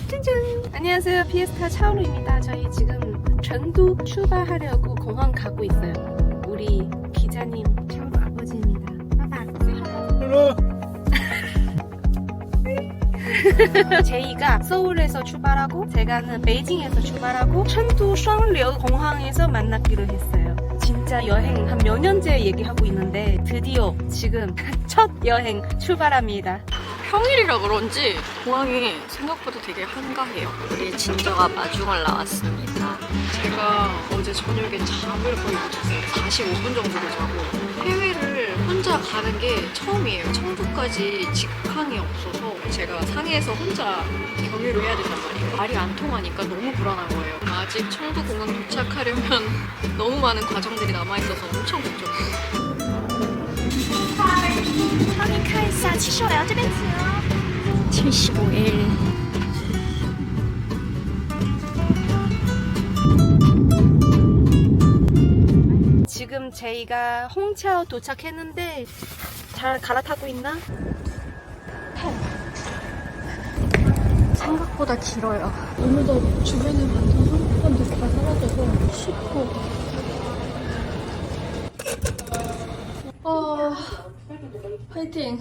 짠짠! 안녕하세요. 피에스타 차오루입니다. 저희 지금 전도 출발하려고 공항 가고 있어요. 우리 기자님 차오루 아버지입니다. 빠빠. 제이가 서울에서 출발하고 제가는 베이징에서 출발하고 천두 雙流 공항에서 만나기로 했어요. 진짜 여행 한 몇 년째 얘기하고 있는데 드디어 지금 첫 여행 출발합니다. 평일이라 그런지 공항이 생각보다 되게 한가해요. 우리 진저가 마중을 나왔습니다. 제가 어제 저녁에 잠을 거의 못 잤어요. 45분 정도를 자고. 해외를 혼자 가는 게 처음이에요. 청두까지 직항이 없어서 제가 상해에서 혼자 경유를 해야 된단 말이에요. 말이 안 통하니까 너무 불안한 거예요. 아직 청두공항 도착하려면 너무 많은 과정들이 남아있어서 엄청 걱정해요. 帮您看一下骑手寮这边请。 75일 지금 제이가 홍차오 도착했는데 잘 갈아타고 있나? 생각보다 길어요. 어느덧 주변에 많던 상품들이 다 사라져서 쉽고 파이팅!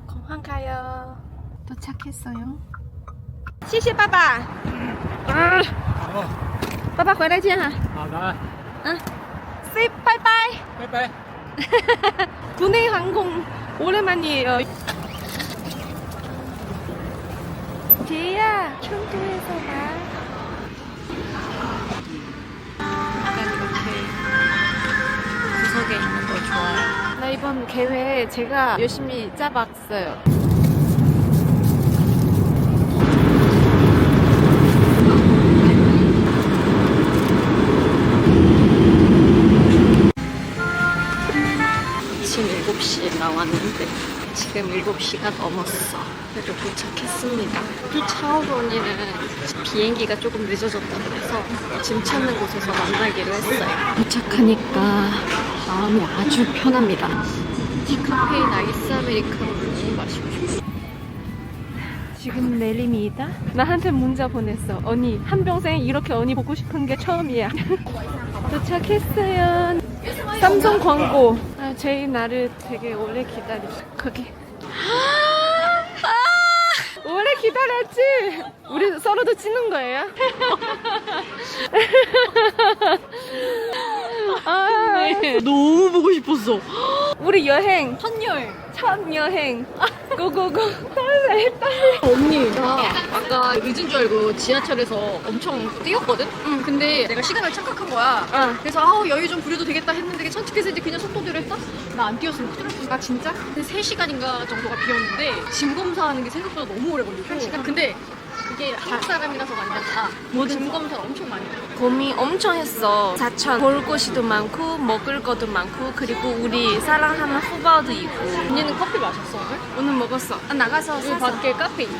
공항 가요. 도착했어요. 谢谢爸爸.爸爸回来见哈.好的， say bye bye. 拜拜。 국내 항공 오랜만이에요. 제이야, 청도에서 봐. 약간 이렇게 구석에 있는 거 좋아요. 나 이번 계획 제가 열심히 짜봤어요. 아침 7시에 나왔는데 지금 7시가 넘었어. 그래도 도착했습니다. 차오루 언니는 비행기가 조금 늦어졌다고 해서 짐 찾는 곳에서 만나기로 했어요. 도착하니까 마음이 아주 편합니다. 디카페인 아이스 아메리카노를 너무 마시고 싶어요. 지금 내림이다? 나한테 문자 보냈어. 언니, 한평생 이렇게 언니 보고 싶은 게 처음이야. 도착했어요. 삼성 광고. 아, 제이 나를 되게 오래 기다렸어. 거기. 오래 기다렸지? 우리 서로도 찍는 거예요? 너무 보고 싶었어. 우리 여행. 첫 여행. 첫 여행. 고고고. 떨려. 언니, 나 아까 늦은 줄 알고 지하철에서 엄청 뛰었거든? 근데 내가 시간을 착각한 거야. 그래서 여유 좀 부려도 되겠다 했는데 선택해서 이제 그냥 속도대로 했다? 나 안 뛰었으면 큰일 났어. 아, 진짜? 근데 3시간인가 정도가 비었는데 짐 검사하는 게 생각보다 너무 오래 걸리고. 근데 그게 한국 사람이라서가 아니라 짐 검사를 엄청 많이 해요. 고민 엄청 했어. 사천 볼 곳이도 많고 먹을 것도 많고 그리고 우리 사랑하는 후보도 있고. 언니는 커피 마셨어, 오늘? 오늘 먹었어. 나가서 여기 샀어. 밖에 카페 있어.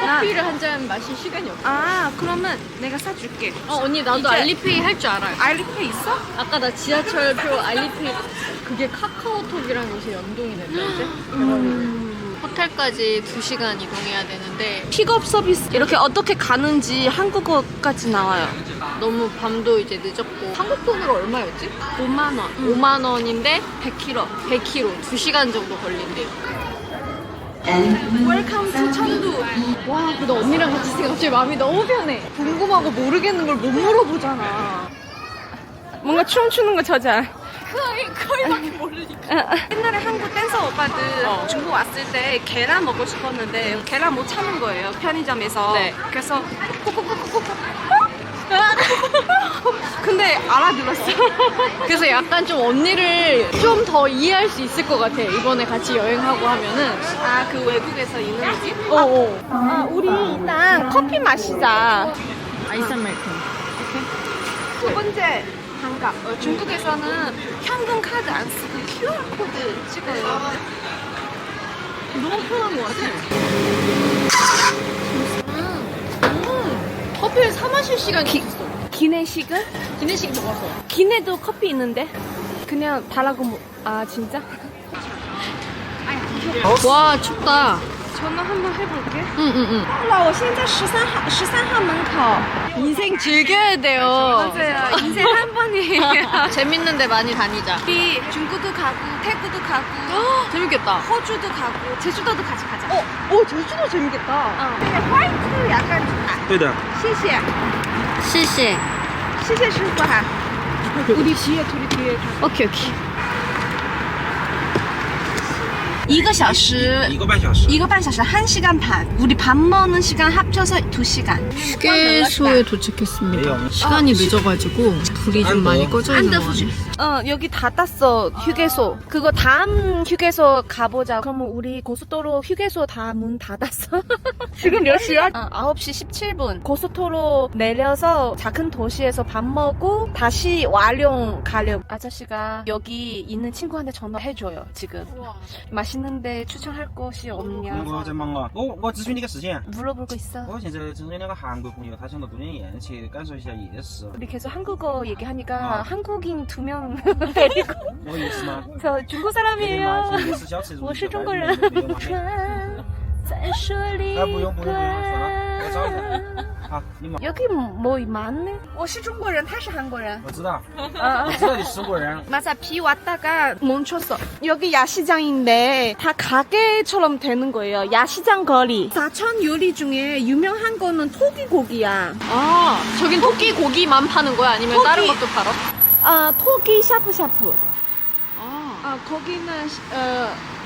커피를 한 잔 마실 시간이 없어. 그러면 내가 사줄게. 언니 나도 이제- 알리페이 할 줄 알아요. 알리페이 있어? 아까 나 지하철표 알리페이 그게 카카오톡이랑 요새 연동이 된다는데? 호텔까지 2시간 이동해야 되는데 픽업 서비스 이렇게 어떻게 가는지 한국어까지 나와요. 너무 밤도 이제 늦었고 한국 돈으로 얼마였지? 5만 원. 5만 원인데 100km. 100km 2시간 정도 걸린대요. 웰컴 투 천두. 와, 근데 언니랑 같이 있으니까 갑자기 마음이 너무 편해. 궁금하고 모르겠는 걸 못 물어보잖아. 뭔가 춤추는 거 저자. 거의밖에 모르니까. 옛날에 한국 댄서 오빠들 중국 왔을 때 계란 먹고 싶었는데 계란 못 찾는 거예요 편의점에서. 네. 그래서 콕콕콕콕콕. 근데 알아들었어. 그래서 약간 좀 언니를 좀 더 이해할 수 있을 것 같아. 이번에 같이 여행하고 하면은. 그 외국에서 있는 집? 어어. 우리 일단 커피 마시자. 아이스 아메리카노. 두 번째 장갑. 중국에서는 현금 카드 안 쓰고 QR 코드 찍어요. 너무 편한 것 같아. 커피를 사 마실 시간이 있어. 기내식은? 기내식 먹었어. 기내도 커피 있는데? 그냥 달라고 아 진짜? 와 춥다. 저는 한번 해볼게. 응응응. 我现在13号门口. 인생 즐겨야 돼요. 맞아요. 인생 한 번이에요. 재밌는데 많이 다니자. 우리 중국도 가고 태국도 가고 재밌겠다. 호주도 가고 제주도도 같이 가자. 오 제주도 재밌겠다. 근데 화이트 약간 좋다. 对的，谢谢. 시시. 谢谢师傅哈. 우리 뒤에 뒤에 가. 오케이 오케이. 1个小时1个半小时。 1个半小时 1시간 반. 우리 밥 먹는 시간 합쳐서 2시간. 휴게소에 도착했습니다. 시간이 늦어가지고 불이 좀 많이 꺼져 있는 거 같아요. 여기 닫았어 휴게소. 그거 다음 휴게소 가보자. 그러면 우리 고속도로 휴게소 다 문 닫았어. 지금 몇 시야? 9시 17분. 고속도로 내려서 작은 도시에서 밥 먹고 다시 와룡 가려고. 아저씨가 여기 있는 친구한테 전화해줘요 지금. 맛있는데 추천할 곳이 없냐? 我在忙啊，我咨询你个事情。 물어보고 있어. 我现在正有两个韩国朋友，他想到都江堰去感受一下夜市。 우리 계속 한국어 얘기하니까 아. 한국인 2명 데리고. 我意思吗？ 저 중국 对嘛， 사람이에요. 夜市小吃。我是中国人。在水里。啊，不用，算了，我找一下。好，你忙。 여기 뭐 많네. 我是中国人，他是韩国人. 我知道，我知道你是中国人。 맞아, 비 왔다가 멈췄어. 여기 야시장인데 다 가게처럼 되는 거예요. 야시장 거리. 사천 요리 중에 유명한 거는 토기고기야. 아 저긴 토끼 고기만 파는 거야? 아니면 토끼. 다른 것도 팔아? 토기 샤프샤프. 아 거기는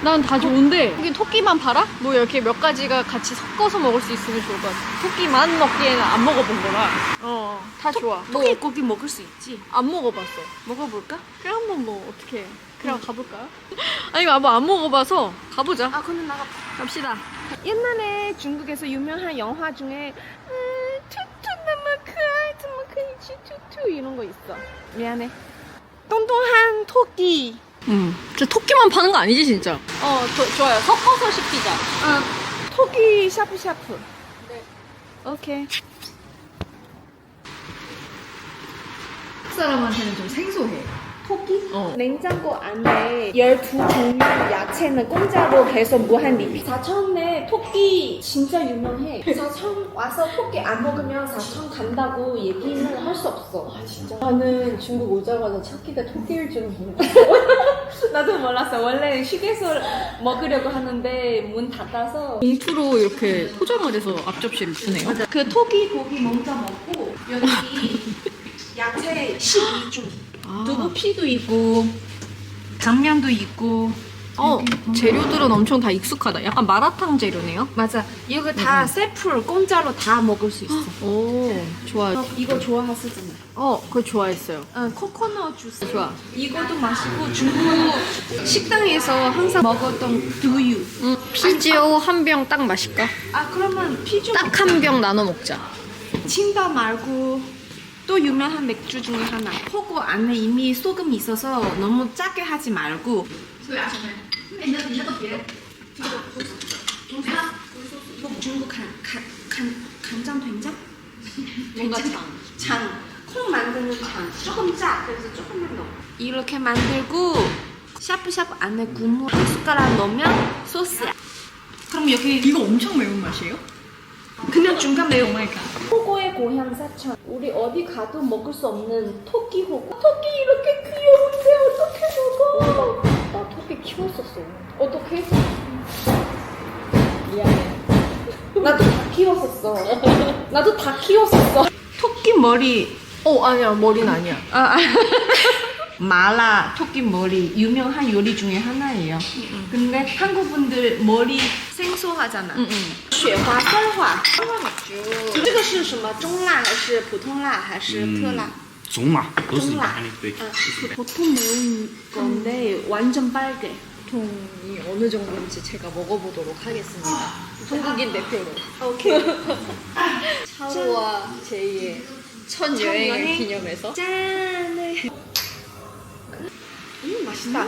난 다 좋은데 여기 토끼만 팔아? 뭐 이렇게 몇 가지가 같이 섞어서 먹을 수 있으면 좋을 것 같아. 토끼만 먹기에는 안 먹어본 거라. 다 좋아. 토기고기 먹을 수 있지. 안 먹어봤어. 먹어볼까? 그냥 한번 뭐 어떻게 해? 그냥 가볼까요? 아니 뭐 안 먹어봐서 가보자. 그럼 나가. 갑시다. 옛날에 중국에서 유명한 영화 중에 투투 너무 크아怎么可以吃 투투 이런 거 있어. 미안해. 똥똥한 토끼. 진짜 토끼만 파는 거 아니지 진짜? 좋아요. 섞어서 시키자. 토끼 샤프샤프. 네. 오케이. 사람한테는 좀 생소해. 토끼? 냉장고 안에 12종류 야채는 공짜로 계속 무한 리필. 사천에 토끼 진짜 유명해. 사천 와서 토끼 안 먹으면 사천 간다고 얘기는 할 수 없어. 진짜? 나는 중국 오자마자 찾기가 토끼일 줄은 몰랐어. 나도 몰랐어. 원래 휴게소 먹으려고 하는데 문 닫아서. 봉투로 이렇게 포장을 해서 앞접시를 주네요. 맞아. 그 토끼 고기 먼저 먹고 여기 야채 12종. 두부 피도 있고 당면도 있고. 재료들은 엄청 다 익숙하다. 약간 마라탕 재료네요. 맞아. 이거 다 셀프 공짜로 다 먹을 수 있어. 오, 좋아요. 이거 좋아하시잖아. 그거 좋아했어요. 코코넛 주스. 좋아. 이것도 맛있고 중국 식당에서 항상 먹었던 두유. 피지오 한 병 딱 마실까? 그러면 피주 딱 한 병 나눠 먹자. 칭다 말고 또 유명한 맥주 중에 하나. 포구 안에 이미 소금이 있어서 너무 짜게 하지 말고. 중국 간장 된장? 뭔가 장. 콩 만드는 장. 조금 짜. 그래서 조금만 넣어. 이렇게 만들고 샤프샤프 안에 국물 한 숟가락 넣으면 소스야. 그럼 여기 이거 엄청 매운 맛이에요? 그냥 중간 매운맛이야. 호고의 고향 사천. 우리 어디 가도 먹을 수 없는 토끼 호고. 토끼 이렇게 귀여운데 어떻게 먹어? 나 토끼 키웠었어. 어떻게? 미안해. 나도 다 키웠었어. 나도 다 키웠었어. 토끼 머리. 아니야. 머리는 아니야. 마라 토끼 머리 유명한 요리 중에 하나예요. 근데 한국 분들 머리 생소하잖아. 雪花酸花这个是什么中辣还是普通辣还是特辣？中辣都是一般的，对。 보통 매운 건데 완전 빨개. 보통이 어느 정도인지 제가 먹어보도록 하겠습니다. 한국인 대표로. 오케이. 차로와 제이의 첫 여행을 기념해서. 짠. 맛있다.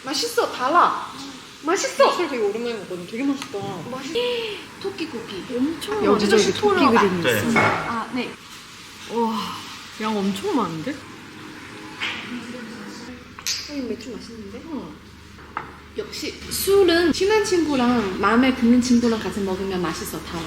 맛있어. 달아. 맛있어. 사실 되게 오랜만에 먹거든. 되게 맛있다. 토끼고기. 엄청 여기저기 토끼 그림이 네. 있어. 네. 와, 양 엄청 많은데? 맥주 맛있는데? 역시 술은 친한 친구랑 마음에 드는 친구랑 같이 먹으면 맛있어 달아.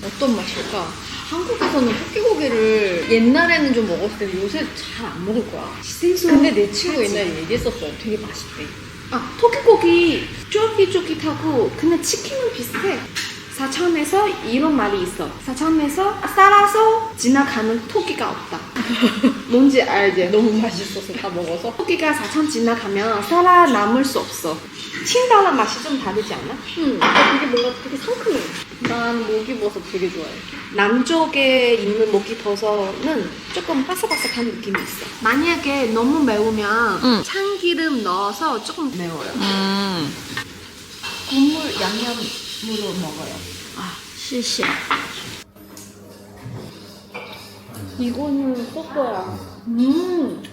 어떤 맛일까? 한국에서는 토끼고기를 옛날에는 좀 먹었을 텐데 요새 잘 안 먹을 거야. 생수. 근데 내 친구 옛날에 얘기했었어요. 되게 맛있대. 아 토끼고기 쫄깃쫄깃하고 근데 치킨은 비슷해. 사천에서 이런 말이 있어. 사천에서 쌀아서 지나가는 토끼가 없다. 뭔지 알지? 너무 맛있어서 다 먹어서. 토끼가 사천 지나가면 살아남을 수 없어. 칭따오랑 맛이 좀 다르지 않아? 되게 뭔가 되게 상큼해. 난 목이버섯 되게 좋아해. 남쪽에 있는 목이버섯은 조금 바삭바삭한 느낌이 있어. 만약에 너무 매우면 참기름 넣어서 조금 매워요. 국물 양념으로 먹어요. 시시. 이거는 소스야.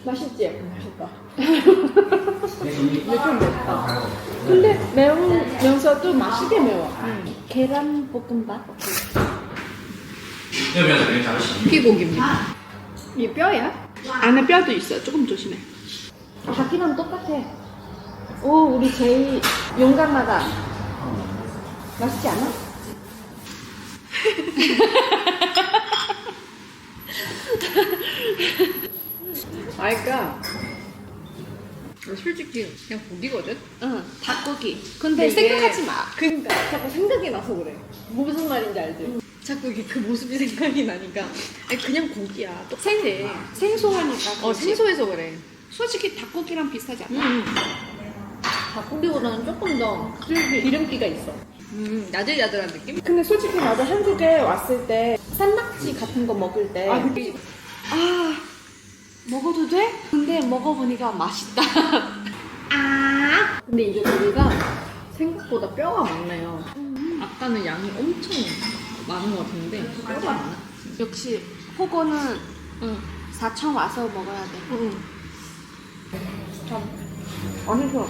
맛있지? 맛있다. 이게 좀 맵다. 근데 매우면서도 맛있게 매워. 계란 볶음밥. 토끼고기입니다. 이 뼈야? 안에 뼈도 있어. 조금 조심해. 닭이랑 똑같아. 오, 우리 제일 용감하다. 맛있지 않아? 그러니까 솔직히 그냥 고기거든? 응, 닭고기. 근데 이게- 생각하지 마. 그러니까 자꾸 생각이 나서 그래. 무슨 말인지 알지? 자꾸 이게 그 모습이 생각이 나니까 아니 그냥 고기야. 똑같아. 생소하니까. 그렇지. 생소해서 그래. 솔직히 닭고기랑 비슷하지 않아? 닭고기보다는 조금 더 기름기가 있어. 야들야들한 느낌? 근데 솔직히 나도 한국에 왔을 때 산낙지 같은 거 먹을 때 먹어도 돼? 근데 먹어보니까 맛있다. 근데 이게 고기가 생각보다 뼈가 많네요. 아까는 양이 엄청 많은 것 같은데 뼈가 많아. 역시 호거는 사천 와서 먹어야 돼. 아니죠.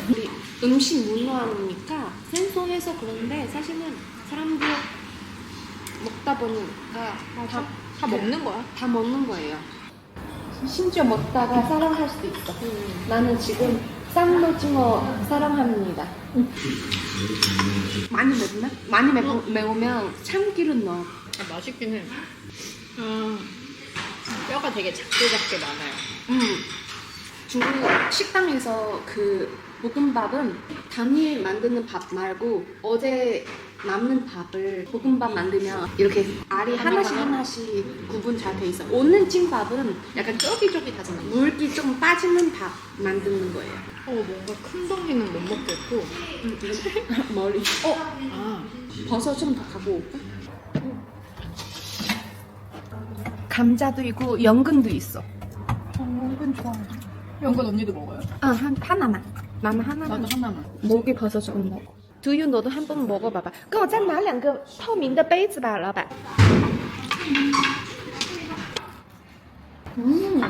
우리 음식 문화니까 생소해서 그런데 사실은 사람들 먹다 보니까 다 먹는 거야? 다 먹는 거예요. 심지어 먹다가 사랑할 수도 있어. 나는 지금 쌍로징어 사랑합니다. 많이 매우면 참기름 넣어. 맛있긴 해. 뼈가 되게 작게 많아요. 중국 식당에서 그 볶음밥은 당일 만드는 밥 말고 어제 남는 밥을 볶음밥 만들면 이렇게 알이 하나씩 구분 잘 돼 있어. 오는 찐밥은 약간 쫄깃쫄깃하잖아. 물기 좀 빠지는 밥 만드는 거예요. 뭔가 큰 덩이는 못 먹겠고. 머리. 버섯 좀 더 갖고 올까? 감자도 있고 연근도 있어. 연근 좋아. 연근 언니도 먹어요? 하나만. 나는 하나만. 나도 하나만. 목이 버섯 조금 먹어. 두유 너도 한 번 먹어봐봐. 跟我再拿2个透明的杯子吧，老板。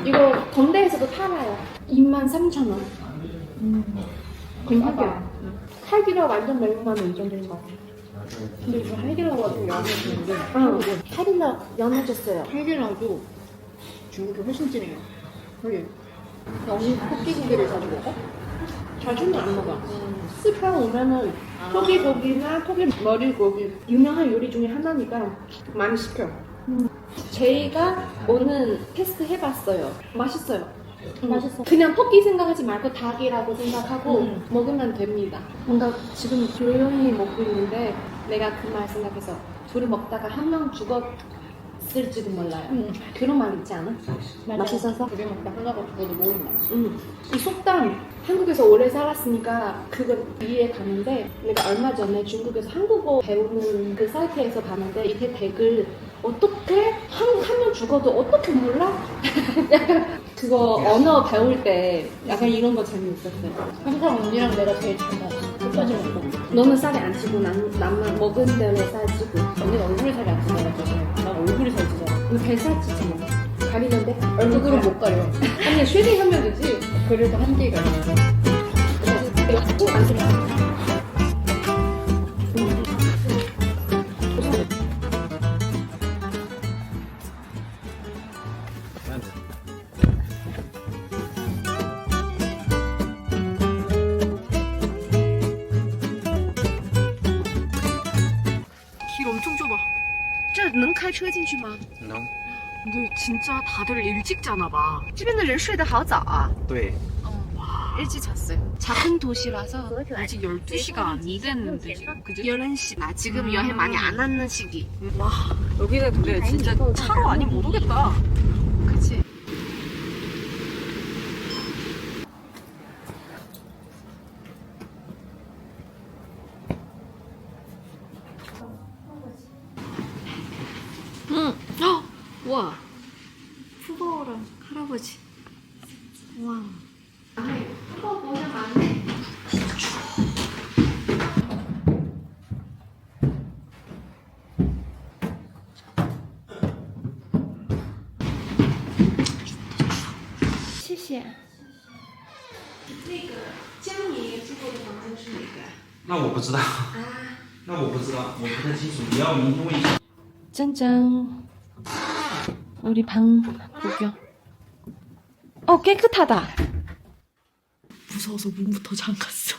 이거 건대에서도 팔아요. 23,000원. 괜찮게. 할기라 완전 매운맛은 이 정도인 것 같아. 근데 이거 할기라고가 좀 연해지는데 할기라 연해졌어요. 할기라도 중국이 훨씬 진해요. 여기 언니 토끼고기를 자주 먹어? 자주는 안 먹어. 스파 오면은 토끼고기나 토끼 머리고기 유명한 요리 중에 하나니까 많이 시켜. 제이가 오늘 테스트 해봤어요. 맛있어요. 맛있어. 그냥 토끼 생각하지 말고 닭이라고 생각하고 먹으면 됩니다. 뭔가 지금 조용히 먹고 있는데 내가 그 말 생각해서 둘이 먹다가 한 명 죽었을지도 몰라요. 그런 말 있지 않아? 맛있어서? 둘이 먹다 하나가 죽어도 모르는 맛. 이 속담 한국에서 오래 살았으니까 그건 이해 가는데 내가 얼마 전에 중국에서 한국어 배우는 그 사이트에서 봤는데 이게 댓글 어떻게 한 명 죽어도 어떻게 몰라? 약간 그거 언어 배울 때 약간 이런 거 재미있었어요. 항상 언니랑 내가 제일 잘 먹어. 끝까지 먹고. 너는 살이 안 찌고 남만 먹은 대로 살 찌고 언니는 얼굴이 살이 안 찌잖아. 난 얼굴이 살 찌잖아. 너 뱃살 찌지 뭐 가리는데? 얼굴은 못 가려. 아니 쉐딩 하면 되지. 그래도 한계가 있어. 안 쓰면 能开车进去吗？能， 근데 진짜 다들 일찍 자나 봐. 这边的人睡得好早啊。对， 일찍 잤어요. 작은 도시라서 아직 12시가 안 됐는데 지금. 그지? 11시. 아, 지금 여행 많이 안 하는 시기. 와, 여기는 근데 진짜 차로 아니면 못 오겠다. 그치? 응. 헉! 와. 푸바오랑 할아버지. 와. 아. 那我不知道，那我不知道，我不太清楚，你要明天问一下。 짠짠. 우리 방 구경. 깨끗하다. 무서워서 문부터 잠갔어.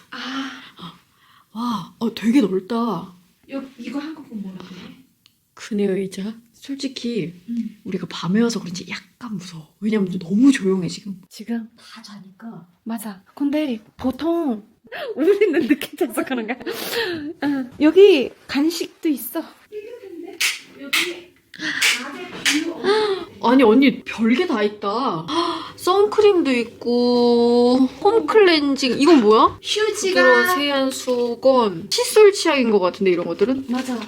와, 되게 넓다. 이거 한국어 뭐라 그래? 그네 의자. 솔직히 우리가 밤에 와서 그런지 약간 무서워. 왜냐면 너무 조용해 지금. 지금 다 자니까. 맞아. 근데 보통 우리는 늦게 자서 그런가? 여기 간식도 있어. 여기 아니 언니 별게 다 있다. 선크림도 있고 홈 클렌징. 이건 뭐야? 부드러운 휴지가 세안 수건. 칫솔 치약인 것 같은데 이런 것들은? 맞아.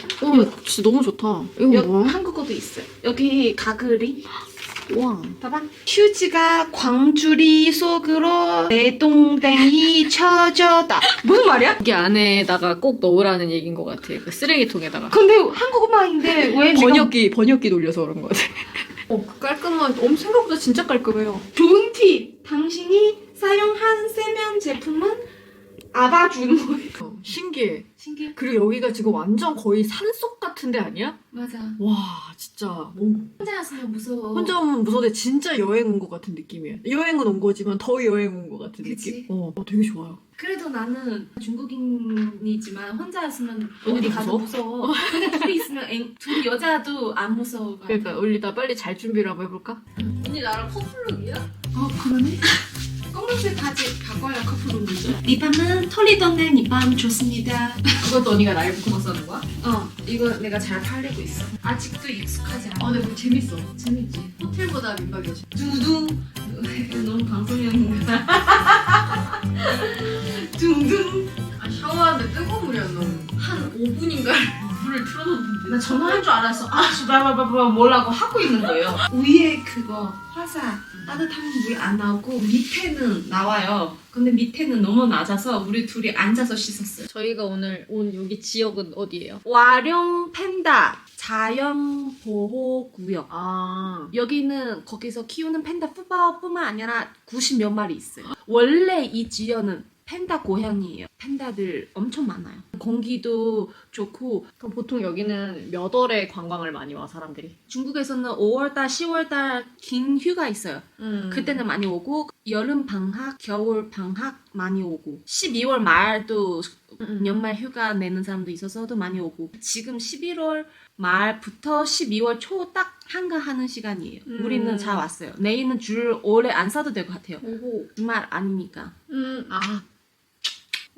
진짜 너무 좋다. 이건 뭐야? 한국어도 있어요. 여기 가글이. 와. 봐봐. 휴지가 광주리 속으로 내동댕이 쳐져다. 무슨 말이야? 이게 안에다가 꼭 넣으라는 얘기인 것 같아. 그 쓰레기통에다가. 근데 한국어만인데 왜 번역기 돌려서 그런 것 같아. 깔끔한. 생각보다 진짜 깔끔해요. 좋은 팁. 당신이 사용한 세면 제품은 알아주는 거예요. 신기해. 신기해. 그리고 여기가 지금 완전 거의 산속 같은 데 아니야? 맞아. 와, 진짜. 혼자였으면 무서워. 혼자 오면 무서운데 진짜 여행 온 것 같은 느낌이야. 여행은 온 거지만 더 여행 온 것 같은 그치? 느낌. 되게 좋아요. 그래도 나는 중국인이지만 혼자였으면 언니도 어디 가도 무서워. 근데 둘이 있으면 둘이 여자도 안 무서워. 그러니까 우리 나 빨리 잘 준비를 한번 해볼까? 언니 나랑 커플룩이야? 그러네. 검은색 바지 바꿔야 커플룩이죠. 이 밤은 털리던데 이 밤 좋습니다. 그것도 언니가 날 묶어서 쓰는 거야? 이거 내가 잘 팔리고 있어. 아직도 익숙하지 않아. 근데 그거 재밌어. 재밌지? 호텔보다 민박이지. 둥둥. 너무 방송용인가? 둥둥. 샤워하는데 뜨거운 물이 안 나오는 한 5분인가 물을 틀어놓는데. 나 전화할 줄 알았어. 뭐라고 하고 있는 거예요. 위에 그거 화사 따뜻한 물이 안 나오고 밑에는 나와요. 근데 밑에는 너무 낮아서 우리 둘이 앉아서 씻었어요. 저희가 오늘 온 여기 지역은 어디예요? 와룡 팬다 자연보호구역. 여기는 거기서 키우는 팬다 푸바오뿐만 아니라 90몇 마리 있어요. 원래 이 지역은 팬다 고향이에요. 팬다들 엄청 많아요. 공기도 좋고. 그럼 보통 여기는 몇 월에 관광을 많이 와 사람들이? 중국에서는 5월달, 10월달 긴 휴가 있어요. 그때는 많이 오고 여름 방학, 겨울 방학 많이 오고 12월 말도 연말 휴가 내는 사람도 있어서도 많이 오고 지금 11월 말부터 12월 초 딱 한가하는 시간이에요. 우리는 잘 왔어요. 내일은 줄 오래 안 써도 될 것 같아요. 주말 아니니까.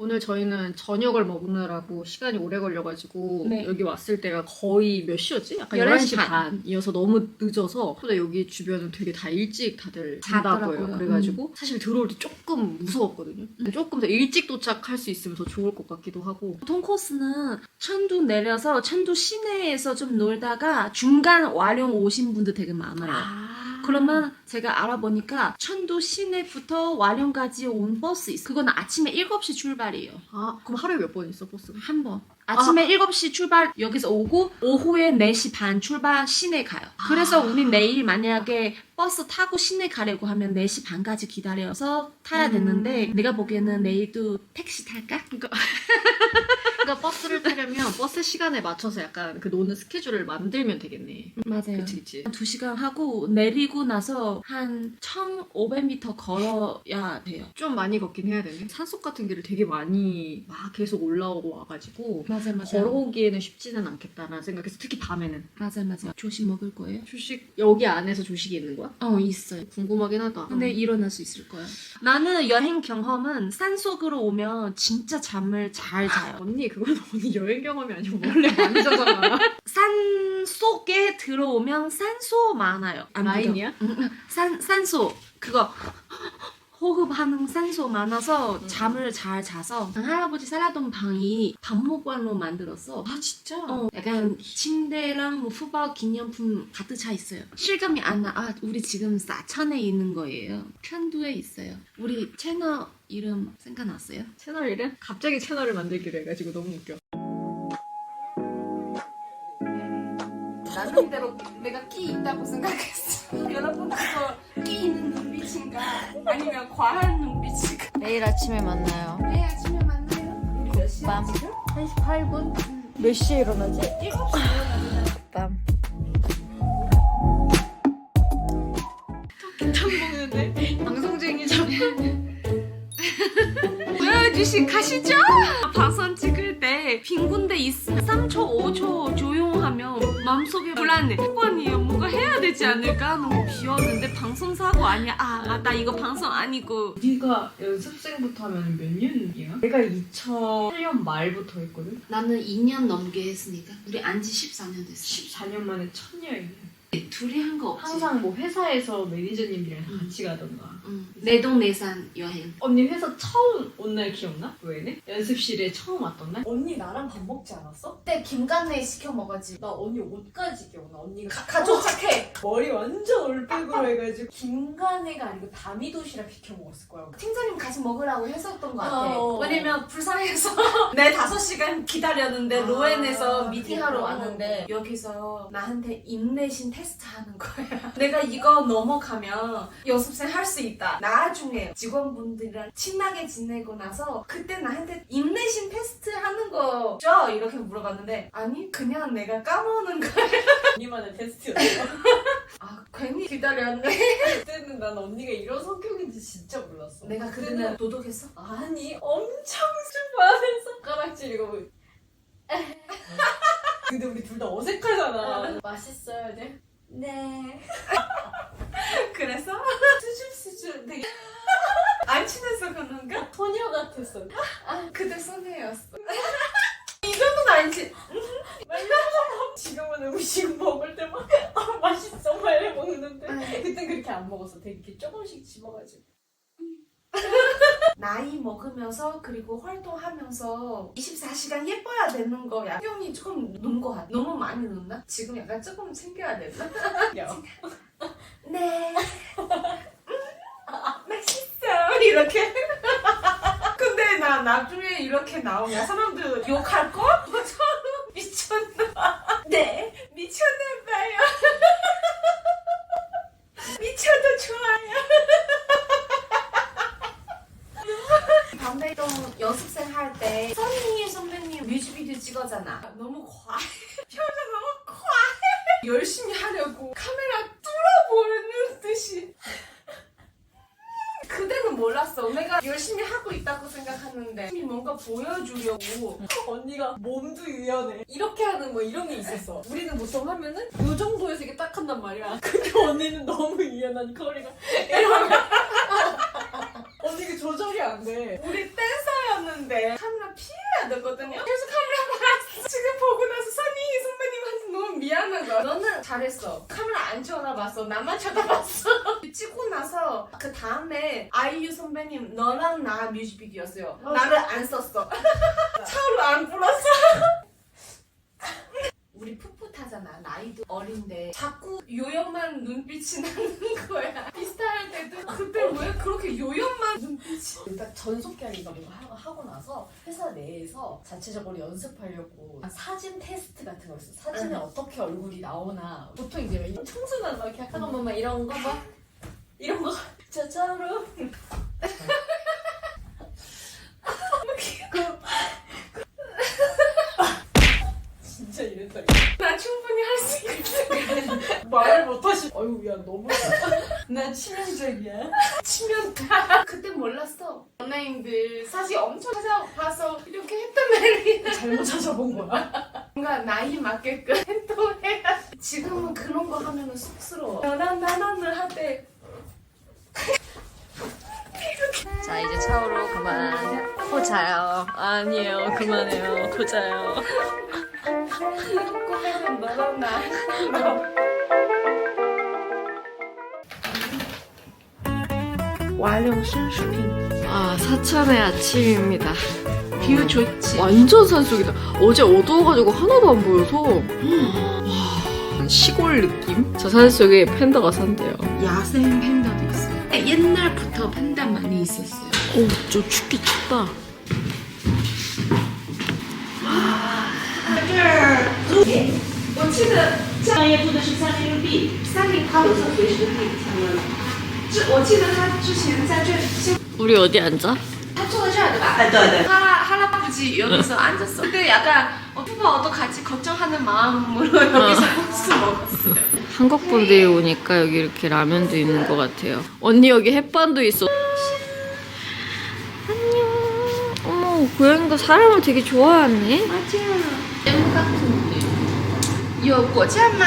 오늘 저희는 저녁을 먹느라고 시간이 오래 걸려가지고 네. 여기 왔을 때가 거의 몇 시였지? 약간 11시 11시 반이어서 너무 늦어서 근데 여기 주변은 되게 다 일찍 다들 잔다고요. 자더라고요. 그래가지고 사실 들어올 때 조금 무서웠거든요. 근데 조금 더 일찍 도착할 수 있으면 더 좋을 것 같기도 하고. 보통 코스는 천두 내려서 천두 시내에서 좀 놀다가 중간 와룡 오신 분들 되게 많아요. 그러면 제가 알아보니까 천도 시내부터 와룡까지 온 버스 있어요. 그거는 아침에 7시 출발이에요. 그럼 하루에 몇 번 있어 버스가? 한 번. 아침에 7시 출발 여기서 오고 오후에 4시 반 출발 시내 가요. 그래서 우리 내일 만약에 버스 타고 시내 가려고 하면 4시 반까지 기다려서 타야 되는데 내가 보기에는 내일도 택시 탈까? 그러니까 우리가 버스를 타려면 버스 시간에 맞춰서 약간 그 노는 스케줄을 만들면 되겠네. 맞아요. 그치. 2시간 하고 내리고 나서 한 1,500m 걸어야 돼요. 좀 많이 걷긴 해야 되네. 산속 같은 길을 되게 많이 막 계속 올라오고 와가지고 맞아. 걸어오기에는 쉽지는 않겠다라는 생각해서 특히 밤에는. 맞아. 조식 먹을 거예요? 조식 여기 안에서 조식이 있는 거야? 있어요. 궁금하긴 하다. 근데 일어날 수 있을 거야. 나는 여행 경험은 산속으로 오면 진짜 잠을 잘 자요. 언니 그건 언니 여행 경험이 아니고 원래 많이 자잖아. 산 속에 들어오면 산소 많아요. 안 라인이야? 믿어? 산소 그거 호흡하는 산소 많아서 잠을 잘 자서 할아버지 살았던 방이 박물관으로 만들었어. 아 진짜? 약간 침대랑 뭐 후밥 기념품 가득 차 있어요. 실감이 안 나. 우리 지금 사천에 있는 거예요. 편두에 있어요. 우리 채널 이름 생각났어요? 채널 이름? 갑자기 채널을 만들기로 해가지고 너무 웃겨. 나름대로 내가 끼 있다고 생각했어. 여러분 그거 끼 있는 눈빛인가? 아니면 과한 눈빛인가? 내일 아침에 만나요. 내일 아침에 만나요. 우리 몇 시에 밤. 지금? 1시 8분? 몇 시에 일어나지? 7시 일어나잖아. 밤. 탕 먹는데 방송 중이잖아. 보여주시 가시죠? 방송 찍을 때 빈 군데 있으면 3초 5초 조용하면 마음속에 불안해. 습관이에요. 뭔가 해야 되지 않을까? 너무 비웠는데 방송 사고 아니야. 맞다 이거 방송 아니고. 네가 연습생부터 하면 몇 년이야? 내가 2008년 말부터 했거든? 나는 2년 넘게 했으니까 우리 안지 14년 됐어. 14년 만에 첫 여행이야. 둘이 한 거 없지? 항상 뭐 회사에서 매니저님들이랑 같이 가던가. 내동내산 여행. 언니 회사 처음 온 날 기억나? 왜네? 연습실에 처음 왔던 날? 언니 나랑 밥 먹지 않았어? 그때 김간내 시켜 먹었지. 나 언니 옷까지 기억나. 언니가 가족 착해. 머리 완전 올백으로 해가지고 김간내가 아니고 다미도시락 시켜 먹었을 거야. 팀장님 같이 먹으라고 했었던 것 같아. 어. 왜냐면 불쌍해서 내 5시간 기다렸는데 로엔에서 미팅하러 그렇구나. 왔는데 여기서 나한테 인내심 테스트 하는 거야. 내가 이거 넘어가면 연습생 할 수 있다. 나중에 직원분들이랑 친하게 지내고 나서 그때 나한테 인내심 테스트 하는 거죠? 이렇게 물어봤는데 아니 그냥 내가 까먹는 거야. 언니만의 테스트였어. 괜히 기다렸네. 그때는 난 언니가 이런 성격인지 진짜 몰랐어. 내가 그때는 도둑했어? 아니 엄청 슈퍼하는 손가락질이고 근데 우리 둘 다 어색하잖아. 맛있어야 돼? 네. 그래서 수줍수줍 되게 안 친해서 그런가? 소녀 같았어. 그때 소녀였어. 이 정도는 아니지. 지금은 음식 먹을 때만 맛있어 말해 먹는데 그땐 그렇게 안 먹었어. 되게 이렇게 조금씩 집어가지고. 나이 먹으면서 그리고 활동하면서 24시간 예뻐야 되는 거야. 수영이 조금 눈 거 같아. 너무 많이 눈나? 지금 약간 조금 챙겨야 되나? 야. 네. 맛있어. 이렇게. 근데 나 나중에 이렇게 나오면 사람들 욕할걸? 미쳤나? 네. 미쳤나봐요. 미쳐도 좋아요. 담배동 연습생 할 때 써니 선배님 뮤직비디오 찍었잖아. 너무 과해. 표정 너무 과해. 열심히 하려고 카메라 뚫어보는 듯이. 그때는 몰랐어. 내가 열심히 하고 있다고 생각하는데 뭔가 보여주려고. 언니가 몸도 유연해. 이렇게 하는 뭐 이런 게 있었어. 우리는 보통 하면은 이 정도에서 이렇게 딱 한단 말이야. 근데 언니는 너무 유연하니까 우리가 이러면 언니가 조절이 안 돼. 우리 댄서였는데 카메라 피해야 되거든요. 그래서 카메라 봤어. 지금 보고 나서 선희 선배님한테 너무 미안한 거야. 너는 잘했어. 카메라 안 쳐다봤어. 나만 쳐다봤어. 찍고 나서 그 다음에 아이유 선배님 너랑 나 뮤직비디오였어요. 나를 안 썼어. 차로 안 불렀어. 우리 풋풋하잖아. 나이도 어린데 자꾸 요염만 눈빛이 나는 거야. 비슷할 때도 그때 왜 그렇게 요염만 눈빛이. 일단 전속기한이가 뭔가 하고 나서 회사 내에서 자체적으로 연습하려고 사진 테스트 같은 거 있어. 사진에 어떻게 얼굴이 나오나. 보통 이제 청순한 막 이렇게 잠깐만 막 이런 거 막 이런 거 저처럼 어휴 야 너무 나 치명적이야. 치명타. 그때 몰랐어. 연예인들 사실 엄청 찾아봐서 이렇게 했단 말이야. 잘못 찾아본 거야. 뭔가 나이 맞게끔 행동해야. 지금은 그런 거 하면은 쑥스러워. 나는 할때 자 이제 차오로 그만 코 자요. 아니에요 그만해요 코 자요. 꿈에는 너랑 나. 완료生食品 아 사천의 아침입니다. 뷰 좋지. 완전 산속이다. 어제 어두워가지고 하나도 안 보여서 와 시골 느낌? 저 산속에 팬더가 산대요. 야생 팬다도 있어요. 옛날부터 팬다 많이 있었어요. 어우 저 춥기 춥다. 我记得上业部的是30币，30他楼上随时可以参观。我记得他之前在这， 우리 어디 앉아? 他坐在这儿对吧？ 네, 네. 할아버지 여기서 앉았어. 근데 약간 푸바오도 같이 걱정하는 마음으로 여기서 국수 먹었어요. 한국 분들이 오니까 여기 이렇게 라면도 있는 것 같아요. 언니 여기 햇반도 있어. 안녕. 어머 고양이가 사람을 되게 좋아하네. 엠 같은데. 有果酱吗？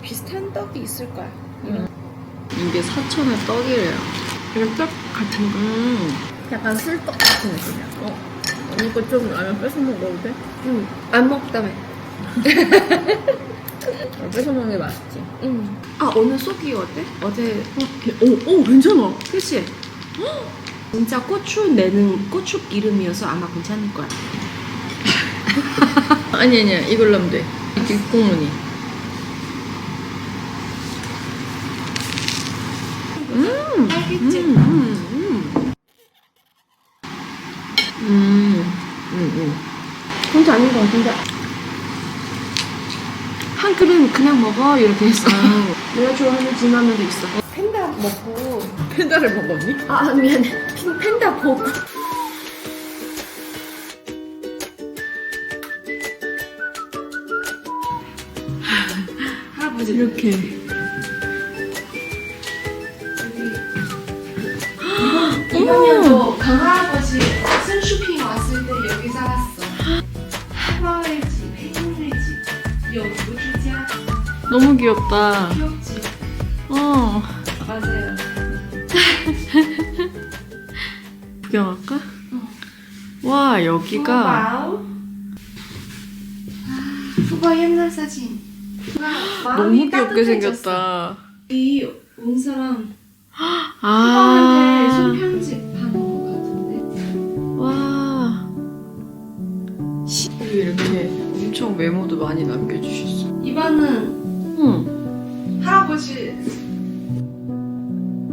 비슷한 떡이 있을 거야. 이게 사천의 떡이래요. 그냥 떡 같은 거. 약간 술떡 같은 느낌이야. 언니 거 좀 라면 뺏어 먹어도 돼? 응. 안 먹다며. 뺏어 먹는 게 맛있지. 응. 아 오늘 속이 어때? 어제 오 괜찮아. 그치? 진짜 고추 내는 고추 기름이어서 아마 괜찮을 거야. 아니야 이걸로 하면 돼. 뒷국무늬. 알겠지? 혼자 아닌 것 같은데. 한 그릇 그냥 먹어 이렇게 했어. 내가 좋아하는 진라면도 있어. 팬다 먹고. 팬다를 먹었니? 아 미안해. 팬다 보고. 할아버지 이렇게. 이번에도 강할아버지 생쇼핑 왔을 때 여기 살았어. 할아버지 집, 팬의 집, 여부지자. 너무 귀엽다. 귀엽지? 맞아요. 구경할까? 와 여기가 와우. 푸바 옛날 사진. 너무 귀엽게 생겼다. 이온 사람 아. 푸바한테 손편집하는 것 같은데. 와. 여기 이렇게 엄청 메모도 많이 남겨주셨어. 이번은 할아버지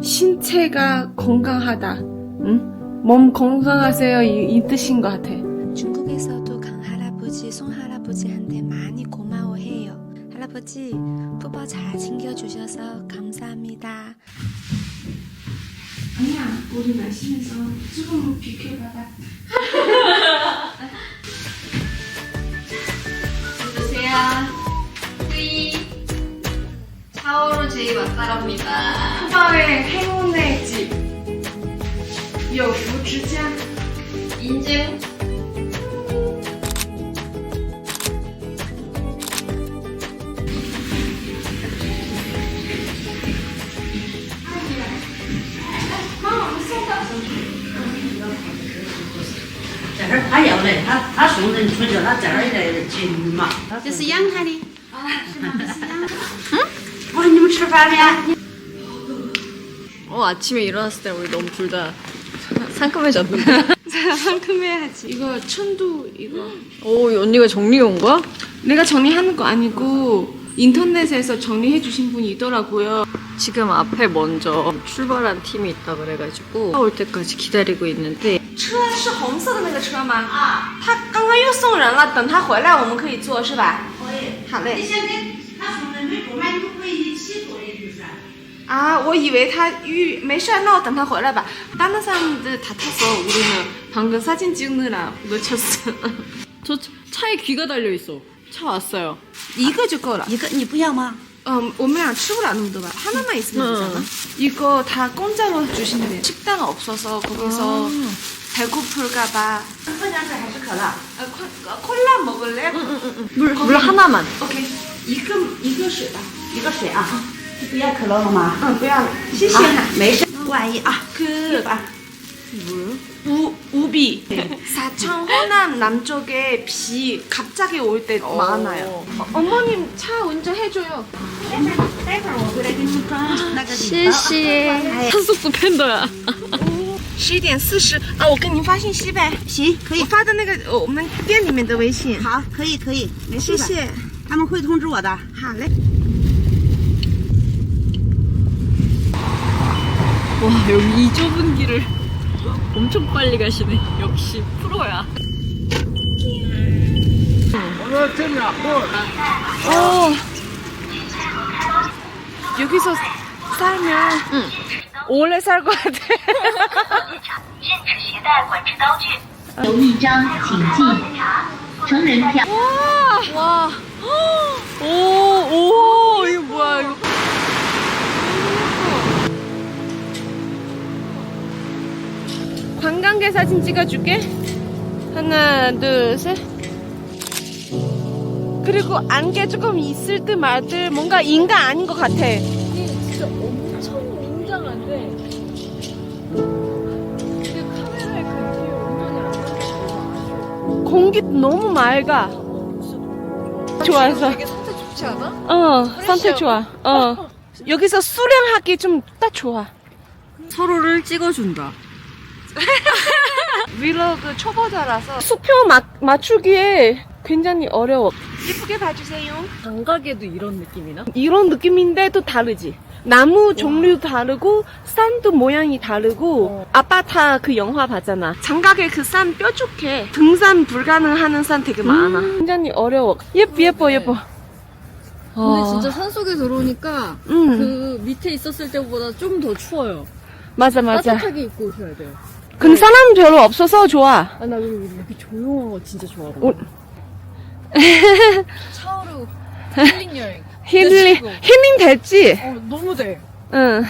신체가 건강하다. 응? 몸 건강하세요 이 뜻인 것 같아. 중국에서도 강할아버지, 송할아버지한테 많이 고마워해요. 할아버지, 푸바 잘 챙겨주셔서 감사합니다. 아니야 우리 날씬해서 조금 비켜봐봐. 드세요. 뿌이. 샤워로 제일 맛살합니다. 푸바의 행운의 집. 여부지자. 인증.在这儿他要来，他送人出去，他在这儿来接你们嘛。这是养他的。我说你们吃饭了呀？ 아침에 일어났을 때 우리 너무 둘 다 상큼해졌는데. 상큼해야지. 이거 천두 이거. 오, 이 언니가 정리해 온 거야? 내가 정리하는 거 아니고 인터넷에서 정리해 주신 분이 있더라고요. 지금 앞에 먼저 출발한 팀이 있다 그래가지고 올 때까지 기다리고 있는데 车是红色的那个车吗？啊，他刚刚又送人了，等他回来我们可以坐是吧？可以。好嘞。现在他送人没住嘛，你们可以一起坐也就是。啊，我以为他没事，那我等他回来吧。다른 사람들 다 탔어. 우리는 방금 사진 찍느라 놓쳤어. 차에 귀가 달려 있어. 차 왔어요. 이거 줄 거라. 一个你不要吗？ 我们俩吃不了那么多吧. 하나만 있으면 되잖아. 이거 다 공짜로 주신대요. 식당 없어서 거기서 배고플까봐. 喝凉水还是可乐？ 콜라 먹을래? 물 하나만. 오케이. 一个水吧，一个水啊。不要可乐了吗？不要了. 谢谢. 没事，不好意啊。 그 우비. 사천 호남 남쪽에 비 갑자기 올 때 많아요. 어머님 차 운전해줘요. 待会儿我回来给你装那个礼谢包。谢. 한속도 팬더야. 11:40啊，我跟您发信息呗。行，可以我，发的那个我们店里面的微信。好，可以，没事的。谢谢。他们会通知我的。好嘞。 와, 여기 이 좁은 길을 엄청 빨리 가시네. 역시 프로야. 여기서 살면 오래 살 것 같아. 禁止携带管制刀具。有一张请记成人票。 와. 오, 이거 뭐야, 이거. 관광객 사진 찍어줄게. 하나, 둘, 셋. 그리고 안개 조금 있을 듯 말 듯 뭔가 인간 아닌 것 같아. 이게 진짜 엄청 웅장한데. 근데 카메라에 그게 온전히 안 잡혀. 공기 너무 맑아. 좋아서. 되게 상태 좋지 않아? 상태 좋아. 여기서 수령하기 좀 딱 좋아. 서로를 찍어준다. 브이로그 초보자라서 수표 맞추기에 굉장히 어려워. 예쁘게 봐주세요. 장가게도 이런 느낌이나? 이런 느낌인데 또 다르지. 나무 종류도 다르고 산도 모양이 다르고 아바타 그 영화 봤잖아. 장각의 그 산 뾰족해. 등산 불가능한 산 되게 많아. 굉장히 어려워. 예뻐. 근데 진짜 산속에 들어오니까 그 밑에 있었을 때보다 좀 더 추워요. 맞아. 따뜻하게 입고 오셔야 돼요. 근데 사람 별로 없어서 좋아. 아, 나 그리고 이렇게 조용한 거 진짜 좋아하거든. 차오르 힐링 여행. 힐링 됐지? 너무 돼. 응.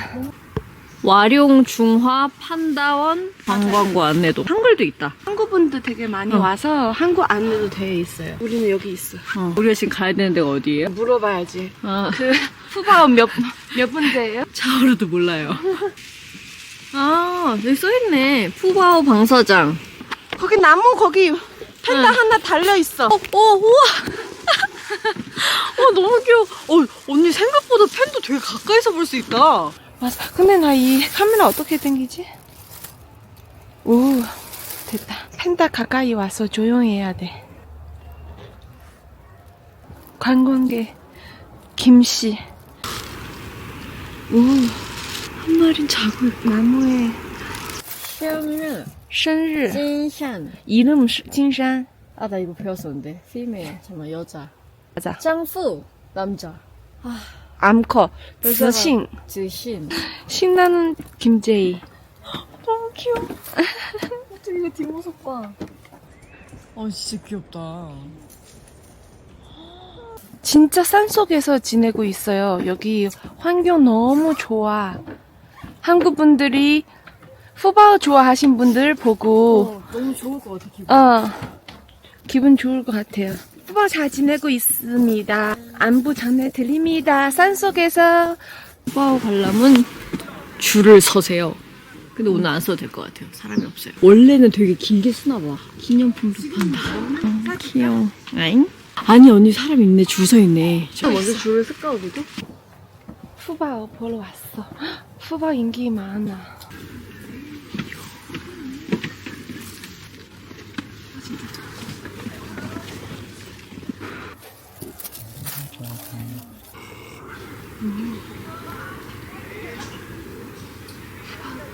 와룡 중화 판다원 관광구 안내도 한글도 있다. 한국 분도 되게 많이 와서 한국 안내도 돼 있어요. 우리는 여기 있어. 우리가 지금 가야 되는 데가 어디예요? 물어봐야지. 아, 그 푸바오 몇 분째예요? 차오르도 몰라요. 아, 여기 써있네. 푸바오 방사장. 거기 나무 거기 펜다 하나 달려 있어. 우와. 너무 귀여워. 언니 생각보다 펜도 되게 가까이서 볼 수 있다. 맞아. 근데 나 이 카메라 어떻게 당기지? 오, 됐다. 펜다 가까이 와서 조용히 해야 돼. 관광객 김씨. 오, 한 마리는 자고 있고. 나무에 生日生日 金山. 이름金山. 아, 나 이거 배웠었는데. female. 잠깐만, 여자. 맞아. 짱푸. 남자. 암컷. 즈신. 지신. 신나는 김제이. 너무 귀여워. 어떻게 이거 뒷모습 봐. 진짜 귀엽다. 진짜 산속에서 지내고 있어요. 여기 환경 너무 좋아. 한국 분들이 푸바오 좋아하신 분들 보고 너무 좋을 것 같아, 기분. 기분 좋을 것 같아요. 푸바오 잘 지내고 있습니다. 안부 전해드립니다. 산속에서 푸바오 관람은 줄을 서세요. 근데 오늘 안 써도 될 것 같아요. 사람이 없어요. 원래는 되게 길게 쓰나 봐. 기념품도 판다. 귀여워. 아잉? 아니, 언니 사람 있네. 줄 서 있네. 저 먼저 줄을 쓸까, 우리도? 푸바오 보러 왔어. 푸바오 인기 많아.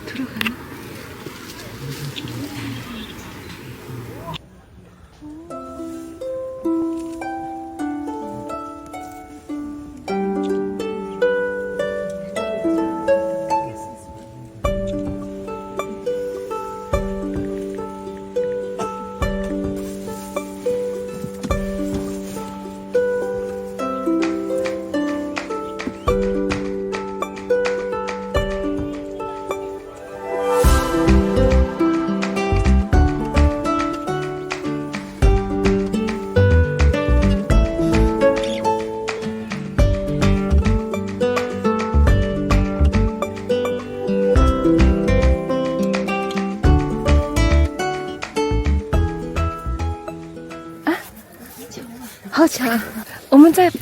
들어가나?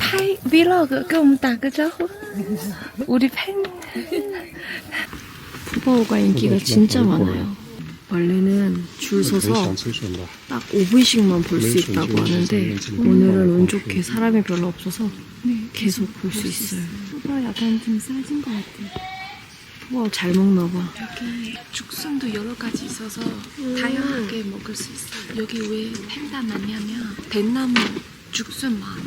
拍 vlog 跟我们打个招呼。 우리 팬. 푸바오가 인기가 진짜 많아요. 원래는 줄 서서 딱 5분씩만 볼 수 있다고 하는데 오늘은 운 좋게 사람이 별로 없어서 계속 볼 수 있어요. 푸바오 약간 좀 싸진 것 같아. 푸바오 잘 먹나 봐. 여기 죽순도 여러 가지 있어서 다양하게 먹을 수 있어요. 여기 왜 팬다 많냐면 뱃나무 죽순 많아요.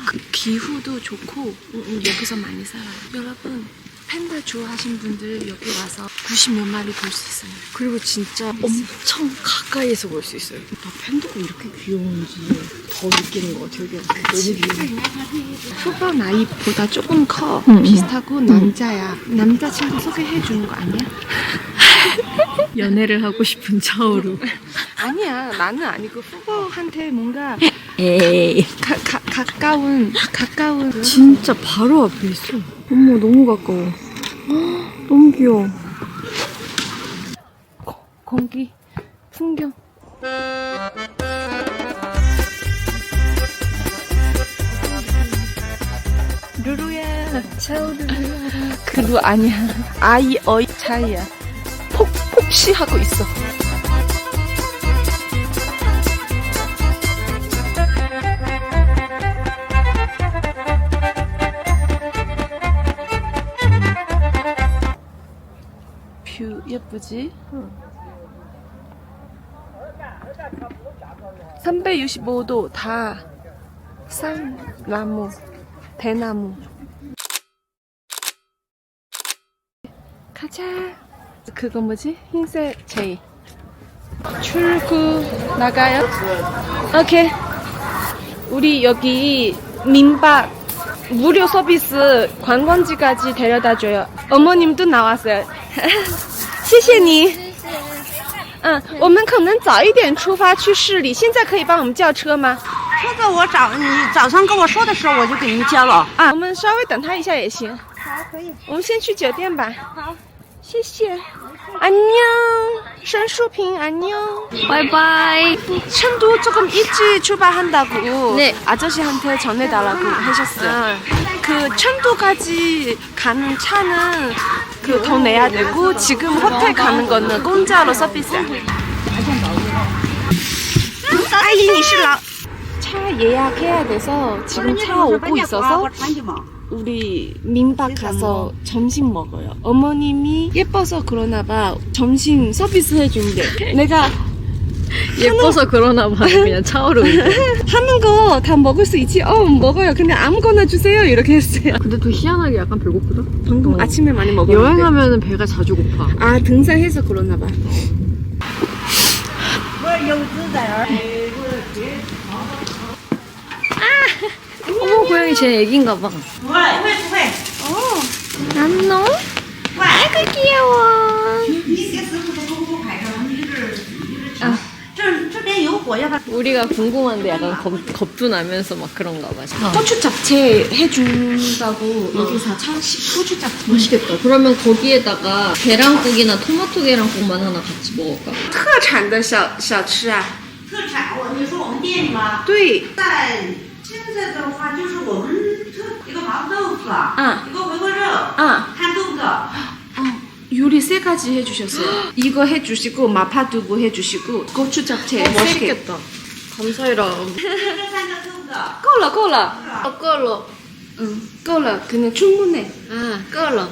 그 기후도 좋고 여기서 많이 살아요. 여러분 팬다 좋아하신 분들 여기 와서 90몇 마리 볼 수 있어요. 그리고 진짜 엄청 가까이에서 볼 수 있어요. 나 팬더가 이렇게 귀여운지 더 느끼는 것 같아요. 이게 너무 귀여워. 푸바 나이보다 조금 커. 비슷하고 남자야. 남자친구 소개해 주는 거 아니야? 연애를 하고 싶은 차오루. 아니야. 나는 아니고 푸바한테 뭔가 에이. 가까운 진짜 바로 앞에 있어. 어머, 너무 가까워. 헉, 너무 귀여워. 공기, 풍경. 루루야, 차오루야. 그루 아니야. 아이 어이 차이야. 폭시하고 있어. 뷰 예쁘지? 365도 다 쌍나무, 대나무. 가자. 그거 뭐지? 흰색 제이. 출구 나가요? 오케이. 우리 여기 민박 무료 서비스 관광지까지 데려다줘요. 어머님도 나왔어요. 谢谢你。我们可能早一点出发去市里，现在可以帮我们叫车吗？这个你早上跟我说的时候我就给您交了。我们稍微等他一下也行。好，可以。我们先去酒店吧。好，谢谢。안녕，申树平안녕。 바이바이.成都조금 일찍 출발한다고 네. 아저씨한테 전해달라고 하셨어요. 그成都까지 가는 차는 그 돈 내야 되고 지금 호텔 가는 거는 공짜로 서비스야. 아이, 你是老. 차 예약해야 돼서 지금 차 오고 있어서 우리 민박 가서 점심 먹어요. 어머님이 예뻐서 그러나 봐. 점심 서비스 해준대. 내가 예뻐서 그러나 봐. 그냥 차오루. 하는 거 다 먹을 수 있지? 먹어요. 근데 아무거나 주세요. 이렇게 했어요. 근데 또 희한하게 약간 배고프다. 방금 아침에 많이 먹었는데. 여행하면 배가 자주 고파. 아, 등산해서 그러나 봐. 어머, 고양이 제 애기인가 봐. 不会。 안녕? 아이고 귀여워. 你给师傅说不拍照，你这这边有火，要不然 우리가 궁금한데 약간 겁도 나면서 막 그런가 봐. 고추 잡채 해준다고 여기서 고추 잡채. 맛있겠다. 그러면 거기에다가 계란국이나 토마토 계란국만 하나 같이 먹을까? 特产的小吃啊。特产你说我们店里吗？对。在现在的话，就是我们一个麻婆豆腐，一个回锅肉，摊豆子。 요리 3가지 해주셨어요. 이거 해주시고 마파두부 해주시고 고추 잡채 3개. 맛있겠다. 감사해라. 这三个豆子。 够了. 응, 够了. 그냥 충분해. 아, 끓어.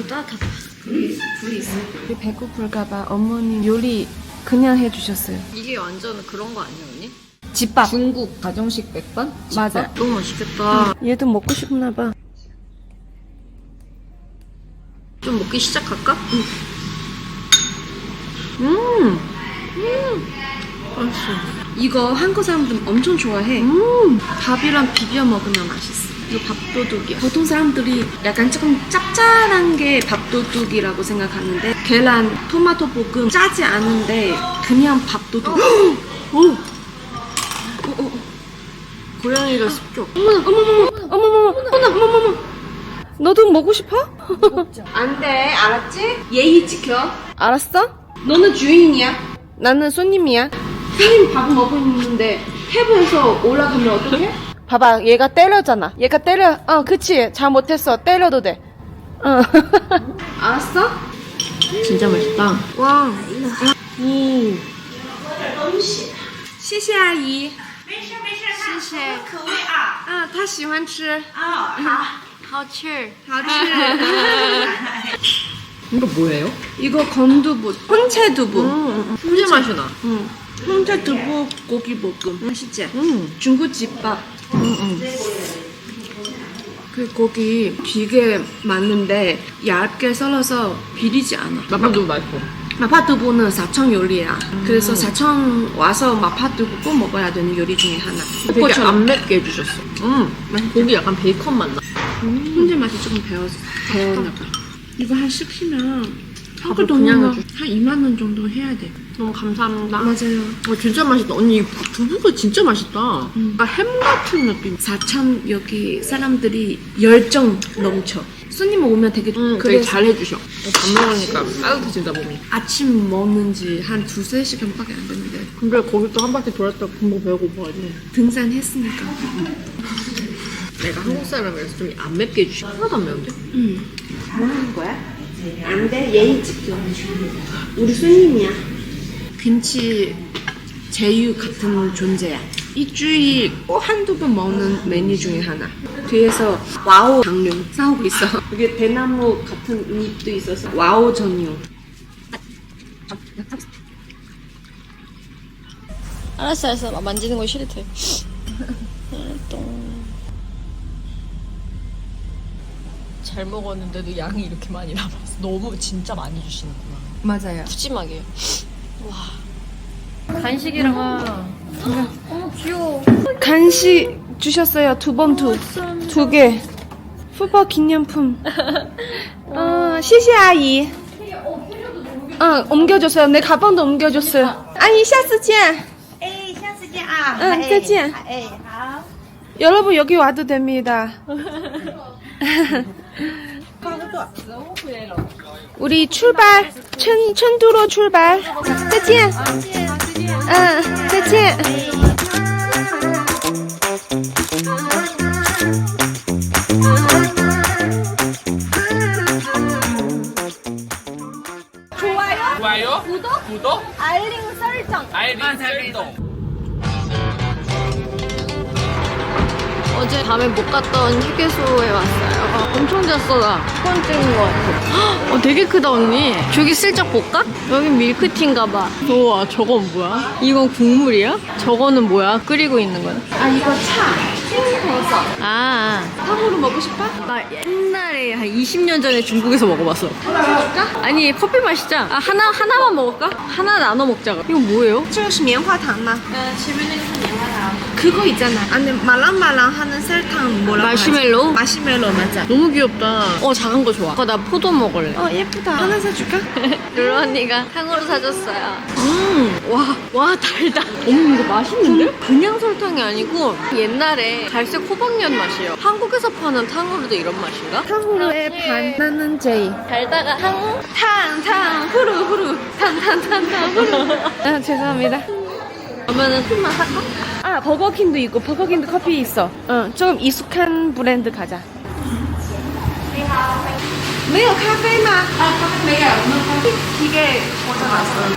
따뜻하다. 불이 있어. 우리 배고플까봐 어머님 요리 그냥 해주셨어요. 이게 완전 그런 거 아니야, 언니? 집밥. 중국 가정식 백반? 맞아. 집밥? 너무 맛있겠다. 얘도 먹고 싶나봐. 좀 먹기 시작할까? 맛있어. 이거 한국 사람들 엄청 좋아해. 밥이랑 비벼 먹으면 맛있어. 이거 밥도둑이야. 보통 사람들이 약간 조금 짭짤한 게 밥도둑이라고 생각하는데 계란, 토마토 볶음 짜지 않은데 그냥 밥도둑. 오! 고양이가 습격. 어머머머. 너도 먹고 싶어? 안 돼, 알았지? 예의 지켜. 알았어? 너는 주인이야. 나는 손님이야. 손님 밥 먹고 있는데 탭에서 올라가면 어떡해? 봐봐, 얘가 때려잖아. 얘가 때려. 그치. 잘못했어. 때려도 돼. 알았어? 진짜 맛있다. 와. 谢谢阿姨。谢谢。口味啊。她喜欢吃。好吃. 好吃. 이거 뭐예요? 이거 건두부, 홍채두부. 훈제 맛이 나. 홍채두부 고기 볶음. 맛있지? 중국집밥. 그 고기 되게 많은데 얇게 썰어서 비리지 않아. 마파두부 맛있어. 마파두부는 사천 요리야. 그래서 사천 와서 마파두부 꼭 먹어야 되는 요리 중에 하나. 되게 안 맵게 해주셨어. 고기 약간 베이컨 맛 나. 혼자 맛이 조금 배웠나 봐. 이거 한 시키면 밥을 그냥 한 2만 원 정도 해야 돼. 너무 감사합니다. 맞아요. 진짜 맛있다. 언니 두부가 진짜 맛있다. 햄 같은 느낌. 사천 여기 사람들이 열정 넘쳐. 손님 오면 되게 되게 그래서 잘 해주셔. 밥 먹으니까 따뜻해진다 몸이. 아침 먹는 지 한 2-3시간밖에 안 됐는데 근데 거기 또 한 바퀴 돌았다 금방 배가 고파가지고. 등산했으니까. 내가 한국 사람이라서 좀 안 맵게 해주셔. 하나도 안 매운데? 뭐 하는 거야? 안 돼. 예의 지켜. 우리 손님이야. 김치 제육 같은 존재야. 일주일 꼭 한두 번 먹는 메뉴 중에 하나. 뒤에서 와우 당류 싸우고 있어. 여기 대나무 같은 잎도 있어서 와우 전용. 알았어. 만지는 거 싫대. 잘 먹었는데도 양이 이렇게 많이 남았어. 너무 진짜 많이 주시는구나. 맞아요. 푸짐하게. 와. 간식이랑 귀여워. 간식 주셨어요. 2봉투. 2개. 푸버 기념품. 谢谢阿姨. 옮겨줬어요. 내 가방도 옮겨줬어요. 아이, 下次见.哎，下次见啊。再见.哎，好。 여러분 여기 와도 됩니다. 우리 출발. 천두로 출발. 再见. 再见. 좋아요, 구독, 알림 설정. 어제 밤에 못 갔던 휴게소에 왔어요. 엄청 잤어 나. 폰 찍는 거 같아. 되게 크다 언니. 저기 슬쩍 볼까? 여긴 밀크티인가 봐. 우와 저건 뭐야? 이건 국물이야? 저거는 뭐야? 끓이고 있는 거야? 아, 이거 차. 생버섯. 아 탕후루 먹고 싶어? 나 옛날에 한 20년 전에 중국에서 먹어봤어. 아니 커피 마시자. 하나만 먹을까? 하나 나눠 먹자고. 이거 뭐예요? 这个是棉花糖吗? 그거 있잖아. 안에 말랑말랑 하는 설탕 뭐라고 마시멜로우? 하지? 마시멜로 맞아. 너무 귀엽다. 작은 거 좋아. 나 포도 먹을래. 예쁘다. 하나 사줄까? 룰루 언니가 탕후루 사줬어요. 와 달다. 이거 맛있는데? 그냥 설탕이 아니고 옛날에 갈색 호박엿 맛이에요. 한국에서 파는 탕후루도 이런 맛인가? 탕후루의 반. 나는 제이. 달다가 탕후? 후루. 후루. 죄송합니다. 그러면은 좀만 살까? 버거킹도 있고 버거킹도 커피 있어. 좀 익숙한 브랜드 가자. 没有咖啡吗?没有. 이게 얻어왔어.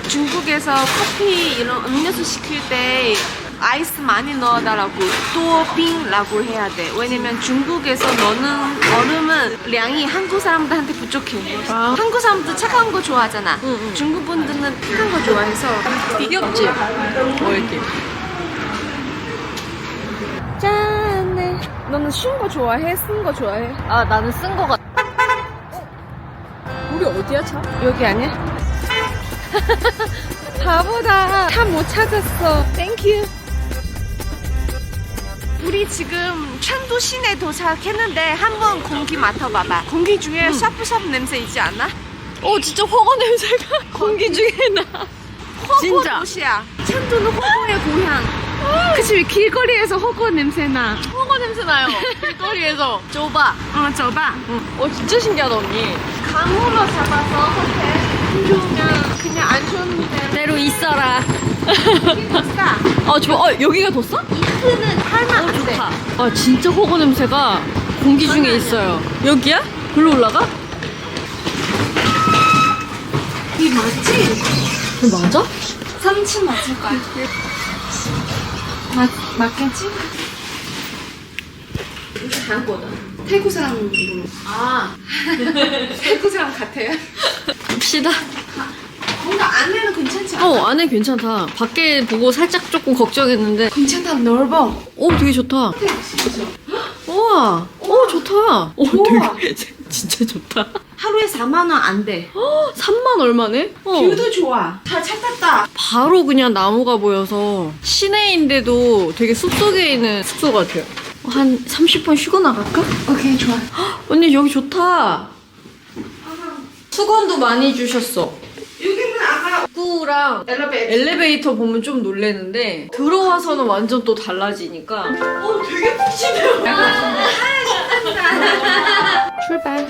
중국에서 커피 이런 음료수 시킬 때 아이스 많이 넣어달라고 또빙라고 해야 돼. 왜냐면 중국에서 넣는 얼음은 량이 한국 사람들한테 부족해. 한국 사람들 차가운 거 좋아하잖아. 중국 분들은 뜨거운 거 좋아해서. 귀엽지? 이렇게. 짠. 너는 쉬운 거 좋아해? 쓴 거 좋아해? 나는 쓴 거 같아. 우리 어디야 차? 여기 아니야? 바보다. 차 못 찾았어. 땡큐. 우리 지금 천도 시내 도착했는데 한번 공기 맡아봐봐. 공기 중에 샤프샤프 냄새 있지 않아? 진짜 허거 냄새가 공기 중에 나. 허거 진짜? 도시야. 천도는 허거의 고향. 그치, 길거리에서 허거 냄새 나. 허거 냄새 나요. 길거리에서. 좁아. 좁아. 진짜 신기하다 언니. 강으로 잡아서 호텔. 안 좋으면 그냥 안 좋은 대로 있어라. 데로 싸. 좋아. 여기가 더 싸? 이트는 할만 안 돼. 아, 진짜 허거 냄새가 공기 중에 있어요. 여기야? 글로 올라가? 이 맞지? 이거 맞아? 3층 맞을 거야. 맞겠지? 이거 한거든. 태국 사람으로. 아, 태국 사람 같아요. 갑시다. 뭔가 안에는 괜찮지 않아? 안에 괜찮다. 밖에 보고 살짝 조금 걱정했는데. 괜찮다, 넓어. 되게 좋다. 우와. 좋다. 좋아. 되게 진짜 좋다. 하루에 4만 원 안 돼. 3만 얼마네? 뷰도 좋아. 다 찾았다. 바로 그냥 나무가 보여서 시내인데도 되게 숲속에 있는 숙소 같아요. 한 30분 쉬고 나갈까? 오케이, 좋아. 언니 여기 좋다. 수건도 많이 주셨어. 여기는 아까 입구랑 엘리베이터 보면 좀 놀래는데 들어와서는 완전 또 달라지니까. 되게 푹신해요. 출발.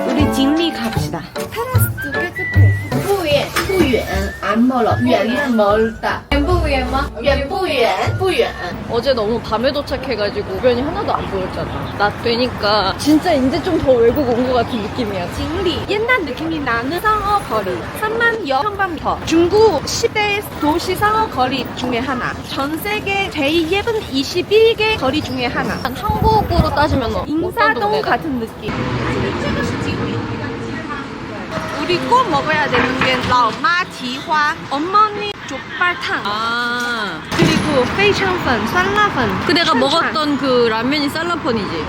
우리 진리 갑시다. 테라스도 깨끗해. 不远，不远，안 멀어. 远是 멀다. 远不远吗？远不远，不远。 어제 너무 밤에 도착해가지고 주변이 하나도 안 보였잖아. 낮 되니까 진짜 이제 좀 더 외국 온 것 같은 느낌이야. 진리 옛날 느낌이 나는 상어 거리 3만 평방미터 중국 10대 도시 상어 거리 중에 하나 전 세계 제일 예쁜 21개 거리 중에 하나 한국으로 따지면 어떤 인사동 동네다? 같은 느낌 우리 꼭 먹어야 되는 게 라오마티화 어머니 족발탕 그리고 페이창펀,酸辣粉 그 내가 먹었던 그 라면이 쌀라펀이지.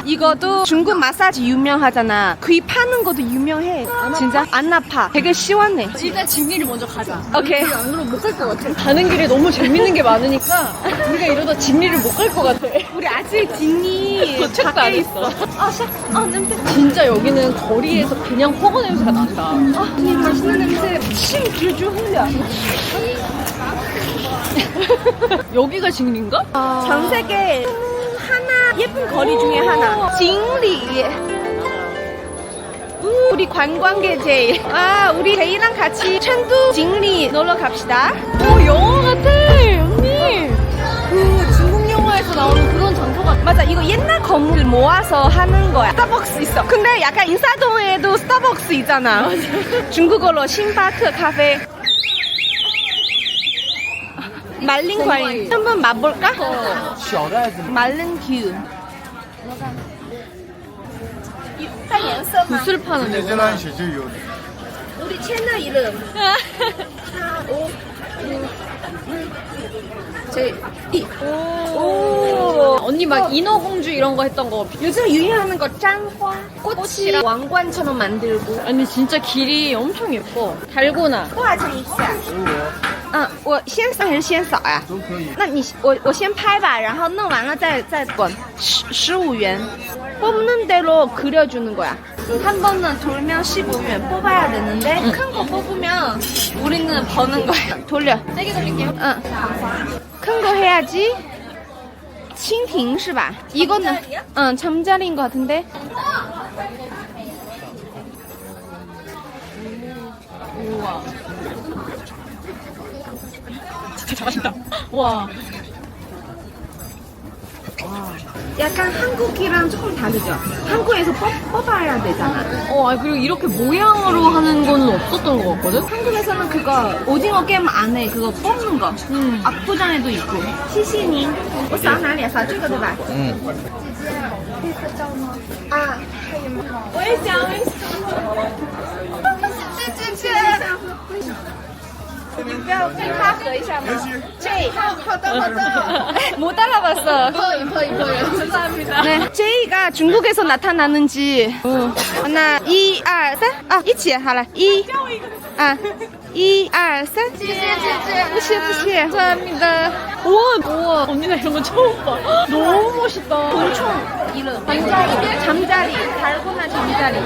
이것도 중국 마사지 유명하잖아. 귀 파는 것도 유명해. 진짜 안 아파. 되게 시원해. 일단 진리를 먼저 가자. 오케이. 안 그러면 못 갈 것 같아. 가는 길에 너무 재밌는 게 많으니까 우리가 이러다 진리를 못 갈 것 같아. 우리 아직 진리 도착도 안 밖에 했어. 있어. 냄새. 진짜 여기는 거리에서 그냥 허거 냄새가 난다. 이 맛있는 냄새. 침 줄줄 흘려. 여기가 진리인가? 전 세계 하나 예쁜 거리 중에 하나. 진리. 우리 관광객제. 우리 제이랑 같이 천두 진리 놀러 갑시다. 영화 같아, 언니. 그 중국 영화에서 나오는 그런 장소 같아. 맞아, 이거 옛날 건물 모아서 하는 거야. 스타벅스 있어. 근데 약간 인사동에도 스타벅스 있잖아. 중국어로星巴克 카페. 말린 과일 한번 맛볼까? 말린 귤. 붓을 파는 데. 우리 채널 이름. 언니 막 인어공주 이런 거 했던 거. 요즘 유행하는 거 짠화. 꽃이랑 왕관처럼 만들고. 아니 진짜 길이 엄청 예뻐. 달고나. 多少钱一下？我先扫还是先扫呀？都可以。那你我先拍吧，然后弄完了再滚。15元。 뽑는 대로 그려주는 거야. 한 번은 돌면 15원 뽑아야 되는데 큰 거 뽑으면 우리는 버는 거야. 돌려. 세게 돌릴게요. 응. 큰 거 해야지.蜻蜓是吧? 이거는 응, 잠자리인 것 같은데. 우와. 진짜 잘하신다. 와. 약간 한국이랑 조금 다르죠? 한국에서 뽑아야 되잖아. 그리고 이렇게 모양으로 하는 거는 없었던 것 같거든? 한국에서는 그거 오징어 게임 안에 그거 뽑는 거. 압구정에도 있고. 시시님. 我扫哪里啊？扫这个对吧？我也想，我也想。你不要跟他合一下吗？J， 好的。못 알아봤어. 감사합니다. 네, J가 중국에서 나타나는지. 하나, 2, 2, 3. 一起好了，1， 1, 2, 3. 不谢， 감사합니다. 우와. 언니 나 이런 거 처음 봐. 너무 멋있다. 총 이름. 잠자리. 달고나 잠자리.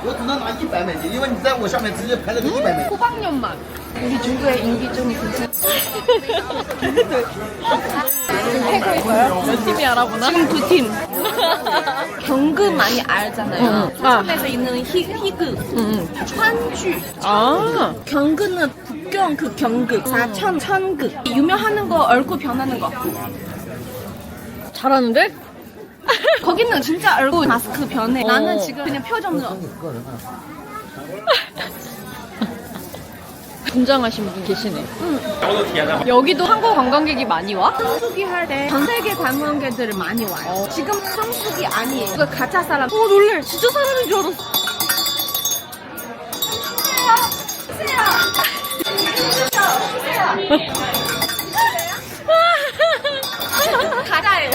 我只能拿100美金，因为你在我上面直接拍了个100美金。 호박년 맛. 우리 중구의 인기 좀 괜찮. 패고 있어요? 몇 팀이 알아보나? 지금 2팀. 경극 많이 알잖아요. 아. 서점에서 있는 희극,川剧. 아. 경극은 북경 그 경극, 사천 천극. 유명하는 거 얼굴 변하는 거. 잘하는데? 거기는 진짜 얼굴 마스크 변해. 나는 지금 그냥 표정으로. 분장하신 분 계시네. 여기도 한국 관광객이 많이 와? 성수기 할 때 전 세계 관광객들 많이 와요. 지금 성수기 아니에요. 이거 가짜 사람. 놀래. 진짜 사람인 줄 알았어. 가짜예요.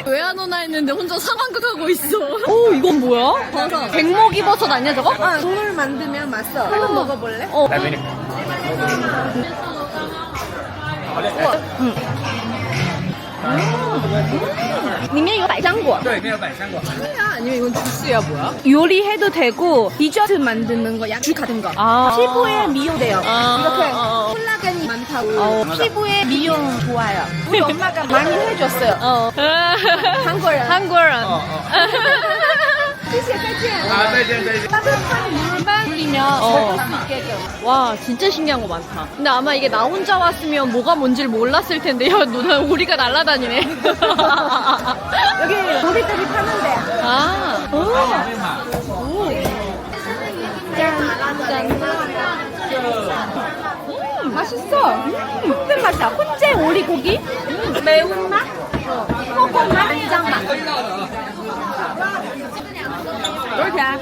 왜 안 오나 했는데 혼자 상황극 하고 있어. 오, 이건 뭐야? 버섯. 백목이 버섯 아니야 저거? 국물 만들면 맛있어. 한번 먹어볼래? 어.裡面有百香果. 对，没有百香果。 차야 아니면 이건 주스야 뭐야? 요리해도 되고 디저트 만드는 거, 약주 같은 거. 아. 피부에 미용돼요. 아. 이렇게 어. 콜라겐이 많다고. 피부에 미용 좋아요. 우리 엄마가 많이 해줬어요. 어. 한국人. 한국人. 谢谢，再见. 啊，再见再见。 따뜻한 물만 불리면 먹을 수 있게끔. 와, 진짜 신기한 거 많다. 근데 아마 이게 나 혼자 왔으면 뭐가 뭔지를 몰랐을 텐데, 야, 누나 우리가 날라다니네. 여기 우리들이 파는 데야. 아. 오. 맛있어. 혼자 맛이야. 혼자 오리고기. 매운맛. 코코맛. 간장맛. 이렇게. 짠.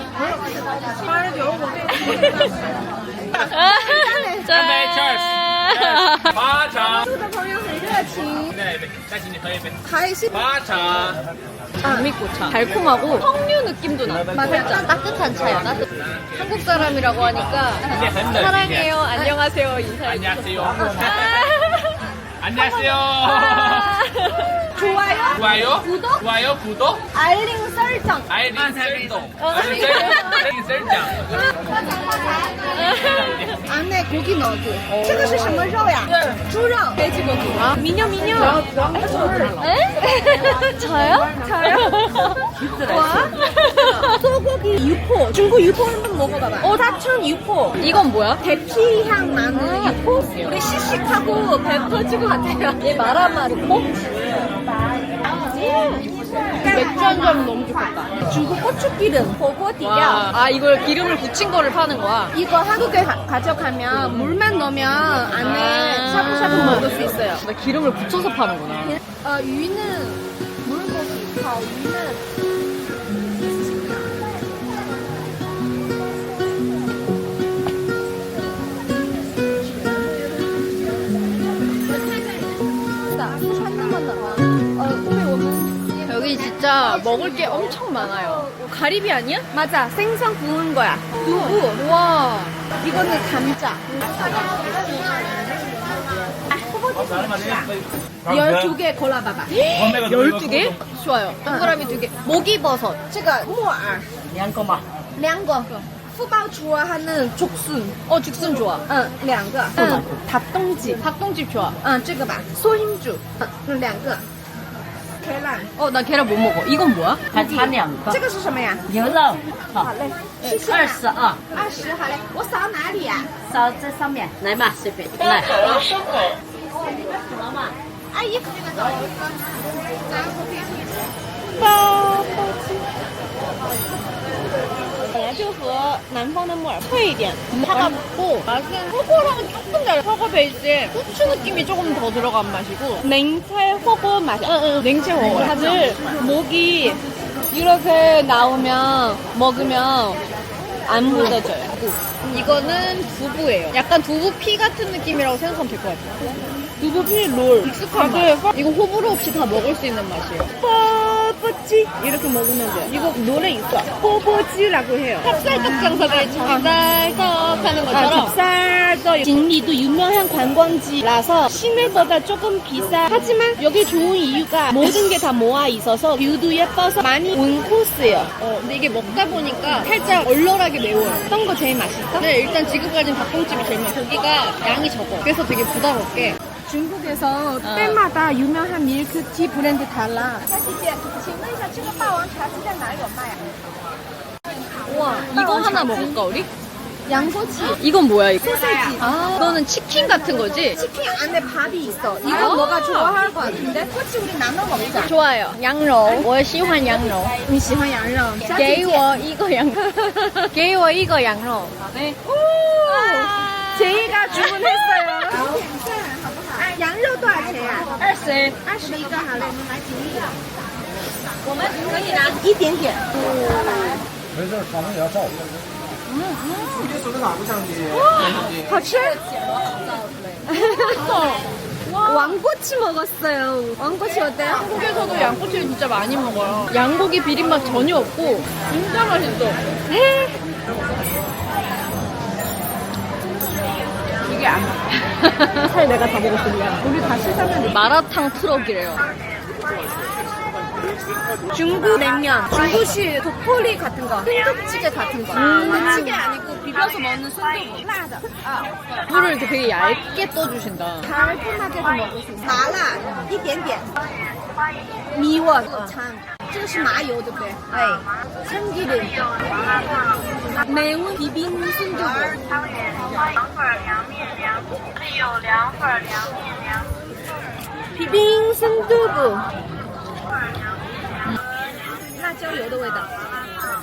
八茶，的朋友很热情。再一杯，再请你喝一杯。还是八茶， 장미꽃차. 달콤하고 석류 느낌도 나. 살짝 따뜻한 차야. 한국 사람이라고 하니까 사랑해요, 안녕하세요 인사해. 안녕하세요. 안녕하세요. 좋아요. 좋아요. 구독. 좋아요. 구독. 알림 설정. 알림 설정. 알림 설정. 안에 고기 넣어줘. 这个是什么肉呀？猪肉。돼지고기. 미녀 미녀. 에? 저요? 와. 소고기 육포. 중국 육포 한번 먹어봐봐. 사천 육포. 이건 뭐야? 대피향 나는 육포. 우리 시식하고 배 터질 것 같아요. 얘 마라마 육포? 맥주 한 잔 너무 좋겠다. 중국 고추기름, 보고디야. 아, 이걸 기름을 붙인 거를 파는 거야? 이거 한국에 가져가면 물만 넣으면 안에 샤브샤브 먹을 수 있어요. 나 기름을 붙여서 파는구나. 위는 물고기, 위는 여기 진짜 먹을 게 엄청 많아요. 가리비 아니야? 맞아, 생선 구운 거야. 두부. 우와. 이거는 감자. 12개 골라봐봐. 12개? 좋아요. 동그라미 2개. 목이버섯. 这个木耳两个。富宝 좋아하는 죽순. 죽순 좋아. 2个。 닭똥집. 닭똥집 좋아. 这个吧. 소흰주. 2个. 계란. 나 계란 못 먹어. 이건 뭐야? 还差2个这个是什么呀？牛肉，好，好嘞，谢谢。 22， 20，好嘞。我扫哪里呀？烧这上面，来嘛，随便来。阿姨。本来就和南方的木耳脆一点， 차갑고 맛은 허거랑은 조금 달라. 허거 베이스에 후추 느낌이 조금 더 들어간 맛이고 냉채 호고 맛이야. 냉채 허거. 다들 목이 이렇게 나오면 먹으면 안 묻어져요. 이거는 두부예요. 약간 두부 피 같은 느낌이라고 생각하면 될 것 같아요. 두부피 롤. 익숙한 맛. 이거 호불호 없이 다 먹을 수 있는 맛이에요. 뽀뽀찌 이렇게 먹으면 돼. 이거 노래 있어. 뽀뽀찌라고 해요. 찹쌀떡 장사들 찹쌀떡 하는 것처럼. 찹쌀떡. 진리도 유명한 관광지라서 시내보다 조금 비싸. 하지만 여기 좋은 이유가 모든 게 다 모아 있어서 뷰도 예뻐서 많이 온 코스예요. 근데 이게 먹다 보니까 살짝 얼얼하게 매워요. 어떤 거 제일 맛있어? 근데 일단 지금까지는 닭봉집이 제일 맛있어. 고기가 양이 적어. 그래서 되게 부담없게. 중국에서 때마다 유명한 밀크티 브랜드 달라. 우와, 이거 하나 먹을까 우리? 양꼬치. 이건 뭐야 이거? 소세지. 이거는 치킨 같은 거지? 치킨 안에 밥이 있어. 이건 너가 좋아할 것 같은데? 꼬치 우리 나눠 먹자. 좋아요. 양로. 我喜欢羊肉.你喜欢羊肉？给我一个羊肉. 给我一个羊肉. 네. 제이가 주문했어요.羊肉多少钱呀20. ？21个好了，我们来评一个。我们可以拿一点点。没事，他们也要照。你手拿不相机。好吃。 왕꼬치 먹었어요. 왕꼬치 어때? 한국에서도 양꼬치를 진짜 많이 먹어요. 양고기 비린맛 전혀 없고 진짜 맛있어. 이게 안 맞아. 살 내가 다 먹었어. 미안. 우리 다시 사면 마라탕 트럭이래요. 중국 냉면, 중국식 도토리 같은 거, 순두부찌개 같은 거. 찌개 아니고 비벼서 먹는 순두부.辣的. 물을 이렇게 되게 얇게 떠주신다. 달콤하게도 먹을 수 있어. 麻辣一点点. 미원, 장. 这个是麻油对不对? 네. 참기름. 매운 비빔 순두부. 비빔 순두부. 辣椒油的味道.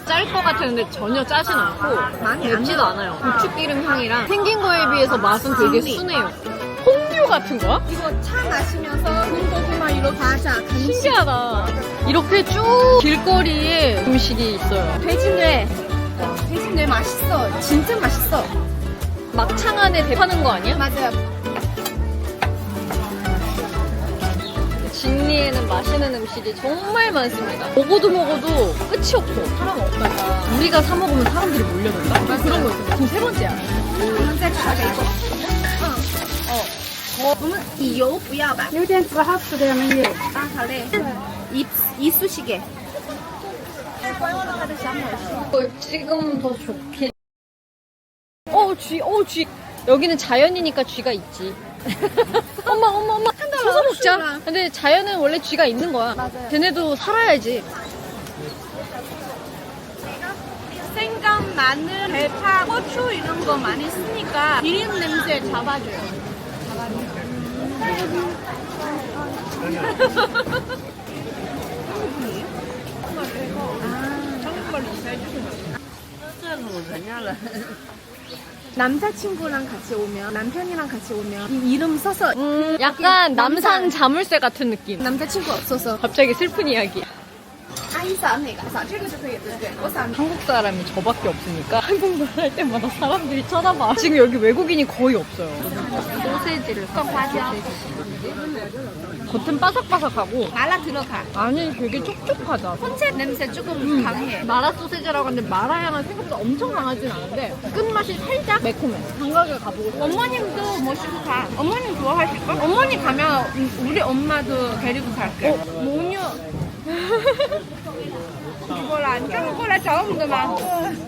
짤 것 같았는데 전혀 짜진 않고 많이 안 맵지도 않아요. 고추기름 향이랑 생긴 거에 비해서 맛은 되게 순해요. 홍류 같은 거야? 이거 차 마시면서 군고구마 이렇게 과자, 간식. 신기하다. 이렇게 쭉 길거리에 음식이 있어요. 돼지뇌. 돼지뇌 맛있어. 진짜 맛있어. 막창 안에 대파는 거 아니야? 맞아요. 진리에는 맛있는 음식이 정말 많습니다. 먹어도 끝이 없어. 사람 없다가 우리가 사 먹으면 사람들이 몰려든다? 그런 거 있어. 지금 세 번째야. 我们再吃这个。我们油不要吧？有点不好吃的样子。啊，好嘞。이쑤시개. 지금 더 좋게. 쥐. 여기는 자연이니까 쥐가 있지. 엄마. 서서 먹자. 근데 자연은 원래 쥐가 있는 거야. 맞아요. 걔네도 살아야지. 생강, 마늘, 대파, 고추 이런 거 많이 쓰니까 비린 냄새 잡아줘요. 남자친구랑 같이 오면, 남편이랑 같이 오면 이 이름 써서 약간 남산 자물쇠 같은 느낌. 남자친구 없어서 갑자기 슬픈 이야기. 阿姨扫哪个？扫这个就可以，对不对？我扫你。 한국 사람이 저밖에 없으니까 한국말 할 때마다 사람들이 쳐다봐. 지금 여기 외국인이 거의 없어요. 소세지를 섞어서 겉은 바삭바삭하고 마라 들어가. 안이 되게 촉촉하다. 혼채 냄새 조금 강해. 마라 소세지라고 하는데 마라 향은 생각보다 엄청 강하진 않은데 끝맛이 살짝 매콤해. 장가게 가보고 싶어. 어머님도 모시고 가. 어머님 좋아하실까? 어머니 가면 우리 엄마도 데리고 갈게. 모녀. 이거라 한국어라 처음이더만.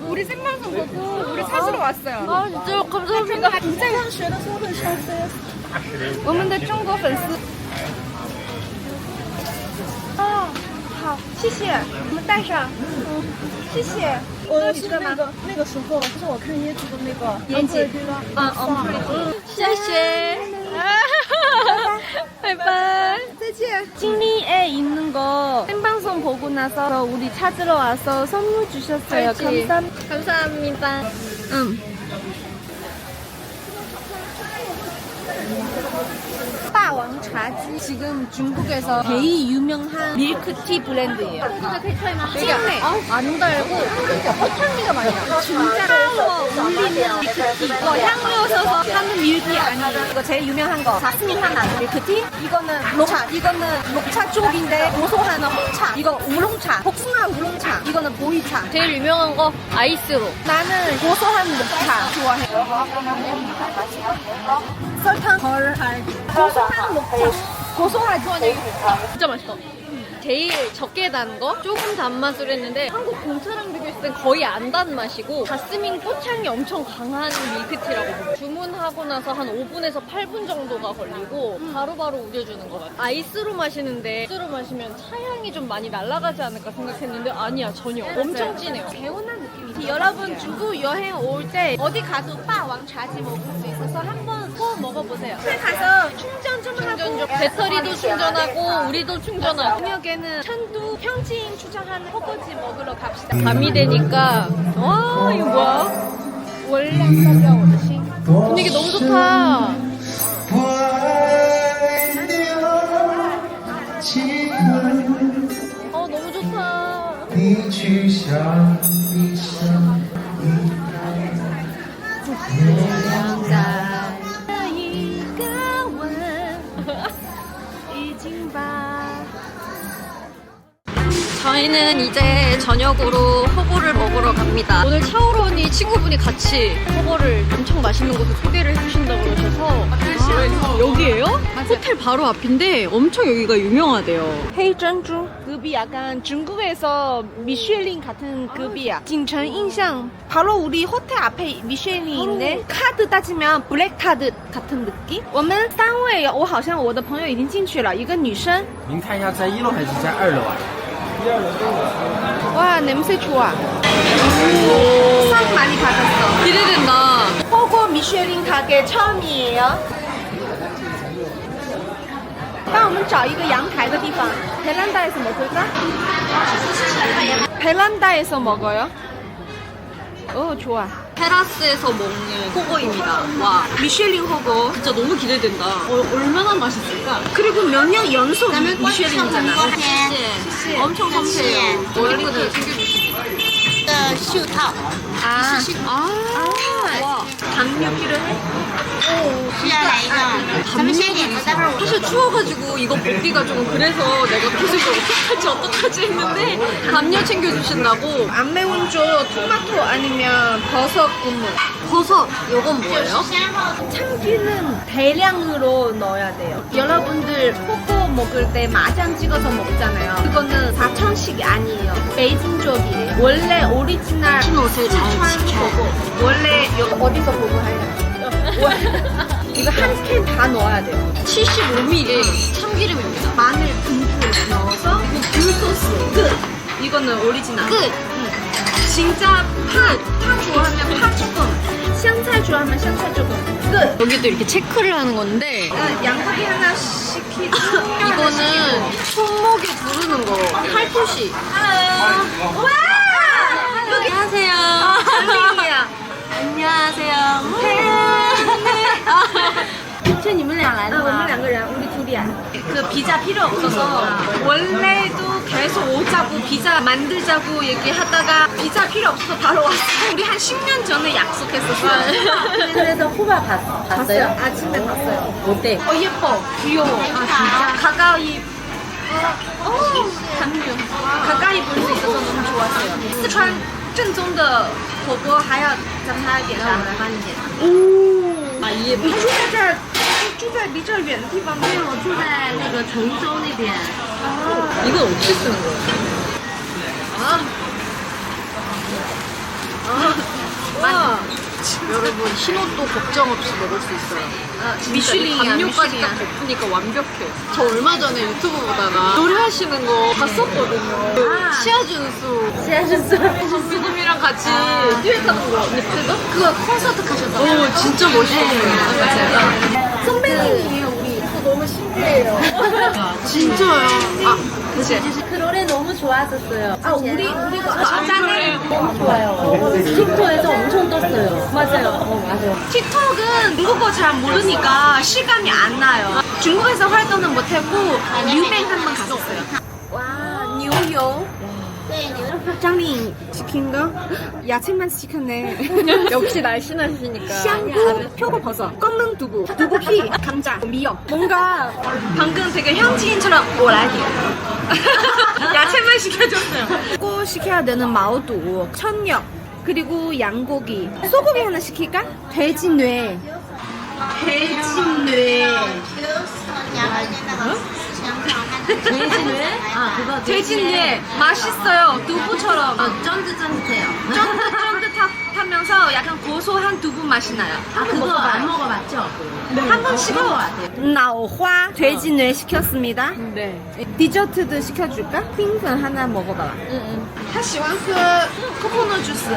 우리 생방송 보고 우리 찾으러 왔어요. 아 진짜 감사합니다. 진짜 我们的中国粉丝。哦，好，谢谢，我们带上。谢谢。我是那个时候，就是我看椰子的那个椰子。谢谢。바이바이. 再见。진리에 있는 거 생방송 보고 나서 우리 찾으러 와서 선물 주셨어요. 감사합니다. 응. 霸王茶 왕차지 지금 중국에서 제일 유명한 밀크티 브랜드예요. 되게 안 달고 허탕미가 많이 나. 진짜로 울리는 밀크티. 이거 향료 써서 하는 밀크티 아니에요. 이거 제일 유명한 거 자스민 하나 밀크티. 이거는 녹차. 이거는 녹차 쪽인데 고소한 홍차. 이거 우롱차. 복숭아 우롱차. 이거는 보이차. 제일 유명한 거 아이스로. 나는 고소한 녹차 좋아해. 설탕 덜 고소한 녹차. 고소하지. 진짜 맛있어. 제일 적게 단 거? 조금 단맛으로 했는데 한국 공차랑 비교했을 땐 거의 안 단 맛이고 자스민 꽃향이 엄청 강한 밀크티라고 보고 주문하고 나서 한 5분에서 8분 정도가 걸리고 바로바로 우려주는 것 같아요. 아이스로 마시는데 아이스로 마시면 차향이 좀 많이 날아가지 않을까 생각했는데 아니야 전혀. 엄청 진해요. 개운한 느낌이지. 여러분 중국 여행 올 때 어디 가도 빠왕차지 먹을 수 있어서 한번 꼭 먹어보세요. 가서 충전 좀 하고 배터리도 충전하고 우리도 충전하고 저녁에는 천두 평진 추장하는 허거지 먹으러 갑시다. 밤이 되니까 와 이거 뭐야? 월량석이야 어르신. 분위기 너무 좋다. 너무 좋다. 저희는 이제 저녁으로 허거를 먹으러 갑니다. 오늘 차오로 언니 친구분이 같이 허거를 엄청 맛있는 곳을 소개를 해주신다고 그러셔서 여기예요? 호텔 바로 앞인데 엄청 여기가 유명하대요. 헤이珍珠 급이 약간 중국에서 미쉐린 같은 급이야. 진천 인상 바로 우리 호텔 앞에 미쉐린인데 카드 따지면 블랙 카드 같은 느낌? 我们三位我好像我的朋友已经进去了一个女生您看一下在1楼还是在2楼啊？ 와 냄새 좋아. 상 많이 받았어. 기대된다. 허거 미쉐린 가게 처음이에요. 帮我们找一个阳台的地方. 베란다에서 먹을까? 베란다에서 먹어요? 오 좋아. 테라스에서 먹는 허거입니다. 와 미쉐린 허거 진짜 너무 기대된다. 얼마나 맛있을까? 그리고 몇 년 연속 미쉐린이잖아. 엄청 섬세해요. 머리끈을 챙겨주십니다. 와 담요 필요해? 사실 추워가지고 이거 벗기가 조금 그래서 내가 계속 어떡하지 했는데 담요 챙겨주신다고. 안 매운 쪽 토마토 아니면 버섯 국물. 버섯 이건 뭐예요? 참기는 대량으로 넣어야 돼요. 여러분들 포고 먹을 때 마장 찍어서 먹잖아요. 그거는 4,000씩 아니에요. 베이징 쪽이에요. 원래 오리지널 옷을 잘 보고 원래 여기 어디서 보고 하려고. 이거 한 캔 다 넣어야 돼요. 75ml 참기름입니다. 마늘 듬뿍 넣어서 굴소스 끝. 이거는 오리지널 끝. 진짜 파 좋아하면 파 조금,香菜 좋아하면 香菜 조금 끝. 여기도 이렇게 체크를 하는 건데 양고기 하나 시키고 이거는 손목에 두르는 거 팔토시. 와! 안녕하세요. 장민이야. 안녕하세요. 就你们俩来的吗？我们两个人 우리 둘이야. 그 비자 필요 없어서 원래도 계속 오자고 비자 만들자고 얘기하다가 비자 필요 없어서 바로 왔어. 우리 한 10년 전에 약속했었어요. 그래서 후바 봤어요? 아침에 봤어요. 어때? 예뻐. 귀여워. 진짜? 가까이 장류. 가까이 볼 수 있어서 너무 좋았어요. 四川正宗的火锅还要咱们来点上来帮你点。 이해. 你住在这儿，住在离这儿远的地方吗？对，我住在那个崇州那边。 이건 어떻게 쓰는 거예요? 와. 여러분 흰옷도 걱정 없이 먹을 수 있어요. 미슐린이야, 담요까지 미슐린이야. 딱 덮으니까 완벽해. 저 얼마 전에 유튜브 보다가 노래하시는 거 봤었거든요. 시아준수 선수님이랑 같이 듀엣하는 거 언니 봤어? 그거 콘서트 가셨어. 오 진짜 멋있었어요. 맞아요. 선배님이에요 우리. 너무 신기해요. 진짜요? 아, 그치. 就是克罗 노래 너무 좋았었어요. 우리도 진짜네. 너무 좋아요. 틱톡에서 엄청 떴어요. 맞아요. 맞아요. 틱톡은 중국어 잘 모르니까 시간이 안 나요. 중국에서 활동은 못했고 유명 한번 갔었어요. 와, 뉴욕. 장님 시킨 거? 야채만 시켰네. 역시 날씬하시니까.香菇, 표고버섯, 검은 두부, 두부피, 감자, 미역. 뭔가 방금 되게 현지인처럼 오라이요. 야채만 시켜줬어요. 꼭 시켜야 되는 마오두, 천엽, 그리고 양고기. 소고기 하나 시킬까? 돼지뇌. 돼지뇌. 돼지뇌? 아, 그거 돼지뇌 맛있어요. 두부처럼. 쫀득쫀득해요. 쫀득쫀득하면서 약간 고소한 두부 맛이 나요. 아, 그거 안 먹어봤죠? 한 번 시켜. 나오화 돼지뇌 시켰습니다. 네. 디저트도 시켜줄까? 핑크 하나 먹어봐. 他喜欢喝 코코넛 주스.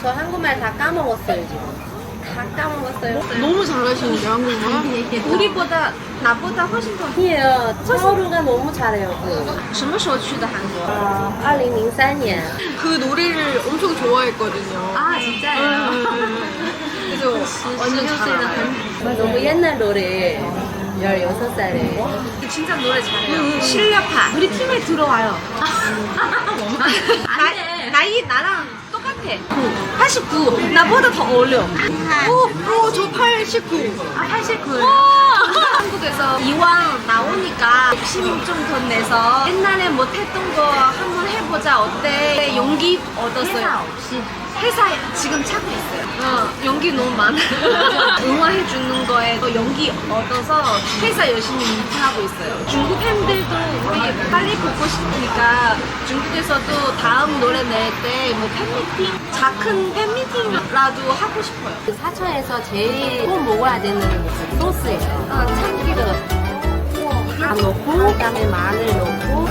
저 한국말 다 까먹었어요, 지금. 다 까먹었어요. 너무 잘하시는데 한국말? 나보다 훨씬 더. 아니에요. 서로가 너무 잘해요. 什么时候去的韩国? 2003년. 그 노래를 엄청 좋아했거든요. 아, 진짜요? 그래서 완전 잘알아요. 너무 옛날 노래. 16살에. 진짜 노래 잘해요. 실력파. 우리 팀에 들어와요. 나이 나랑 똑같아. 89. 나보다 더 어려. 저 89. 아, 89. 한국에서 이왕 나오니까 욕심 좀 더 내서 옛날에 못했던 거 한번 해보자. 어때? 용기 얻었어요. 회사 지금 찾고 있어요. 용기 너무 많아. 응원해 주는 거에 또 용기 얻어서 회사 열심히 일하고 있어요. 중국 팬들도 우리 빨리 보고 싶으니까 중국에서도 다음 노래 낼 때 뭐 팬미팅, 작은 팬미팅이라도 하고 싶어요. 사천에서 제일 꼭 먹어야 되는 소스예요. 참기름. 다 넣고, 그다음에 마늘 넣고,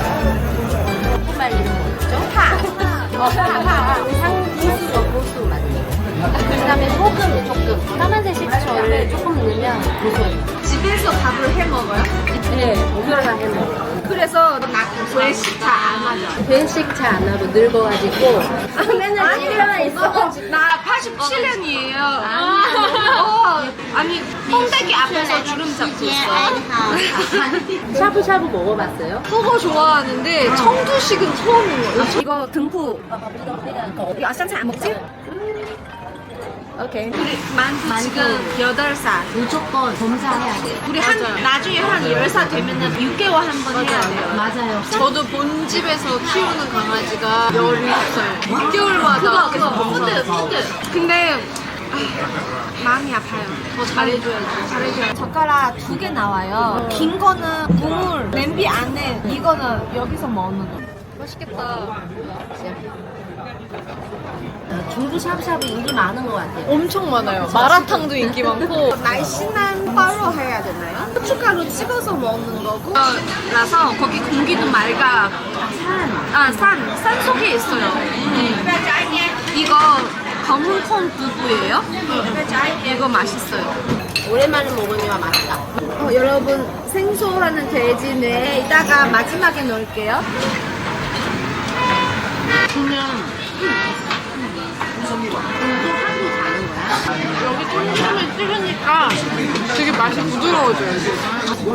정말 이름 뭐죠? 파. 고수 맞죠? 그다음에 소금 조금. 까만색 식초를 조금 넣으면 고소해요. 집에서 밥을 해 먹어요? 네, 오늘만 해 먹어요. 그래서 외식 잘 안 하죠. 회식 잘 안 하고 늙어가지고 맨날 집에만 있어. 나 87년이에요. 아니 뽕대기 앞에서 주름 잡고 있어. 샤브샤브 먹어봤어요? 그거 좋아하는데 청두식은 처음인 거예요. 이거 등푸. 이거 아sam菜안 먹지? 오케이. 우리 만두 지금 8살. 무조건 검사해야 돼요. 우리 나중에 한 10살 되면은 6개월 한 번 해야 돼요. 맞아요. 저도 본집에서 키우는 강아지가 17살. 6개월마다 그거 검사. 푸드. 근데 마음이 아파요. 더 잘해줘야지. 잘해줘요. 젓가락 2개 나와요. 긴 거는 국물 냄비 안에, 이거는 여기서 먹는 거. 맛있겠다. 중국 샤브샤브 인기 많은 것 같아요. 엄청 많아요. 마라탕도 인기 많고. 날씬한 바로 해야 되나요? 고춧가루 찍어서 먹는 거고. 라서 거기 공기도 맑아. 산 속에 있어요. 이거 검은 콩 두부예요. 이거 맛있어요. 오랜만에 먹으니까 맛있다. 여러분 생소하는 돼지 뇌에다가 마지막에 넣을게요. 그냥 여기 청심을 찍으니까 되게 맛이 부드러워져요.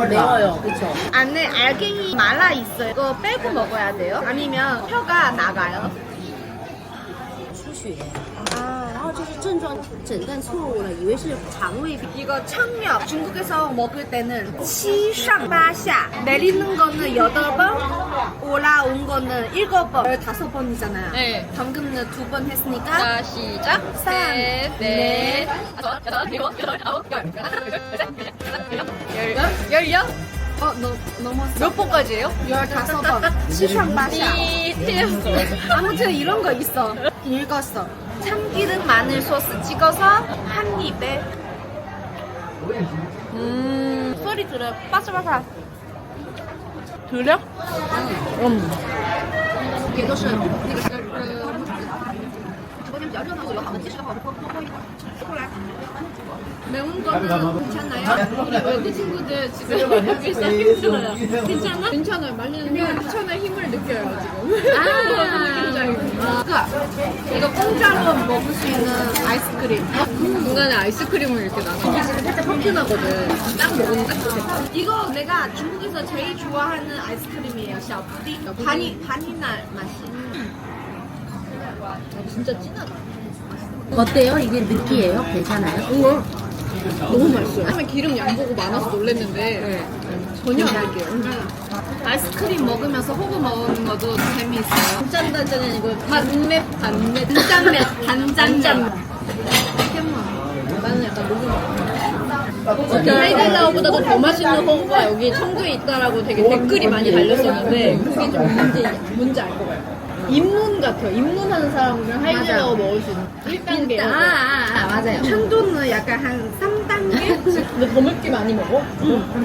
매워요, 그쵸? 안에 알갱이 말라 있어요. 이거 빼고 먹어야 돼요. 아니면 혀가 나가요. 出血啊，然后就是症状诊断错误了，以为是肠胃病。 이거 청력. 중국에서 먹을 때는 7上8下. 내리는 거는 8번, 올라온 거는 7번, 15번이잖아요. 네. 방금은 2번 했으니까 자, 시작. 3, 4, 16? 넘었어. 몇 번까지예요? 15번. 7上8下. 아무튼 이런 거 있어. 읽었어. 참기름 마늘 소스 찍어서 한 입에. 소리 들어요. 바삭바삭. 들려? 也都是那个 매운 거는 괜찮아요? 우리 외국 친구들 지금 여기 싹 힘들어요. 괜찮아? 괜찮아요. 말리는 게 하천의 힘을 느껴요 지금. 이거 공짜로 먹을 수 있는 아이스크림. 중간에 아이스크림을 이렇게 나눠. 이게 지금 살짝 펑크나거든. 딱 먹으면 따뜻해. 이거 내가 중국에서 제일 좋아하는 아이스크림이에요. 샤프리. 바니나 맛이. 진짜 진하다. 어때요? 이게 느끼해요? 괜찮아요? 너무 맛있어요. 처음에 기름 양보고 많아서 놀랬는데 전혀 안 느껴요. 아이스크림 먹으면서 호구 먹는 것도 재미있어요. 단짠단짠은 이거 단맵. 단짠맵. 나는 약간 목이 하이델라오보다도 더 맛있는 호구가 여기 청주에 있다라고 되게 댓글이 많이 달렸었는데 그게 좀 뭔지 알 것 같아요. 입문 같아요. 입문하는 사람들은 하이델라오 먹을 수 있는 1단계. 맞아요. 천도는 약간 한 3단계? 근데 더 맵게 많이 먹어?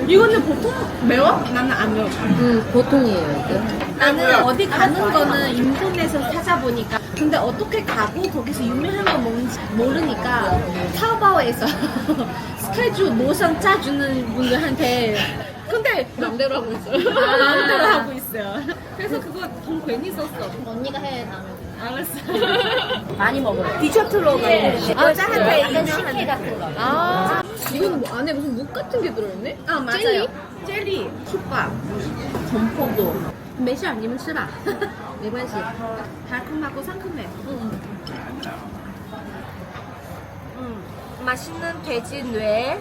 이거는 보통 매워? 나는 안 매워. 보통이에요, 이게. 나는 어디 가는 거는 인터넷에서 찾아보니까 근데 어떻게 가고 거기서 유명한 거 먹는지 모르니까 타오바오에서 스케줄 노선 짜주는 분들한테 근데 맘대로 하고 있어요. 맘대로 하고 있어요. 그래서 그거 돈 괜히 썼어. 언니가 해, 나는. 알았어. 많이 먹어요. 디저트로 여자한테 약간 식혜 같은 거. 아, 이거는 뭐 안에 무슨 묵 같은 게 들어있네? 아, 맞아요. 젤리, 솥밥, 전포도. 没事你们吃吧没关系 달콤하고 상큼해. 맛있는 돼지 뇌.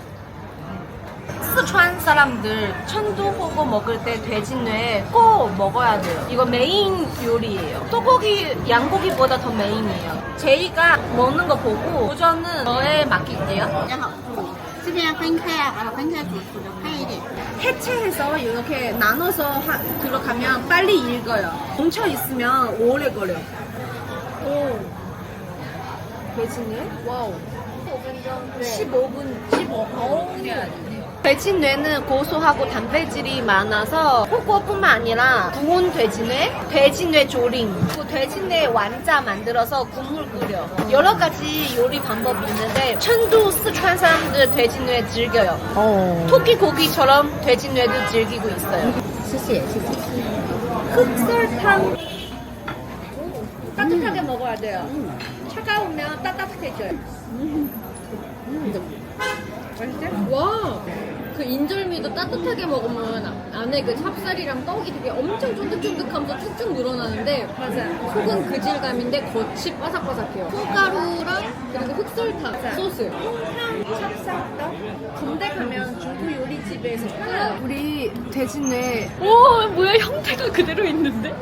스촨 사람들 천도 호구 먹을 때 돼지 뇌 꼭 먹어야 돼요. 이거 메인 요리예요. 소고기, 양고기보다 더 메인이에요. 제이가 먹는 거 보고 도전은 너에 맡길게요. 这边分开啊，把它分开煮，煮的快一点。 해체해서 이렇게 나눠서 들어가면 빨리 익어요. 뭉쳐 있으면 오래 걸려. 오. 돼지뇌? 와우. 15분. 15분. 돼지뇌는 고소하고 단백질이 많아서 호구뿐만 아니라 구운 돼지뇌, 돼지뇌 조림, 그리고 돼지뇌 완자 만들어서 국물 끓여. 여러 가지 요리 방법이 있는데 천도 스촨 사람들 돼지뇌 즐겨요. 토끼 고기처럼 돼지뇌도 즐기고 있어요. 谢谢，谢谢。 흑설탕 따뜻하게 먹어야 돼요. 차가우면 따뜻해져요. 맛있지? 와! 그 인절미도 따뜻하게 먹으면 안에 그 찹쌀이랑 떡이 되게 엄청 쫀득쫀득하면서 쭉쭉 늘어나는데 맞아요. 속은 그 질감인데 겉이 바삭바삭해요. 콩가루랑 그리고 흑설탕 소스. 홍탕 찹쌀떡. 군대 가면 중국 요리집에서 팔아요. 우리 돼지뇌 오, 뭐야, 형태가 그대로 있는데?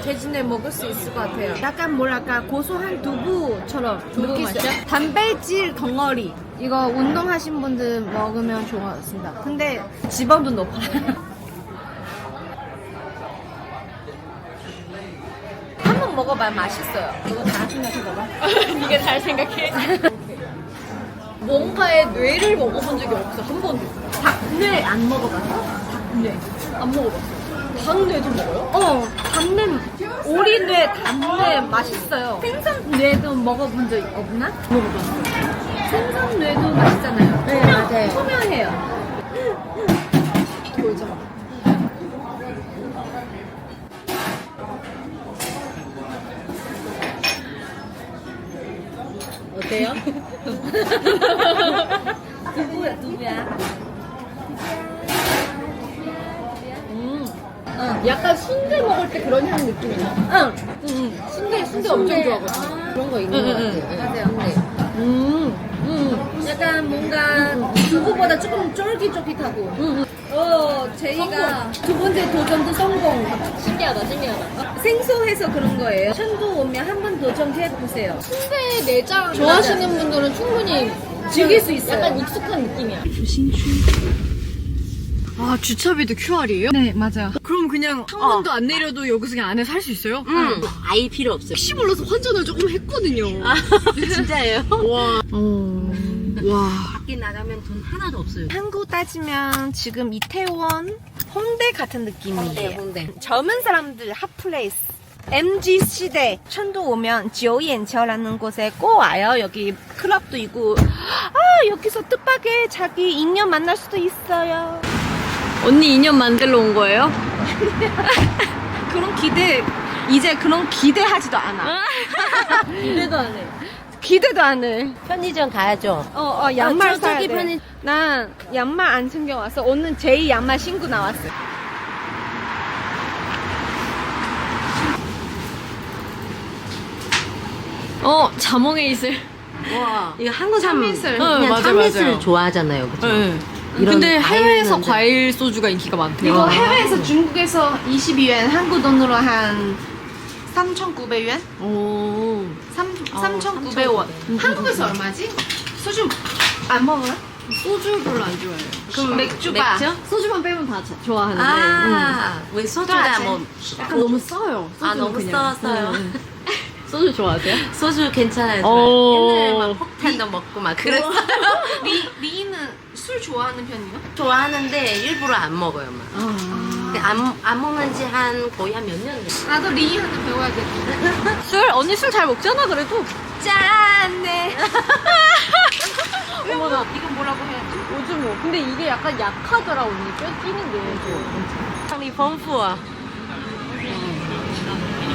돼지뇌 먹을 수 있을 것 같아요. 약간 뭐랄까 고소한 두부처럼 두부 느낄 수 맛이야? 있어요. 단백질 덩어리. 이거 운동하신 분들 먹으면 좋았습니다. 근데 지방도 높아요. 한번 먹어봐야 맛있어요. 이거 다 생각해봐봐. 이게 잘 생각해. 뭔가의 뇌를 먹어본 적이 없어. 한 번도. 닭뇌 안 먹어봤어? 닭뇌. 안 먹어봤어. 닭뇌도 먹어요? 닭뇌, 오리뇌, 닭뇌 맛있어요. 생선뇌도 먹어본 적 없나? 먹어봤어. 생선뇌도 맛있잖아요. 네, 맞아요. 투명해요. 보이죠? 어때요? 누구야? 약간 순대 먹을 때 그런 향 느낌이야. 순대 엄청 좋아하거든. 그런 거 있는 것 같아요. 맞아요. 약간 뭔가 두부보다 조금 쫄깃쫄깃하고. 제이가 두 번째 도전도 성공. 신기하다, 신기하다. 생소해서 그런 거예요. 천도 오면 한번 도전해보세요. 순대 내장 좋아하시는 분들은 충분히 즐길 수 있어요. 약간 익숙한 느낌이야. 아, 주차비도 QR이에요? 네, 맞아요. 그럼 그냥 창문도 안 내려도 여기서 그냥 안에서 할 수 있어요? 아예 필요 없어요. 혹시 몰라서 환전을 조금 했거든요. 진짜예요? 와. 와. 밖에 나가면 돈 하나도 없어요. 한국 따지면 지금 이태원, 홍대 같은 느낌이에요. 홍대. 젊은 사람들 핫플레이스. MG 시대 천도 오면 지오옌차오라는 곳에 꼭 와요. 여기 클럽도 있고 여기서 뜻밖의 자기 인연 만날 수도 있어요. 언니 인연 만들러 온 거예요? 그런 기대 이제 그런 기대하지도 않아. 기대도 안 해. 기대도 안 해. 편의점 가야죠. 양말 저기 사야 돼. 편의- 난 양말 안 챙겨왔어. 오늘 제이 양말 신고 나왔어. 자몽에 있을. 와, 이거 한국 사람 참이슬. 그냥 맞아, 참이슬 맞아요. 좋아하잖아요, 그죠? 네. 이런 근데 해외에서 과일 과일 소주가 인기가 많대요. 이거 해외에서 중국에서 22yuan, 한국 돈으로 한 3,900yuan? 오. 3,900원. 한국에서 얼마지? 소주 안 먹어요? 소주 별로 안 좋아해요. 그럼 맥주바. 소주만 빼면 다 좋아하는데. 왜 소주가 뭐 약간 너무 써요. 아, 너무 써요. 소주 좋아하세요? 소주 괜찮아요. 오. 옛날에 막 폭탄도 먹고 막 그랬어. 리는 술 좋아하는 편이요? 좋아하는데 일부러 안 먹어요, 막. 근데 안 먹는 지 거의 한 몇 년 됐어요. 나도 리 하나 배워야 돼. 술? 언니 술 잘 먹잖아, 그래도. 짠네. 어머나. 이건 뭐라고 해야지? 오즈모. 근데 이게 약간 약하더라, 언니. 뼈 끼는 게. 상당히丰富啊.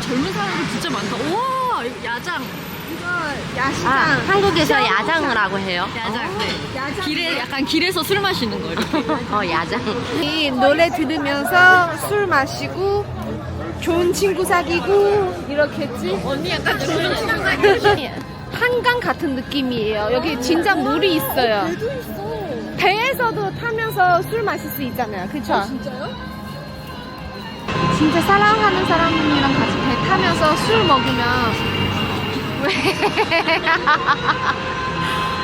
젊은 사람들 진짜 많다. 우와, 이거 야장. 이거 야시장. 한국에서 야장이라고 해요. 야장. 네. 길에, 약간 길에서 술 마시는 거, 이렇게. 야장. 이 노래 들으면서 술 마시고 좋은 친구 사귀고 이렇겠지? 언니 약간 좋은 친구 사귀고. 한강 같은 느낌이에요. 여기 진짜 물이 있어요. 배도 있어. 배에서도 타면서 술 마실 수 있잖아요. 그쵸? 진짜요? 진짜 사랑하는 사람이랑 같이 배 타면서 술 먹으면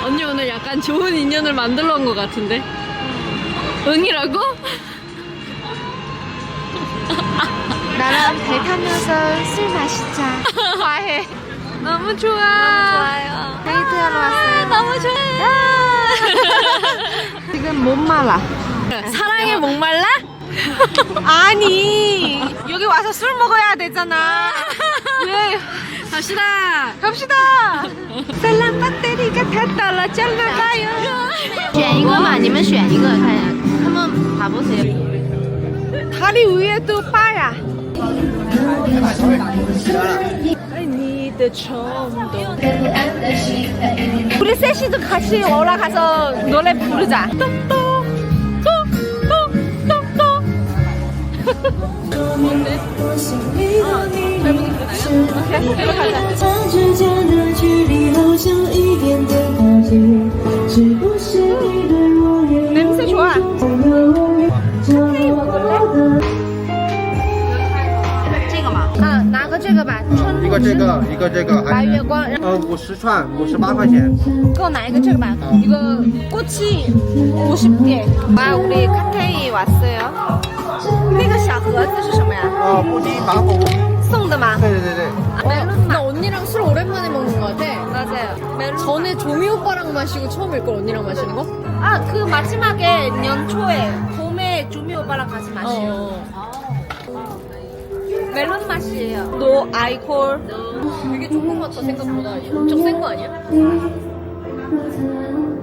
언니 오늘 약간 좋은 인연을 만들러 온 것 같은데? 응이라고? 나랑 배 타면서 술 마시자. 과해. 너무 좋아. 좋아요. 데이트하러 왔어요. 너무 좋아요. 지금 못 말라. 사랑에 목말라? 아니 여기 와서 술 먹어야 되잖아. 왜? 갑시다. 갑시다. 살람 배터리가 다 떨어졌나 봐요. 选一个嘛，你们选一个看一下， 한번 봐보세요. 다리 위에도 빠야. I need冲动. 우리 셋이도 같이 올라가서 노래 부르자. 뭔데? 잘 부르시나요? 오케이, 가자. 咱之间的距离好像一点点靠近，是不是你对我也 냄새 좋아.这样我的 아, 拿个这个吧. 一个这个，一个这个，白月光. 50串，58块钱。 그거 拿一个这个吧. 이거 꼬치 50개. 아, 우리 칵테일 왔어요. 那个小盒子是什么呀?布丁芒果布丁。送的吗?对对对对。 나 언니랑 술 오랜만에 먹는 것 같아. 맞아요. 전에 조미 오빠랑 마시고 처음일걸, 언니랑 마시는 거? 아, 그 마지막에 연초에 봄에 조미 오빠랑 같이 마셔요. 멜론 맛이에요. 노 알콜. 되게 조금 같다, 생각보다. 엄청 센 거 아니야?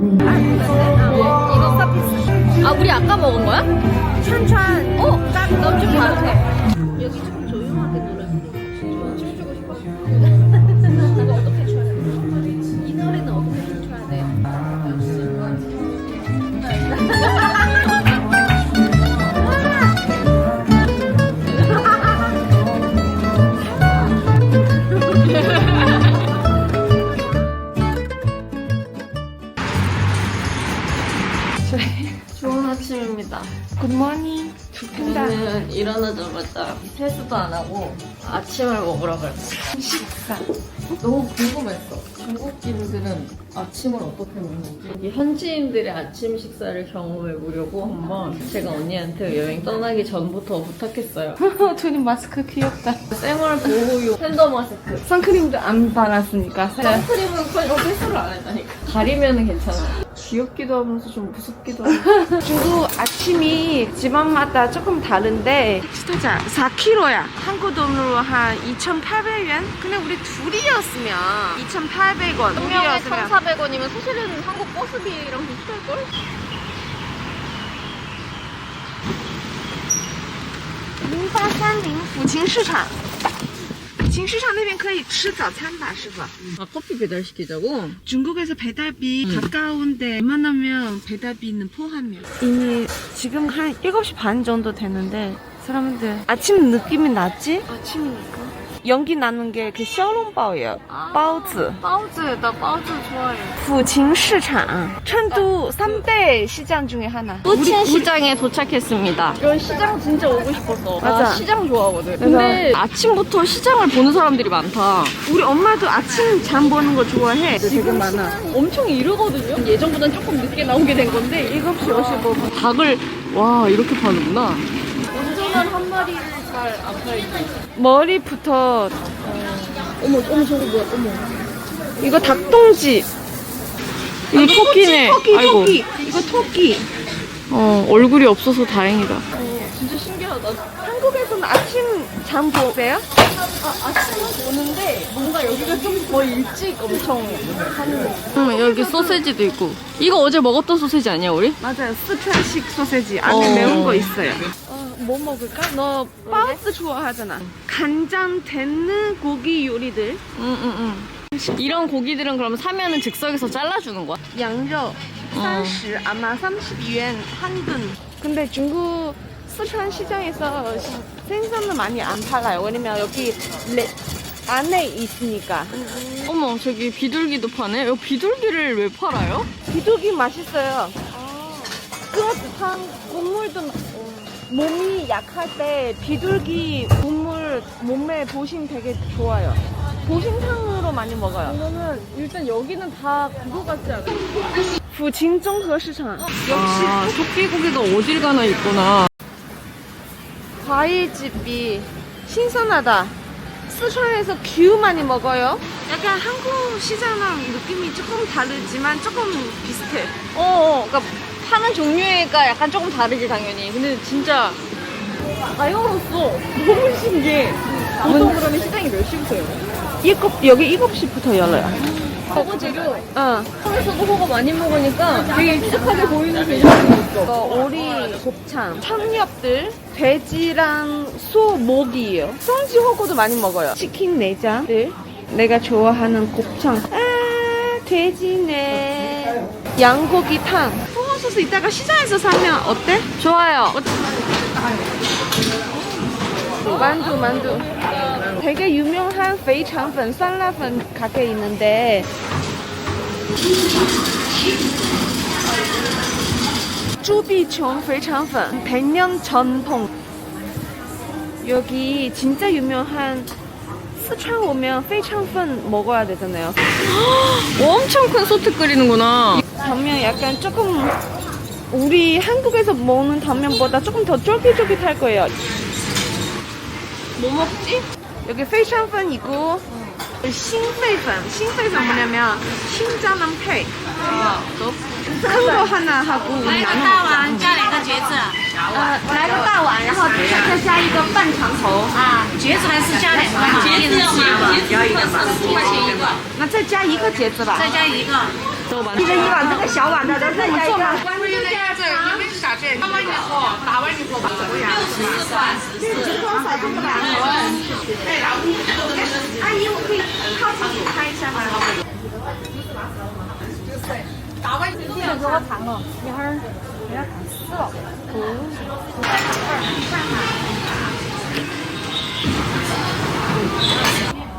이거 서비스. 아, 우리 아까 먹은 거야? 찬찬. 넌 좀 봐도 돼. 여기 좀 조용하게 노래 부르고. 춤추고 싶어? 이거 어떻게 춰야 돼? 이 노래는 어떻게 춰야 돼? 좋은 아침입니다. 굿모닝. 저는 일어나자마자 세수도 안 하고 아침을 먹으러 갈 거예요. 식사. 너무 궁금했어. 중국인들은 아침을 어떻게 먹는지. 이 현지인들의 아침 식사를 경험해 보려고 한번 제가 언니한테 여행 떠나기 전부터 부탁했어요. 둘이 마스크 귀엽다. 생활 보호용 팬더 마스크. 선크림도 안 발랐으니까. 선크림은 거의 세수를 안 했다니까. 가리면은 괜찮아. 귀엽기도 하면서 좀 무섭기도 하고. 중국 아침이 집안마다 조금 다른데 진짜 4kg야. 한국 돈으로 한 2,800원? 근데 우리 둘이었으면 2,800원. 한 명에 1,400원이면 사실은 한국 버스비랑 비슷할걸? 0830抚琴市场。抚琴市场那边可以吃早餐吧，师傅？ 아, 커피 배달시키자고? 중국에서 배달비 가까운데 웬만하면 배달비는 포함이야. 이미 지금 한 7시 반 정도 되는데 사람들 아침 느낌이 났지? 아침이니까. 연기 나는 게 그 샤오롱바오예요. 바오즈. 빠우즈, 나 빠우즈 좋아해. 抚琴市场 成都 3대 시장 중에 하나. 뿌친 시장에 도착했습니다. 이런 시장 진짜 오고 싶었어. 나 맞아. 시장 좋아하거든. 근데 아침부터 시장을 보는 사람들이 많다. 우리 엄마도 아침 잠 보는 거 좋아해. 되게 많아. 엄청 이르거든요? 예전보단 조금 늦게 나오게 된 건데 7시 55분. 닭을 와 이렇게 파는구나. 온전한 한 마리를 잘 안 팔지. 머리부터 어머 저거 뭐야 어머. 이거 닭똥집. 이거 토끼네. 토끼. 이거 토끼. 얼굴이 없어서 다행이다. 진짜 신기하다. 한국에서는 아침 잠 보세요? 아침은 오는데 뭔가 여기가 좀 더 일찍 엄청 하는 여기 소세지도 있고. 이거 어제 먹었던 소세지 아니야 우리? 맞아요. 스촨식 소세지 안에 매운 거 있어요. 뭐 먹을까? 너 바오즈 좋아하잖아. 간장 되는 고기 요리들. 이런 고기들은 그러면 사면은 즉석에서 잘라주는 거야? 양조 30 아마 30yuan 한 근. 근데 중국 스촨 시장에서 생선은 많이 안 팔아요. 왜냐면 여기 안에 있으니까. 어머 저기 비둘기도 파네? 여기 비둘기를 왜 팔아요? 비둘기 맛있어요. 그렇듯한 국물도 몸이 약할 때 비둘기 국물 몸에 보신 되게 좋아요. 보신탕으로 많이 먹어요. 그러면 일단 여기는 다 그거 같지 않아? 抚琴综合市场 아 토끼고기가 어딜 가나 있구나. 과일집이 신선하다. 스촨에서 귤 많이 먹어요. 약간 한국 시장랑 느낌이 조금 다르지만 조금 비슷해. 그러니까 파는 종류가 약간 조금 다르지 당연히. 근데 진짜 다 열었어. 너무 신기해. 보통 그러면 시장이 몇 시부터요? 여기 7시부터 열어요. 저거 재료 응. 서울에서도 호거 많이 먹으니까 되게 익숙하게 보이는 재료들이 있어. 이거 오리, 곱창, 청엽들, 돼지랑 소, 목이에요. 성지 호고도 많이 먹어요. 치킨 내장들. 내가 좋아하는 곱창. 아, 돼지네. 양고기탕. 소스 이따가 시장에서 사면 어때? 좋아요. 만두. 되게 유명한 肥肠粉, 쌀라粉가게 있는데 쭈비총 肥肠粉 100년 전통. 여기 진짜 유명한 스촨 오면 肥肠粉 먹어야 되잖아요. 엄청 큰 소트 끓이는구나. 당면 약간 조금 우리 한국에서 먹는 당면보다 조금 더 쫄깃쫄깃할 거예요. 뭐 먹지? 여기 肥肠粉 있고 싱페이粉뭐냐면 신자랑 폐. 큰 거 하나 하고 우리 나눠 먹자. 加2个茄子来个大碗，然后再加一个半长头。茄子还是加2个嘛？茄子要吗？加一个嘛，10块钱一个。那再加一个茄子吧。再加一个。一人一碗，这个小碗的，再加一个。阿姨，我可以靠近你拍一下吗？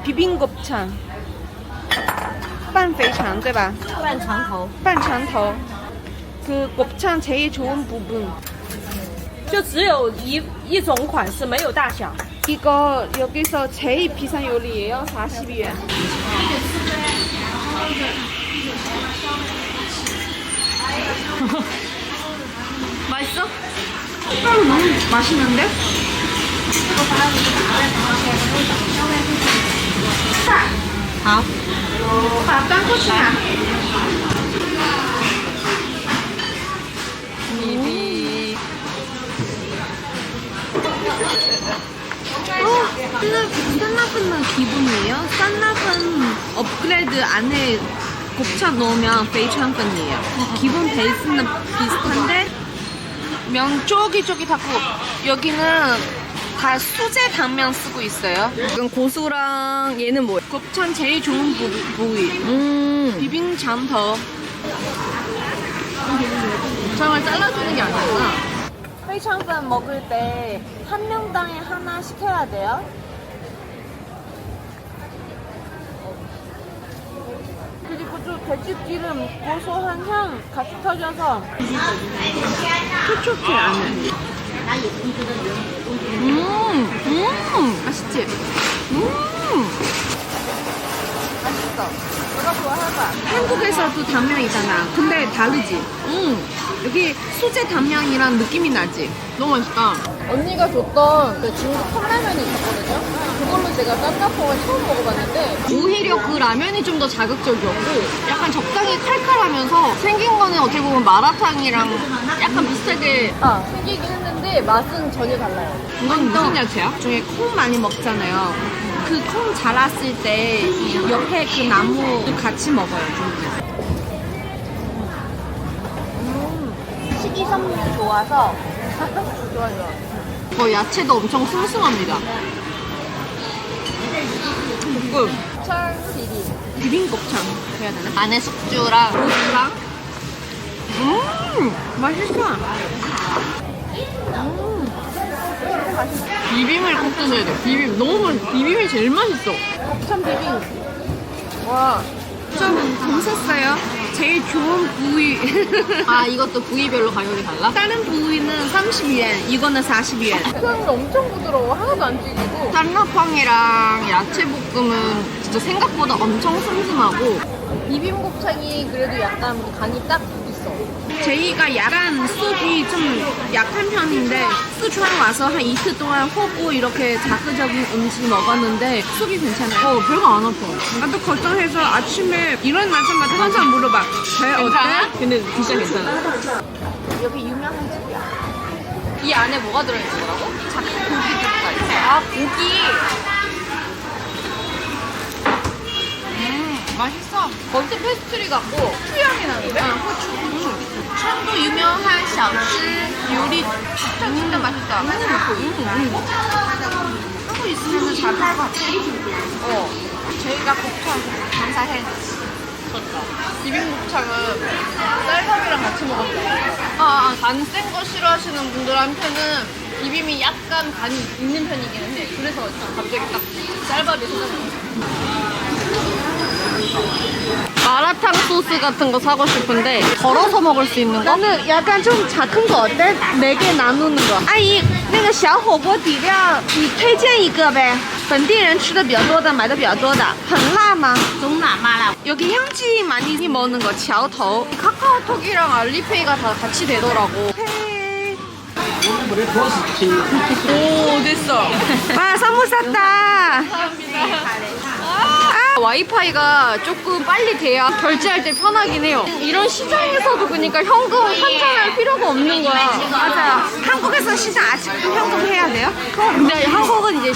비빔곱창 拌肥肠对吧？拌肠头 그 곱창 제일 좋은 부분 就只有一种款式，没有大小。 이거 여기서 제일 비싼 요리예요. 40yuan. 맛있어? 떡가루 너무 맛있는데? 자, 好。把它端过去拿。 싼라프는 기본이에요. 싼라프 업그레이드 안에 곱창 넣으면 베이창粉이에요. 기본 베이스는 비슷한데 면 쫄깃쫄깃하고 여기는 다 수제 당면 쓰고 있어요. 이건 고수랑 얘는 뭐예요? 곱창 제일 좋은 부위. 비빔장터. 곱창을 잘라주는 게 아니구나. 베이창粉먹을 때 한 명당에 하나 시켜야 돼요. 그리고 좀 돼지기름 고소한 향 같이 터져서 촉촉해 안에. 맛있지? 맛있어. 너가 좋아해봐. 한국에서도 당면이잖아. 근데 다르지? 여기 수제 당면이랑 느낌이 나지? 너무 맛있다. 언니가 줬던 그 중국 컵라면이 있었거든요. 그걸로 제가 짬짬뽕을 처음 먹어봤는데 오히려 그 라면이 좀 더 자극적이었고 약간 적당히 칼칼하면서 생긴 거는 어떻게 보면 마라탕이랑 약간 비슷하게 생기긴 했는데 맛은 전혀 달라요. 이건 무슨 야채야? 중에 콩 많이 먹잖아요. 그 콩 자랐을 때 옆에 그 나무도 같이 먹어요. 중국에서. 식이섬유 좋아서 거 야채도 엄청 슴슴합니다. 볶음. 곱창 비빔곱창 해야 되나? 안에 숙주랑 고수랑 맛있어. 비빔을 꼭 드셔야 돼. 비빔이 제일 맛있어. 곱창 비빔. 와, 좀 재밌었어요. 제일 좋은 부위. 아, 이것도 부위별로 가격이 달라? 다른 부위는 30엔, 이거는 40엔. 곱창이 엄청 부드러워. 하나도 안 찌기고. 짠라팡이랑 야채볶음은 진짜 생각보다 엄청 슴슴하고 비빔곱창이 그래도 약간 간이 딱 있어. 저희가 약간 속이 좀 약한 편인데 스촨 와서 한 이틀 동안 호구 이렇게 자극적인 음식 먹었는데 속이 괜찮아요. 별거 안 아파. 나도 걱정해서 아침에 일어나자마자 항상 물어봐. 배 어때? 근데 진짜 괜찮아. 여기 유명한 집이야. 이 안에 뭐가 들어있는 거라고? 고기가 있어. 아, 고기. 맛있어. 겉에 페스트리 같고 후향이 나는데? 후추. 청도 유명한 小吃 요리 진짜 맛있다. 하고 있으면 잘 팔 것 같아. 저희가 곱창 감사해. 비빔곱창은 쌀밥이랑 같이 먹으면 돼. 간 센 거 싫어하시는 분들한테는 비빔이 약간 간이 있는 편이기는 해. 그래서 갑자기 딱 쌀밥이 생각나. 마라탕 소스 같은 거 사고 싶은데 덜어서 먹을 수 있는 거? 나는 약간 좀 작은 거 어때? 4개 나누는 거. 아이, 那个小火锅底料你推荐一个呗。本地人吃的比较多的，买的比较多的。很辣吗？ 좀 남아라. 여기 향지 많이 먹는 거, 桥头. 카카오톡이랑 알리페이가 다 같이 되더라고. 오, 됐어. 와, 선물 샀다. 와이파이가 조금 빨리 돼야 결제할 때 편하긴 해요. 이런 시장에서도 그러니까 현금 환전할 필요가 없는 거야. 맞아요. 한국에서 시장 아직도 현금 해야 돼요? 근데 한국은 이제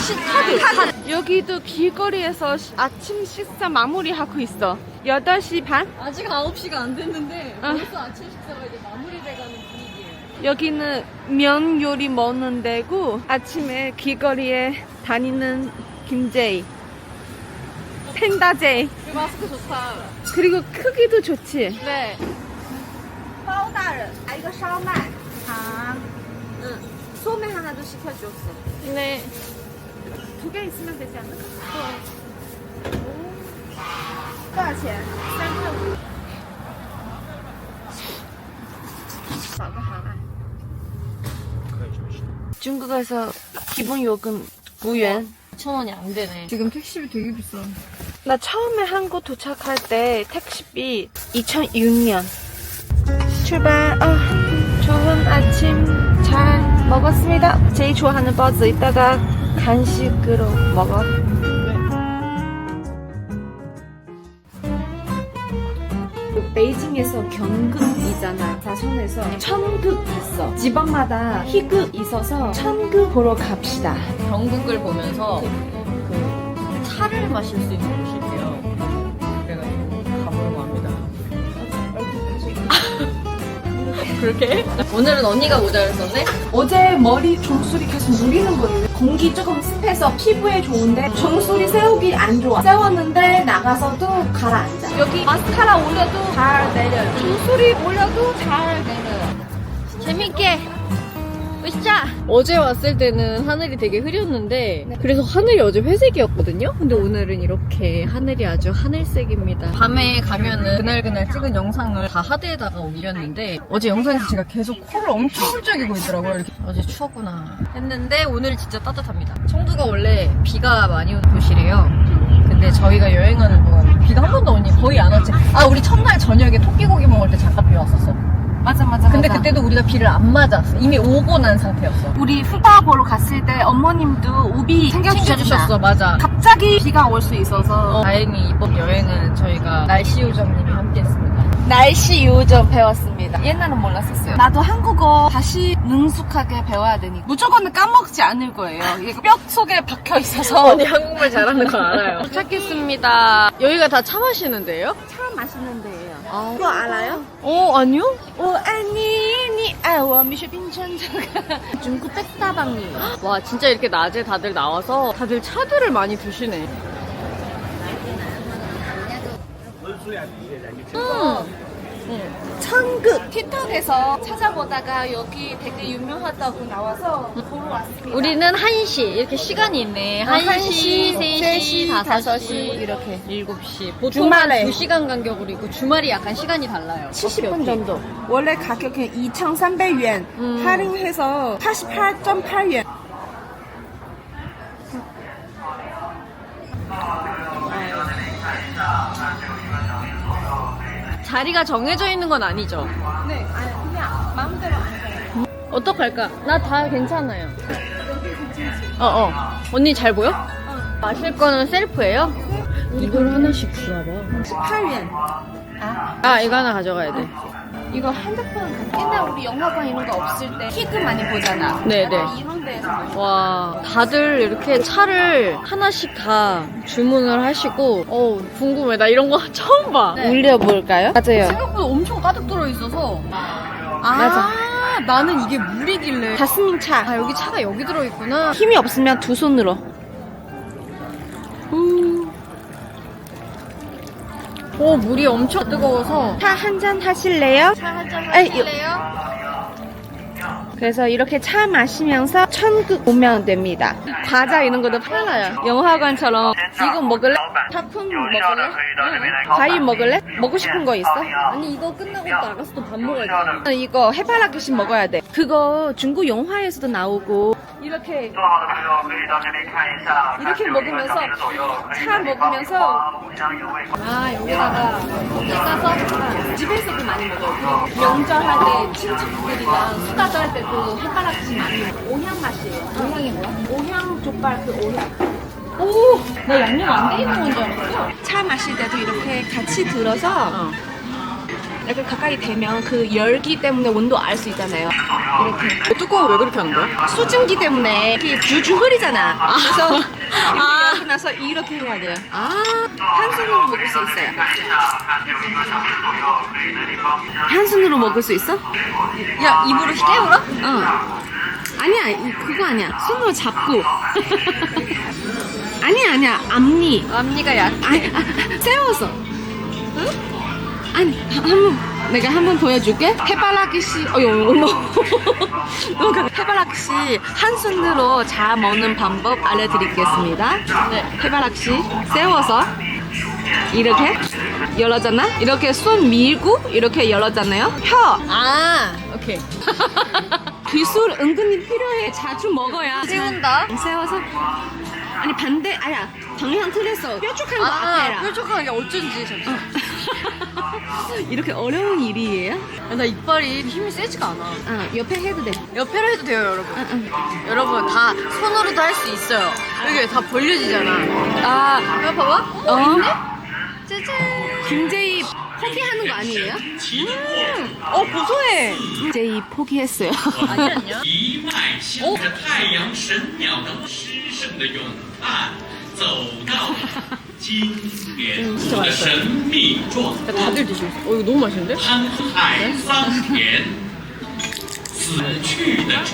카드. 여기도 길거리에서 아침 식사 마무리하고 있어. 8시 반? 아직 9시가 안 됐는데 벌써 아침 식사가 이제 마무리돼가는 분위기예요. 여기는 면 요리 먹는 데고 아침에 길거리에 다니는 김제이, 팬다제이. 이 마스크 좋다. 그리고 크기도 좋지. 네. 包大人来一个烧麦糖，소매 하나도 시켜줬어. 네. 2개 있으면 되지 않을까?多少钱？3.5。找个航案。 중국에서 기본 요금 9元. 1,000원이 안 되네. 지금 택시비 되게 비싸. 나 처음에 한국 도착할 때 택시비 2006년. 출발. 좋은 아침 잘 먹었습니다. 제일 좋아하는 버즈 이따가 간식으로 먹어. 베이징에서 경금 있잖아. 사선에서 천극 있어. 지방마다 희극 있어서 천극 보러 갑시다. 경극을 보면서 그 차를 마실 수 있는 곳이래요. 그래가지고 가보려고 합니다. 그렇게? 오늘은 언니가 모자 그랬었네? 어제 머리 종소리 계속 누리는 거예요. 공기 조금 습해서 피부에 좋은데 종소리 세우기 안 좋아. 세웠는데 나가서도 가라앉아. 여기 마스카라 올려도 잘 내려요. 종소리 올려도 잘 내려요. 재밌게 으쌰! 어제 왔을 때는 하늘이 되게 흐렸는데 그래서 하늘이 어제 회색이었거든요? 근데 오늘은 이렇게 하늘이 아주 하늘색입니다. 밤에 가면은 그날그날 찍은 영상을 다 하드에다가 올렸는데 어제 영상에서 제가 계속 코를 엄청 훌쩍이고 있더라고요. 이렇게 어제 추웠구나 했는데 오늘 진짜 따뜻합니다. 청두가 원래 비가 많이 오는 곳이래요. 근데 저희가 여행하는 동안 비가 한 번도 거의 안 왔지. 아, 우리 첫날 저녁에 토끼고기 먹을 때 잠깐 비 왔었어. 맞아. 근데 그때도 우리가 비를 안 맞았어. 이미 오고 난 상태였어. 우리 후바 보러 갔을 때 어머님도 우비 챙겨주셨어. 맞아. 갑자기 비가 올 수 있어서 다행히 이번 여행은 저희가 날씨 요정님이 함께했습니다. 날씨 요정 배웠습니다. 옛날은 몰랐었어요. 나도 한국어 다시 능숙하게 배워야 되니 무조건 까먹지 않을 거예요. 이게 뼈 속에 박혀 있어서. 언니 한국말 잘하는 거 알아요. 도착했습니다. 여기가 다 차 마시는 데예요? 차 마시는 데예요. 그거 알아요? 아니요? 아니我们是槟城중국 백다방이에요. 와, 진짜 이렇게 낮에 다들 나와서 다들 차들을 많이 드시네. 천극 틱톡에서 찾아보다가 여기 되게 유명하다고 나와서 보러 왔습니다. 우리는 1시 이렇게 시간이 있네. 1시, 3시, 5시 이렇게 7시. 보통 주말에. 한 2시간 간격으로 있고 주말이 약간 시간이 달라요. 70분 정도. 원래 가격은 2,300원. 할인해서 88.8원. 자리가 정해져 있는 건 아니죠? 네, 아니 그냥 마음대로 앉아요. 어떡할까? 나 다 괜찮아요. 언니 잘 보여? 마실 거는 셀프예요? 이걸 하나씩 주나 봐. 18원. 아, 이거 하나 가져가야 돼. 이거 핸드폰 옛날 우리 영화관 이런 거 없을 때 희극 많이 보잖아. 네네. 약간 이런 데에서 많이 와, 다들 이렇게 차를 하나씩 다 주문을 하시고, 궁금해. 나 이런 거 처음 봐. 올려볼까요? 맞아요. 생각보다 엄청 가득 들어있어서. 맞아. 나는 이게 물이길래. 자스민 차. 아, 여기 차가 여기 들어있구나. 힘이 없으면 두 손으로. 물이 엄청 뜨거워서. 차 한 잔 하실래요? 차 한잔 에이, 하실래요? 그래서 이렇게 차 마시면서 천국 보면 됩니다. 과자 이런 것도 팔아요. 영화관처럼 이거 먹을래? 팝콘 먹을래? 과일 먹을래? 먹고 싶은 거 있어? 아니, 이거 끝나고 나가서 또 밥 먹어야 돼. 이거 해바라기씨 먹어야 돼. 그거 중국 영화에서도 나오고 이렇게 먹으면서 차 먹으면서 여기다가 고기 까서. 집에서도 많이 먹어요. 명절할 때 친척들이랑 수다 떨 때도 해바라기씨 많이 먹어요. 오향 맛이에요. 오향이 뭐야? 오향 족발 그 오향. 나 양념 안 돼 있는 건 줄 알았어. 차 마실 때도 이렇게 같이 들어서 이렇게 가까이 대면 그 열기 때문에 온도 알 수 있잖아요. 이렇게 뚜껑을 왜 그렇게 하는 거야? 수증기 때문에 이렇게 줄줄 흐리잖아. 그래서 이렇게 열고 나서 이렇게 해야 돼요. 한 손으로 먹을 수 있어요. 한 손으로 먹을 수 있어? 야, 입으로 깨물어? 아니야, 그거 아니야. 손으로 잡고. 아니야. 앞니가 약해. 세워서. 응? 아니, 내가 한번 보여줄게. 해바라기씨, 어머. 해바라기씨 한 손으로 잘 먹는 방법 알려드리겠습니다. 네. 해바라기씨 세워서 이렇게 열었잖아. 이렇게 손 밀고 이렇게 열었잖아요. 혀. 오케이. 기술 은근히 필요해. 자주 먹어야. 세운다. 세워서. 아니 반대. 아야. 방향 틀렸어. 뾰족한 거 앞에 해라. 뾰족한 게 어쩐지 잠시만. 이렇게 어려운 일이에요? 나 이빨이 힘이 세지가 않아. 옆에 해도 돼. 옆에로 해도 돼요, 여러분. 여러분, 다 손으로도 할 수 있어요. 이게 다 벌려지잖아. 이거 봐봐. 있네? 짜잔. 굉장히 포기하는 거 아니에요? 고소해. 이제 이 포기했어요. 아니 아니야. 一脉向着太阳神鸟的诗圣的咏叹，走到今天的神秘状况。 다들 드시고 있어. 이거 너무 맛있는데? 潘海桑田，死去的尘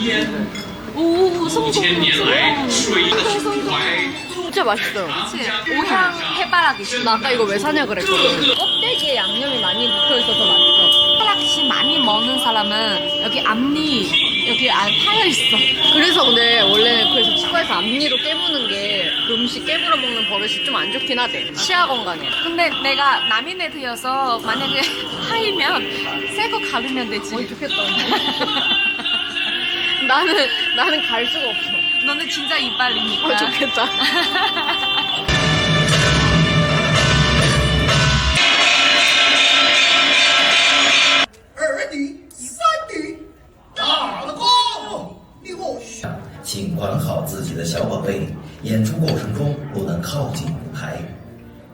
烟，5000年来水的胸怀。 진짜 맛있어요. 오향 해바라기. 나 아까 이거 왜 사냐 그랬거든. 껍데기에 양념이 많이 묻혀있어서 맛있어. 해바라기 많이 먹는 사람은 여기 앞니 여기 안 파여 있어. 그래서 근데 원래는 그래서 치과에서 앞니로 깨무는 게 그 음식 깨물어 먹는 버릇이 좀 안 좋긴 하대. 치아 건강에. 근데 내가 남인에 들여서 만약에 하이면 새 거 가르면 되지. 좋겠다. 나는 갈 수가 없어. 너는 진짜 이빨이니까. 좋겠다. 请管好自己的小宝贝，演出过程中不能靠近舞台。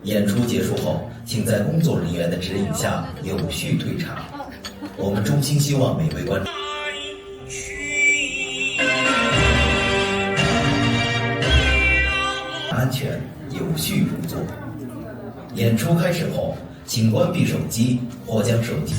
演出结束后，请在工作人员的指引下有序退场。我们衷心希望每位观众安全有序入座。演出开始后，请关闭手机或将手机。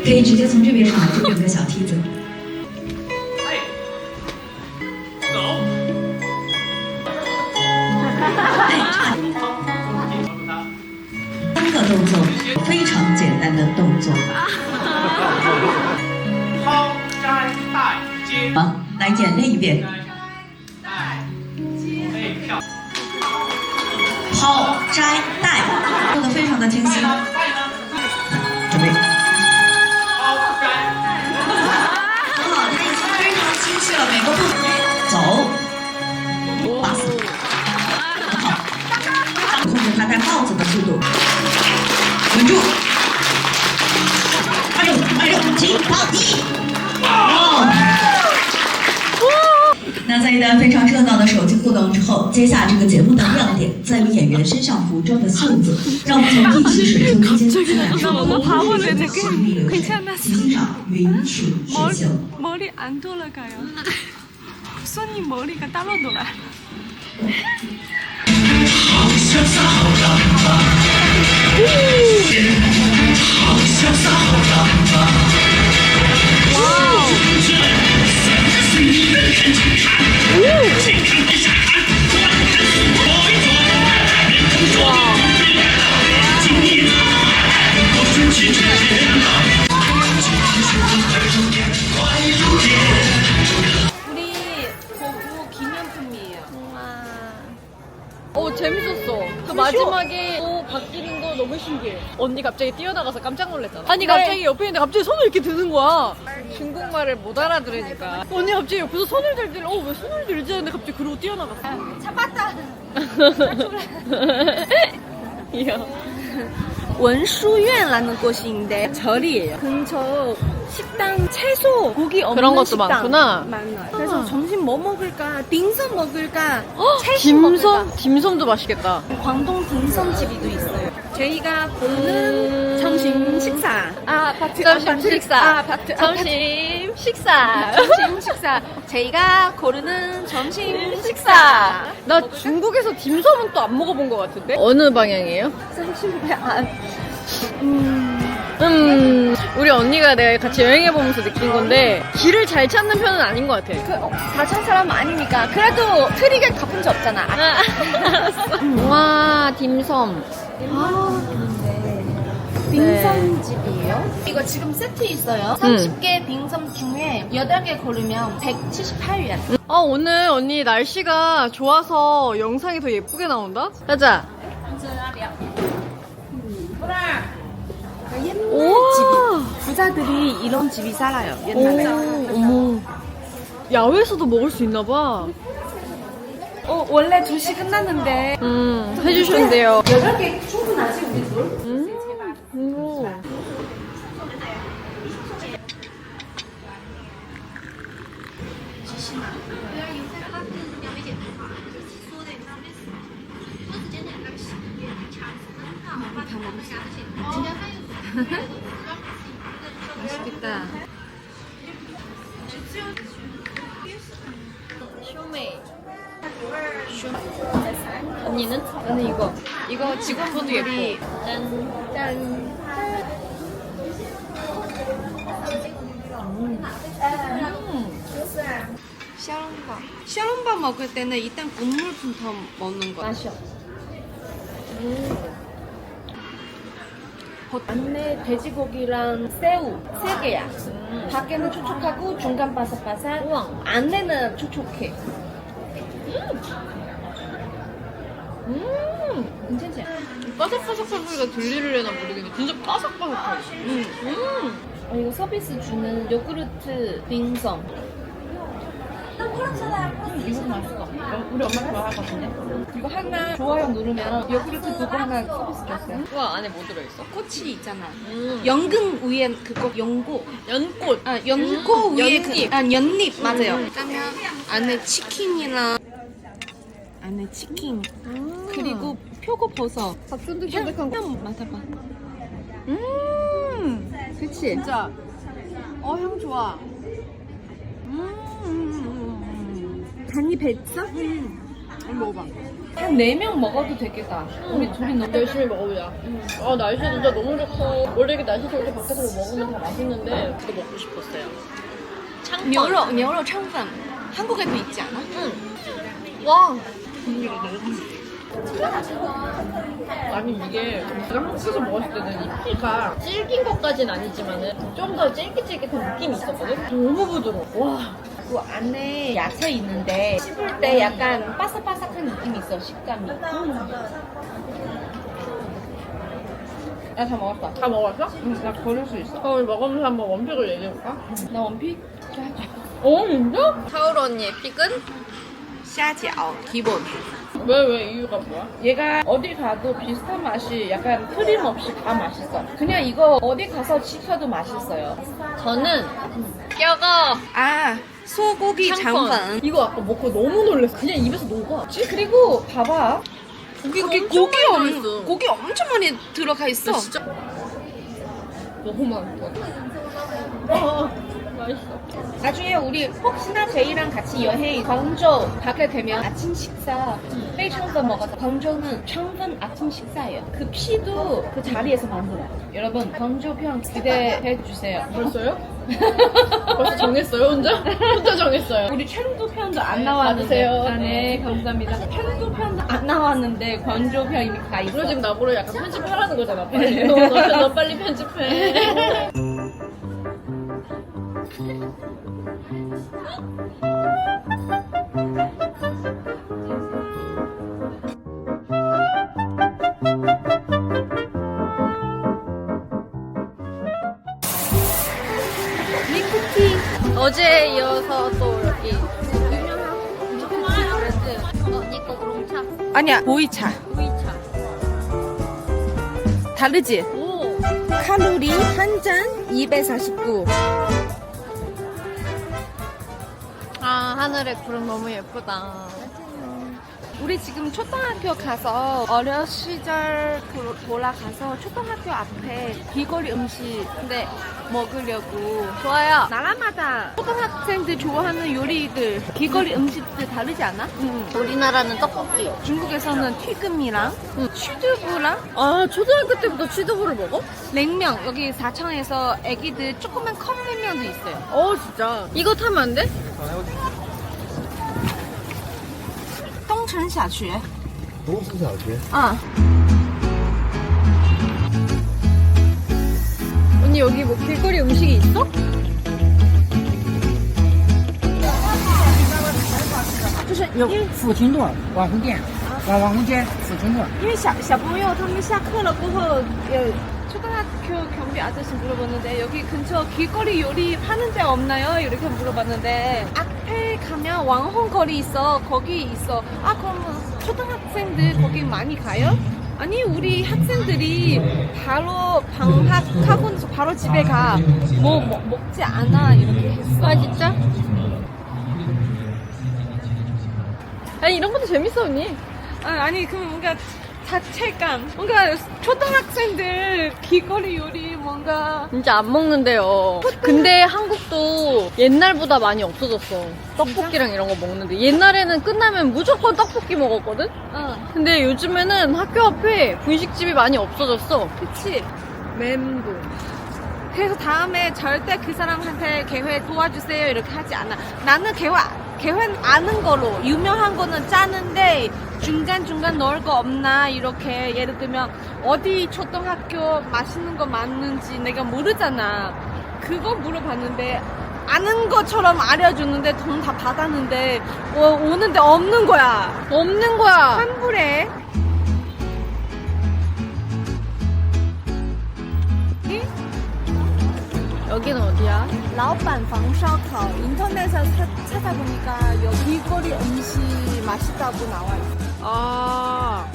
可以直接从这边上来，这边有个小梯子。三个动作，非常简单的动作。抛摘带接，好，来演练一遍。抛摘带，做的非常的清晰。准备。 很好，他已经非常清晰了，每个步走，打死，很好，控制他带帽子的速度，稳住，26，停，好，1，哇！那在一段非常热闹的手机互动之后，接下来这个节目的亮点在于演员身上服装的素质，让我们从一起水袖之间感受到活泼的细腻流水，请欣赏云水水袖。 머리 안 돌아가요. 손이 머리가 따로 돌아. 好潇洒，好浪漫，好潇洒，好浪漫。哇！随你的眼睛看，健康的下看，转看死我一转，人中说的今夜我顺其自然。 우리 보고 기념품이에요. 재밌었어. 그 마지막에 바뀌는 거 너무 신기해. 언니 갑자기 뛰어나가서 깜짝 놀랐잖아. 아니 갑자기 옆에 있는데 갑자기 손을 이렇게 드는 거야. 중국말을 못 알아들으니까. 언니 갑자기 옆에서 손을 들길래 왜 손을 들지 했는데 갑자기 그러고 뛰어나갔어. 잡았다. 이야. 원수院라는 곳인데 절이에요. 근처 식당 채소 고기 없는 그런 것도 식당 많구나. 많아요. 그래서 점심 뭐 먹을까? 딤섬 먹을까? 채소 먹을까? 딤섬도 맛있겠다. 광동 딤섬집이도 있어요. 저희가 고르는 점심 식사. 점심 식사. 점심 식사. 점심 식사. 저희가 고르는 점심 식사. 나 중국에서 딤섬은 또 안 먹어본 것 같은데? 어느 방향이에요? 우리 언니가 내가 같이 여행해보면서 느낀 건데 길을 잘 찾는 편은 아닌 것 같아. 다천 사람 아니니까. 그래도 트릭에 갚은 적 없잖아. 와, 딤섬. 딤섬집이에요. 이거 지금 세트 있어요. 30개 딤섬 중에 8개 고르면 178위안. 오늘 언니 날씨가 좋아서 영상이 더 예쁘게 나온다? 가자. 옛날 집이. 부자들이 이런 집이 살아요. 옛날에. 어머. 야외에서도 먹을 수 있나 봐. 원래 2시 끝났는데 해주셨는데요. 8개 충분하지 우리 둘? 오. 맛있겠다. 쇼메이. 언니는? 나는 이거 직원분도 예뻐. 짠. 샤롬바 먹을 때는 일단 국물부터 먹는 거야. 마셔. 안에 돼지고기랑 새우 3개야. 밖에는 촉촉하고 중간 바삭바삭. 우와. 안에는 촉촉해. 괜찮지? 바삭바삭한 소리가 들리려나 모르겠는데 진짜 바삭바삭해. 이거 서비스 주는 요구르트 빙성. 이거 맛있어. 우리 엄마한테 말할 것 같은데? 이거 하나 좋아요 누르면 요구르트 그거 하나 서비스 줬어요. 우와, 안에 뭐 들어있어? 꽃이 있잖아. 연근 위에 그거 연고. 연꽃. 연고 위에 연잎. 연잎 맞아요. 그다음에 안에 치킨이랑 안에 치킨 그리고 표고버섯. 쫀득쫀득한 거. 향 맡아봐. 그치? 진짜. 향 좋아. 간이 뱄어? 먹어봐. 한 4명 먹어도 되겠다. 우리 둘이 너무 열심히 먹어보자. 날씨 진짜 너무 좋고 원래 이렇게 날씨 좋을 때 밖에서 먹으면 다 맛있는데 그거 먹고 싶었어요. 창펀.牛肉 창펀. 한국에도 있지 않아? 와. 아니 이게 제가 한국에서 먹었을 때는 이 피가 질긴 것까진 아니지만은 좀 더 쫄깃쫄깃한 느낌이 있었거든? 너무 부드러워. 와. 그 안에 야채 있는데 씹을 때 약간 바삭바삭한 느낌이 있어, 식감이. 야, 다 먹었어. 다 먹었어? 나 걸을 수 있어. 우리 먹으면서 한번 원픽을 얘기해볼까? 나 원픽? 진짜? 타오르 언니의 픽은? 虾饺 기본. 왜 이유가 뭐야? 얘가 어디 가도 비슷한 맛이 약간 틀림없이 다 맛있어. 그냥 이거 어디 가서 시켜도 맛있어요. 저는 뼈가 소고기 장펀. 이거 아까 먹고 너무 놀랐어. 그냥 입에서 녹아. 그리고 봐봐. 고기 엄청 많이 들어가 있어. 진짜 너무 많거든. 맛있어. 나중에 우리 혹시나 저희랑 같이 여행 광저우 가게 되면 아침 식사 베이창펀 먹어서 광저우는 창펀 아침 식사예요. 그 피도 그 자리에서 만들어요. 여러분 광저우 편 기대해 주세요. 벌써요? 벌써 정했어요 혼자? 혼자 정했어요. 우리 천도 편도 안 나왔는데. 받으세요. 네, 감사합니다. 천도 편도 안 나왔는데 광저우 편 이미 가 있어. 그리고 지금 나보러 약간 편집하라는 거잖아 빨리. 너 빨리 편집해. 어제에 이어서 또 여기 유명한 커피 브랜드 언니 거 우롱차 아니야 보이차. 우이차. 다르지? 오. 칼로리 한 잔 249. 하늘의 구름 너무 예쁘다. 우리 지금 초등학교 가서 어려 시절 돌아가서 초등학교 앞에 길거리 음식 먹으려고. 좋아요. 나라마다 초등학생들 좋아하는 요리들 길거리 음식들 다르지 않아? 우리나라는 떡볶이. 중국에서는 튀김이랑 취두부랑 초등학교 때부터 취두부를 먹어? 냉면. 여기 사천에서 애기들 조그만 컵라면도 있어요. 진짜. 이거 타면 안 돼? 东城小学。东城小学。 언니 여기 뭐 길거리 음식이 있어? 就是有抚群顿网红店，网红街抚群顿。因为小朋友他们下课了过后， 초등학교 경비 아저씨 물어봤는데 여기 근처 길거리 요리 파는 데 없나요? 이렇게 물어봤는데 앞에 가면 왕홍거리 있어. 거기 있어. 아 그러면 초등학생들 거기 많이 가요? 아니 우리 학생들이 바로 방학하고 나서 바로 집에 가. 뭐 먹지 않아 이렇게 했어. 아 진짜? 아니 이런 것도 재밌어 언니. 아니 그 뭔가 자체감. 뭔가 초등학생들 길거리 요리 뭔가 진짜 안 먹는데요. 근데 한국도 옛날보다 많이 없어졌어. 떡볶이랑 이런 거 먹는데 옛날에는 끝나면 무조건 떡볶이 먹었거든? 근데 요즘에는 학교 앞에 분식집이 많이 없어졌어. 그치. 멘붕. 그래서 다음에 절대 그 사람한테 개회 도와주세요 이렇게 하지 않아. 나는 개회 아는 거로 유명한 거는 짜는데 중간중간 넣을 거 없나 이렇게 예를 들면 어디 초등학교 맛있는 거 많은지 내가 모르잖아. 그거 물어봤는데 아는 것처럼 알려주는데 돈 다 받았는데 오는데 없는 거야. 없는 거야. 환불해. 여기는 어디야? 라오빤방烧烤 인터넷에서 찾아보니까 여기 길거리 음식 맛있다고 나와 있어. 아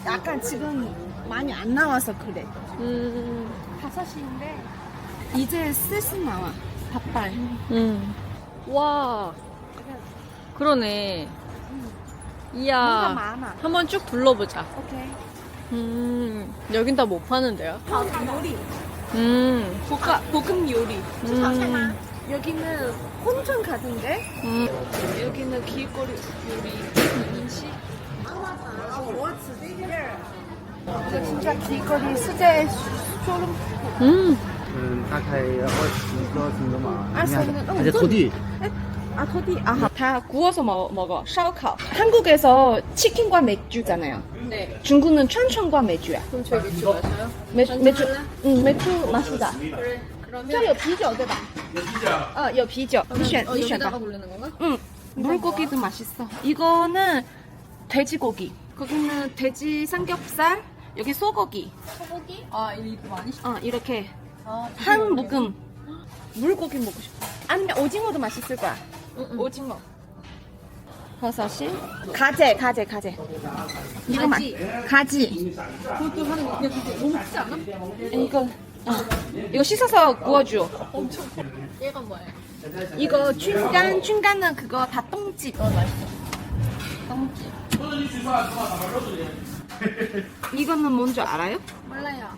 약간 지금 많이 안 나와서 그래. 5시인데 이제 슬슬 나와. 닭발. 와 그러네. 이야 뭔가 많아. 한번 쭉 둘러보자. 오케이. 여긴 다 못 파는데요? 요리. 볶음 요리. 여기는 혼천 같은데? 여기는 길거리 요리 음식. 이거 진짜 길거리 수제 쇼룸. 大概20个程度嘛。 아니, 토디. 아, 토디. 아, 다 구워서 먹어.烧烤. 한국에서 치킨과 맥주잖아요. 네. 중국은 천천과 맥주야. 그럼 저희 맥주 마셔요? 맥주. 응, 맥주 마시자. 그래. 그러면 这有啤酒对吧? 有啤酒. 你选吧. 여기다가 고르는 건가? 응. 물고기도 맛있어. 이거는 돼지고기. 거기는 돼지 삼겹살. 여기 소고기. 소고기? 아 이거 많이 시켜. 이렇게 한 묵음. 물고기 먹고 싶어. 아니면 오징어도 맛있을 거야. 오징어. 버섯이. 가재. 이거 가지. 그것도 하는 거 그냥 너무 크지 않아? 이거 씻어서 구워줘. 엄청 커. 얘가 뭐예요? 이거 춘간은 그거 다 똥집. 맛있어. 똥집. 이거는 뭔지 알아요? 몰라요.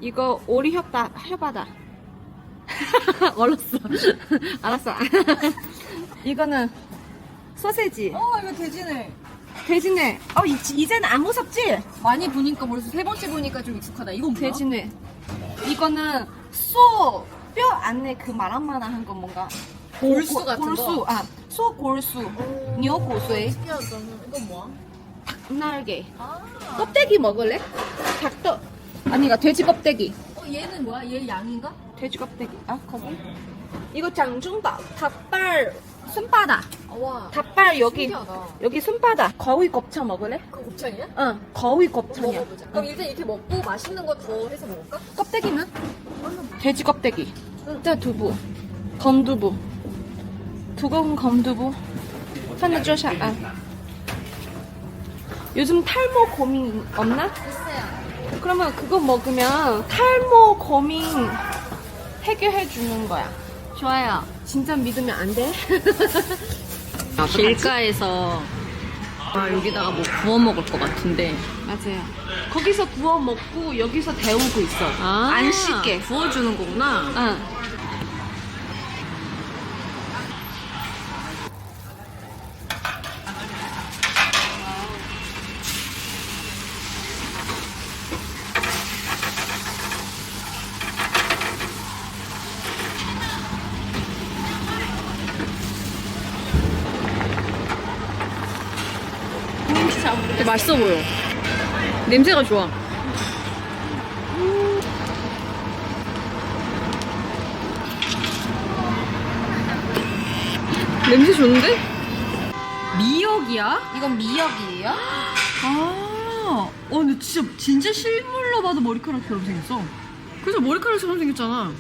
이거 오리 혓바다. 얼었어. 알았어. 이거는 소세지. 이거 돼지네. 돼지네. 이제는 안 무섭지? 많이 보니까 벌써 3번째 보니까 좀 익숙하다. 이건 뭐야? 돼지네. 이거는 소 뼈 안에 그 말랑말랑한 거 뭔가 골수 같은 골수. 거? 소 골수. 牛骨髓. 신기하다. 이건 뭐야? 날개. 껍데기 먹을래? 닭도. 아니가 돼지 껍데기. 얘는 뭐야? 얘 양인가? 돼지 껍데기. 거기. 이거 장중밥. 닭발 손바닥. 와. 닭발 여기 신기하다. 여기 손바닥. 거위 곱창 먹을래? 그거 곱창이야? 응. 거위 곱창이야. 먹어보자. 그럼 일단 이렇게 먹고 맛있는 거 더 해서 먹을까? 껍데기는? 돼지 껍데기. 두부. 건두부. 두꺼운 건두부. 하나 줘서. 요즘 탈모 고민 없나? 있어요. 그러면 그거 먹으면 탈모 고민 해결해 주는 거야. 좋아요. 진짜 믿으면 안 돼? 길가에서 여기다가 뭐 구워 먹을 것 같은데. 맞아요. 거기서 구워 먹고 여기서 데우고 있어. 안 씻게. 구워주는 거구나. 응. 되게 맛있어 보여. 냄새가 좋아. 냄새 좋은데? 미역이야? 이건 미역이에요? 아 근데 진짜 실물로 봐도 머리카락처럼 생겼어. 그래서 머리카락처럼 생겼잖아.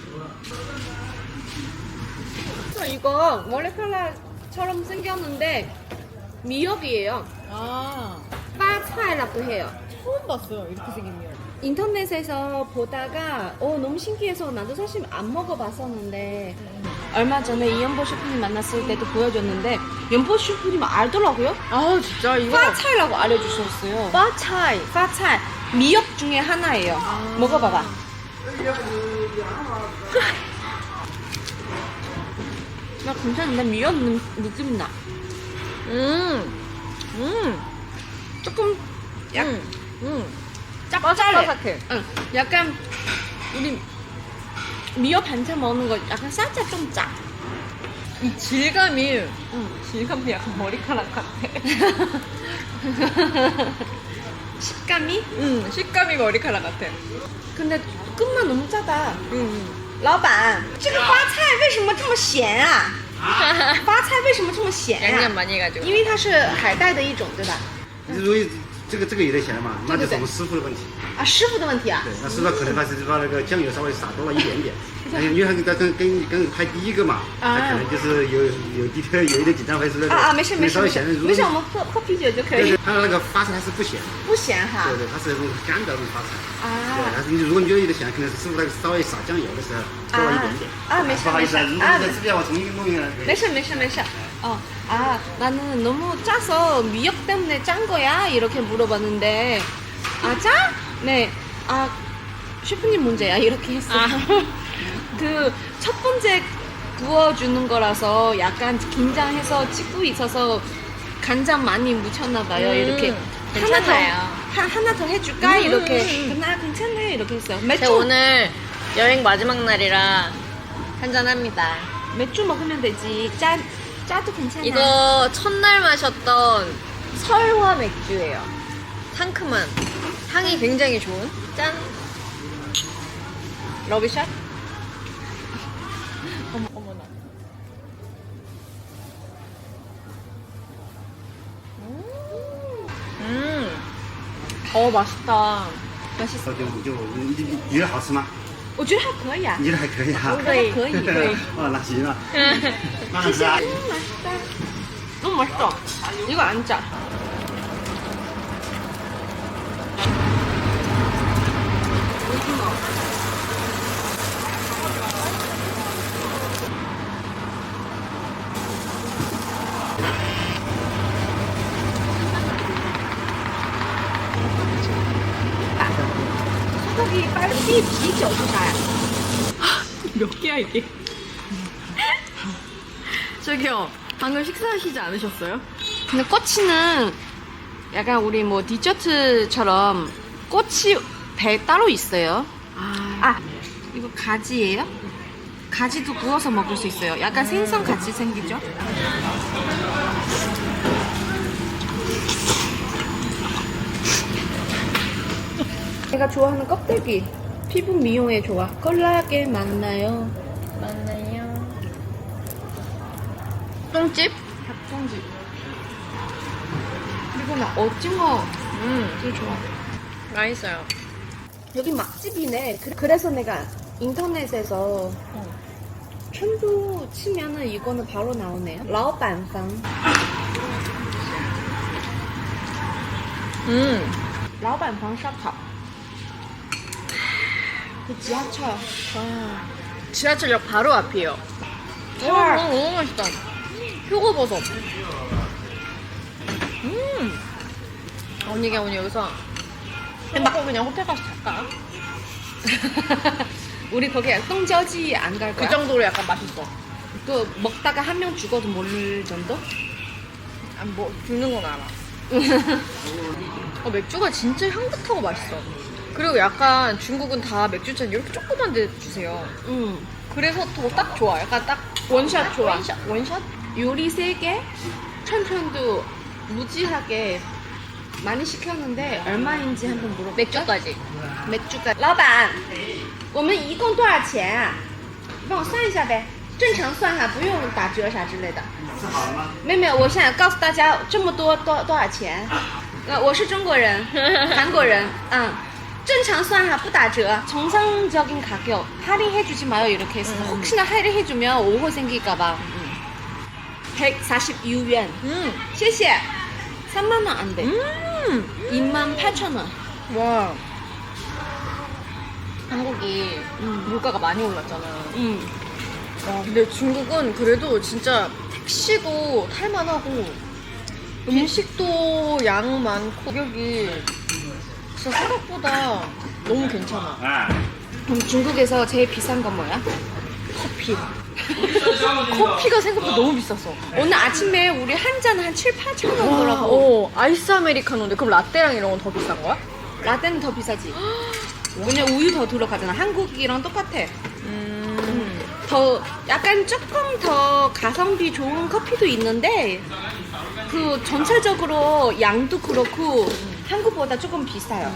이거 머리카락처럼 생겼는데 미역이에요. 아, 빠차이라고 해요. 처음 봤어요. 이렇게 생긴 미역. 인터넷에서 보다가 너무 신기해서 나도 사실 안 먹어봤었는데 얼마 전에 이연보 셰프님 만났을 때도 보여줬는데 연보 셰프님 알더라고요. 아 진짜 이거 파차이라고 알려주셨어요. 파차이 미역 중에 하나예요. 먹어봐봐. 나 괜찮은데 미역 느낌 나. 조금 바삭바삭해. 응, 약간 우리 미역 반찬 먹는 거 약간 살짝 좀 짜. 이 질감이 약간 머리카락 같아. 식감이? 식감이 머리카락 같아. 근데 끝만 너무 짜다. 老板，这个花菜为什么这么咸啊？花菜为什么这么咸啊？ 양념 많이 해가지고. 因为它是海带的一种，对吧？如果这个有点咸嘛，那就是我们师傅的问题。啊，师傅的问题啊。对，那师傅可能他是把那个酱油稍微撒多了一点点，因为他跟拍第一个嘛，他可能就是有一点紧张，会是那个没事，稍微咸的。没事，我们喝啤酒就可以。他那个发菜它是不咸，不咸哈。对，它是那种干的那种发菜。啊。对，但是如果你觉得有点咸，可能是师傅那个稍微撒酱油的时候多了一点点。没事。不好意思，如果你这边我重新弄一个。没事。나는 너무 짜서 미역 때문에 짠 거야? 이렇게 물어봤는데, 짜? 네. 셰프님 문제야. 이렇게 했어요. 그 첫 번째 구워주는 거라서 약간 긴장해서 찍고 있어서 간장 많이 묻혔나 봐요. 이렇게. 괜찮아요. 하나 더 해줄까? 이렇게. 괜찮네. 이렇게 했어요. 제가 오늘 여행 마지막 날이라 한잔합니다. 맥주 먹으면 되지. 짜도 괜찮아. 이거 첫날 마셨던 설화 맥주예요. 상큼한 향이 굉장히 좋은. 짠. 러비샷. 어머나. 맛있다. 맛있어. 就你觉得好吃吗？我觉得还可以啊。你觉得还可以啊？可以。那行了。那谢谢。맛있다. 너무 맛있어. 이거 안 짜. 소고기 빨리啤酒是啥呀? 몇 개야 이게? 저기요, 방금 식사하시지 않으셨어요? 근데 꼬치는 약간 우리 뭐 디저트처럼 꼬치 배 따로 있어요. 이거 가지예요? 가지도 구워서 먹을 수 있어요. 약간 생선 같이 생기죠? 제가 좋아하는 껍데기. 피부 미용에 좋아. 콜라겐 많나요? 똥집? 닭똥집. 그리고 나 오징어 제일 좋아. 맛있어요. 여기 맛집이네. 그래서 내가 인터넷에서 천두 치면은 이거는 바로 나오네요. 라오반방. 라오반방 샤카. 그 지하철. 지하철역 바로 앞이에요. 너무 맛있다. 표고버섯. 언니가 오늘 여기서 햄버거 그냥 호텔 가서 살까? 우리 거기 똥저지 안 갈 거야? 그 정도로 약간 맛있어. 또 먹다가 한 명 죽어도 모를 정도? 뭐 죽는 건 알아. 맥주가 진짜 향긋하고 맛있어. 그리고 약간 중국은 다 맥주잔 이렇게 조그만 데 주세요. 그래서 더 딱 좋아. 약간 딱 원샷 좋아. 원샷? 요리 3개, 천천도 무지하게 많이 시켰는데 얼마인지 한번 물어볼까? 맥주까지. 맥주까지. 老板我们一共多少钱啊？帮我算一下呗，正常算哈，不用打折啥之类的。吃好了吗？没有，我现在告诉大家这么多少钱？我是中国人，韩国人. 정상不打折. 정상적인 가격. 할인해주지 마요 이렇게 했어. 혹시나 할인해주면 오호 생길까봐. 146yuan. 谢谢. 3만 원 안 돼. 28,000원. 와. 한국이 물가가 많이 올랐잖아. 와, 근데 중국은 그래도 진짜 택시도 탈만하고 음식도 양 많고 가격이 진짜 생각보다 너무 괜찮아. 그럼 중국에서 제일 비싼 건 뭐야? 커피. 커피가 생각보다 너무 비쌌어. 오늘 아침에 우리 한 잔 한 7, 8천 원더라고. 아이스 아메리카노인데 그럼 라떼랑 이런 건 더 비싼 거야? 라떼는 더 비싸지. 왜냐면 우유 더 들어가잖아. 한국이랑 똑같아. 더 약간 조금 더 가성비 좋은 커피도 있는데 그 전체적으로 양도 그렇고 한국보다 조금 비싸요.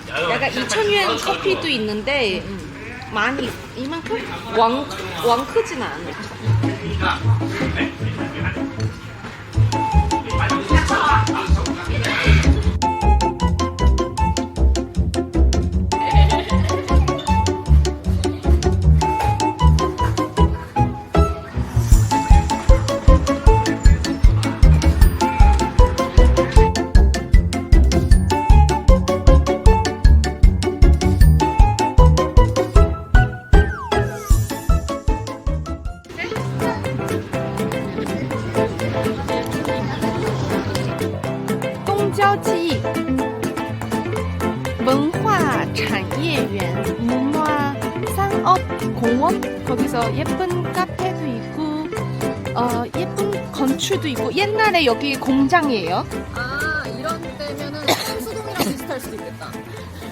약간 2,000yuan 커피도 있는데 많이 이만큼 왕 크진 않아요. 동지지 문화产业园 문화 상업공원 거기서 예쁜 카페도 있고 예쁜 건축도 있고 옛날에 여기 공장이에요. 아, 이런 데면은 수동이랑 비슷할 수도 있겠다.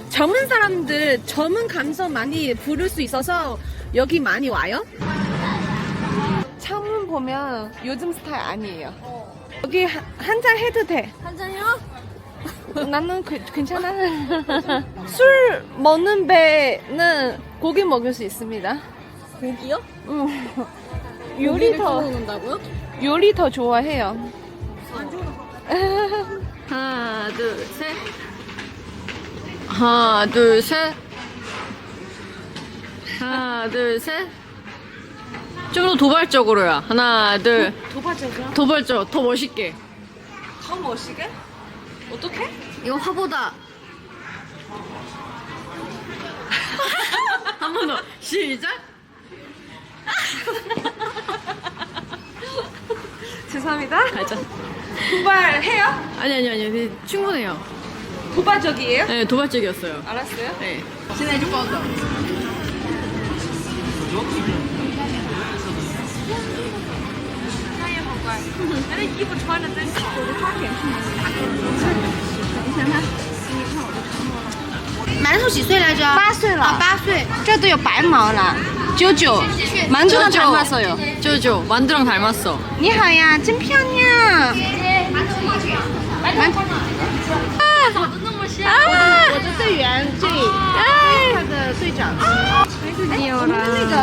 젊은 사람들 젊은 감성 많이 부를 수 있어서 여기 많이 와요. 창문 보면 요즘 스타일 아니에요. 여기 한 잔 해도 돼. 한 잔이요? 나는 괜찮아. 술 먹는 배는 고기 먹을 수 있습니다. 고기요? 응. 먹는다고요? 요리 더 좋아해요. 하나, 둘, 셋. 하나, 둘, 셋. 하나, 둘, 셋. 좀 더 도발적으로야. 하나, 둘. 도발적이야? 도발적. 더 멋있게. 더 멋있게? 어떻게? 이거 화보다. 한 번 더. 시작. 죄송합니다. 가자. 도발해요? 아니. 충분해요. 도발적이에요? 네, 도발적이었어요. 알았어요. 네.现在就报道. 나는衣服穿的真好。我的花点是你想看？馒头几岁来着？8岁了。8岁，这都有白毛了。9. 만두랑 닮았어요. 조조, 만두랑 닮았어. 你好呀，真漂亮。我的队员最他的队长。我们那个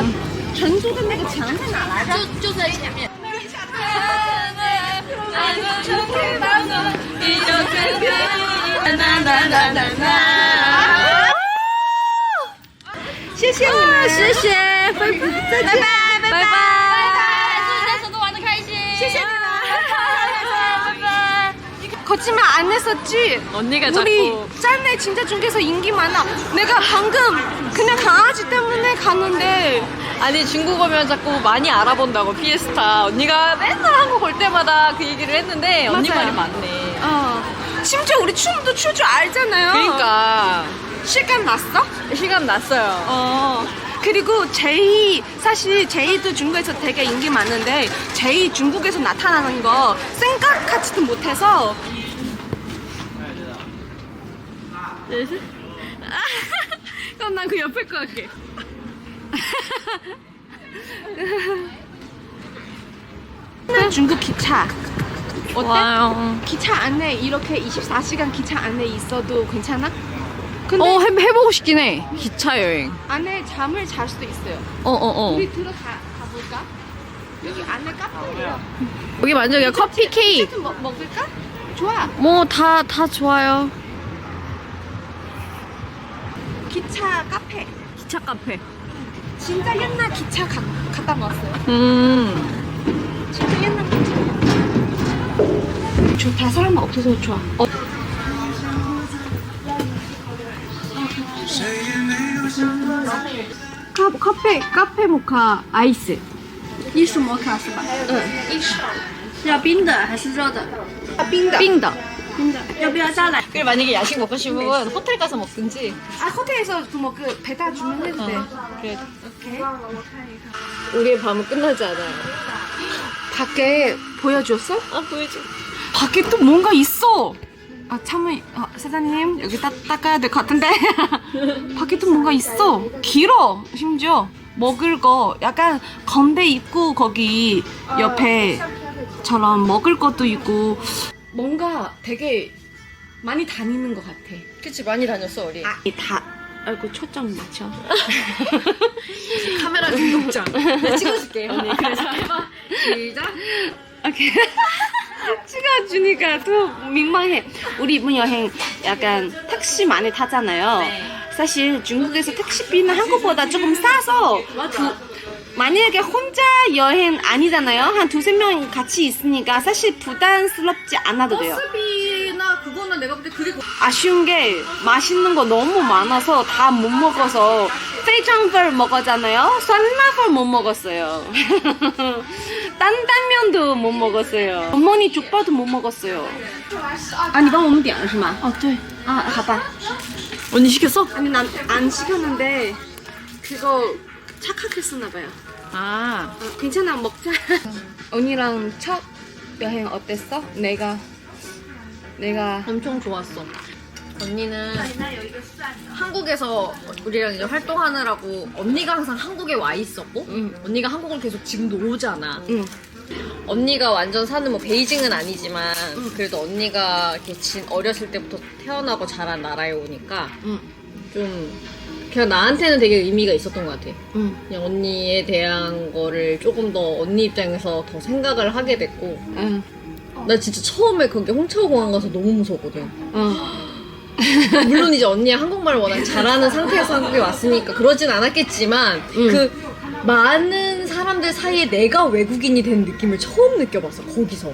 成都的那个墙在哪来着？就在前面。谢谢你们，谢谢，再见，拜拜，祝你在成都玩得开心。谢谢你们，拜拜。 거짓말 안 했었지? 언니가 우리 자꾸 짠내 진짜 중국에서 인기 많아. 내가 방금 그냥 강아지 때문에 갔는데 아니 중국 오면 자꾸 많이 알아본다고 피에스타 언니가 맨날 한국 올 때마다 그 얘기를 했는데 언니 맞아요. 말이 맞네. 심지어 우리 춤도 출 줄 알잖아요. 그러니까 실감 났어? 실감 났어요. 그리고 제이 사실 제이도 중국에서 되게 인기 많은데 제이 중국에서 나타나는 거 생각하지도 못해서 그럼 난 그 옆에 거 할게. 중국 기차 어때? 와요. 기차 안에 이렇게 24시간 기차 안에 있어도 괜찮아? 근데 해보고 싶긴 해. 기차 여행. 안에 잠을 잘 수도 있어요. 우리 들어가 볼까? 여기 안에 카페예요. 여기 완전 그냥 커피 케이크. 좀 먹을까? 좋아. 뭐 다 좋아요. 기차 카페. 기차 카페. 진짜 옛날 기차 갔다 왔어요. 진짜 옛날 기차. 좋다. 사람 없어서 좋아. 카페 모카 아이스. 艺式摩卡是吧？意式。要冰的还是热的？冰的。冰的. 要不要加奶？ 그리고 만약에 야식 먹고 싶으면 호텔 가서 먹든지. 아 호텔에서 뭐 그 배달 주문 해도 돼. 그래. 오케이. 우리의 밤은 끝나지 않아요. 밖에 보여줬어? 아 보여줘. 밖에 또 뭔가 있어. 아 참을 사장님 여기 닦아야 될 것 같은데. 밖에 또 뭔가 있어. 길어 심지어. 먹을 거 약간 건대 입구 거기 옆에처럼 먹을 것도 있고 뭔가 되게 많이 다니는 것 같아. 그치 많이 다녔어 우리. 다 아이고 초점 맞춰. 카메라 중독자. 내가 찍어줄게 언니. 그래서 해봐. 시작. 오케이. 찍어주니까 또 민망해. 우리 이번 여행 약간 택시 많이 타잖아요. 네. 사실 중국에서 택시비는 한국보다 조금 싸서 만약에 혼자 여행 아니잖아요. 한 두세 명 같이 있으니까 사실 부담스럽지 않아도 돼요. 버스비나 그거는 내가 볼 때 그게 아쉬운 게 맛있는 거 너무 많아서 다 못 먹어서 페이창벌 먹었잖아요.酸辣粉 못 먹었어요.担担면도 못 먹었어요. 어머니 족발도 못 먹었어요. 아, 你帮我们点了是吗? 네. 아, 가봐. 언니 시켰어? 아니, 난 안 시켰는데 그거 착하게 쓰나 봐요. 아. 괜찮아, 먹자. 언니랑 첫 여행 어땠어? 내가 엄청 좋았어. 언니는 한국에서 우리랑 이제 활동하느라고 언니가 항상 한국에 와 있었고 언니가 한국을 계속 지금도 오잖아. 언니가 완전 사는 뭐 베이징은 아니지만 그래도 언니가 이렇게 어렸을 때부터 태어나고 자란 나라에 오니까 좀 그냥 나한테는 되게 의미가 있었던 것 같아. 그냥 언니에 대한 거를 조금 더 언니 입장에서 더 생각을 하게 됐고 나 진짜 처음에 거기 홍차오공항 가서 너무 무서웠거든. 물론 이제 언니가 한국말을 워낙 잘하는 상태에서 한국에 왔으니까 그러진 않았겠지만 그 많은 사람들 사이에 내가 외국인이 된 느낌을 처음 느껴봤어 거기서.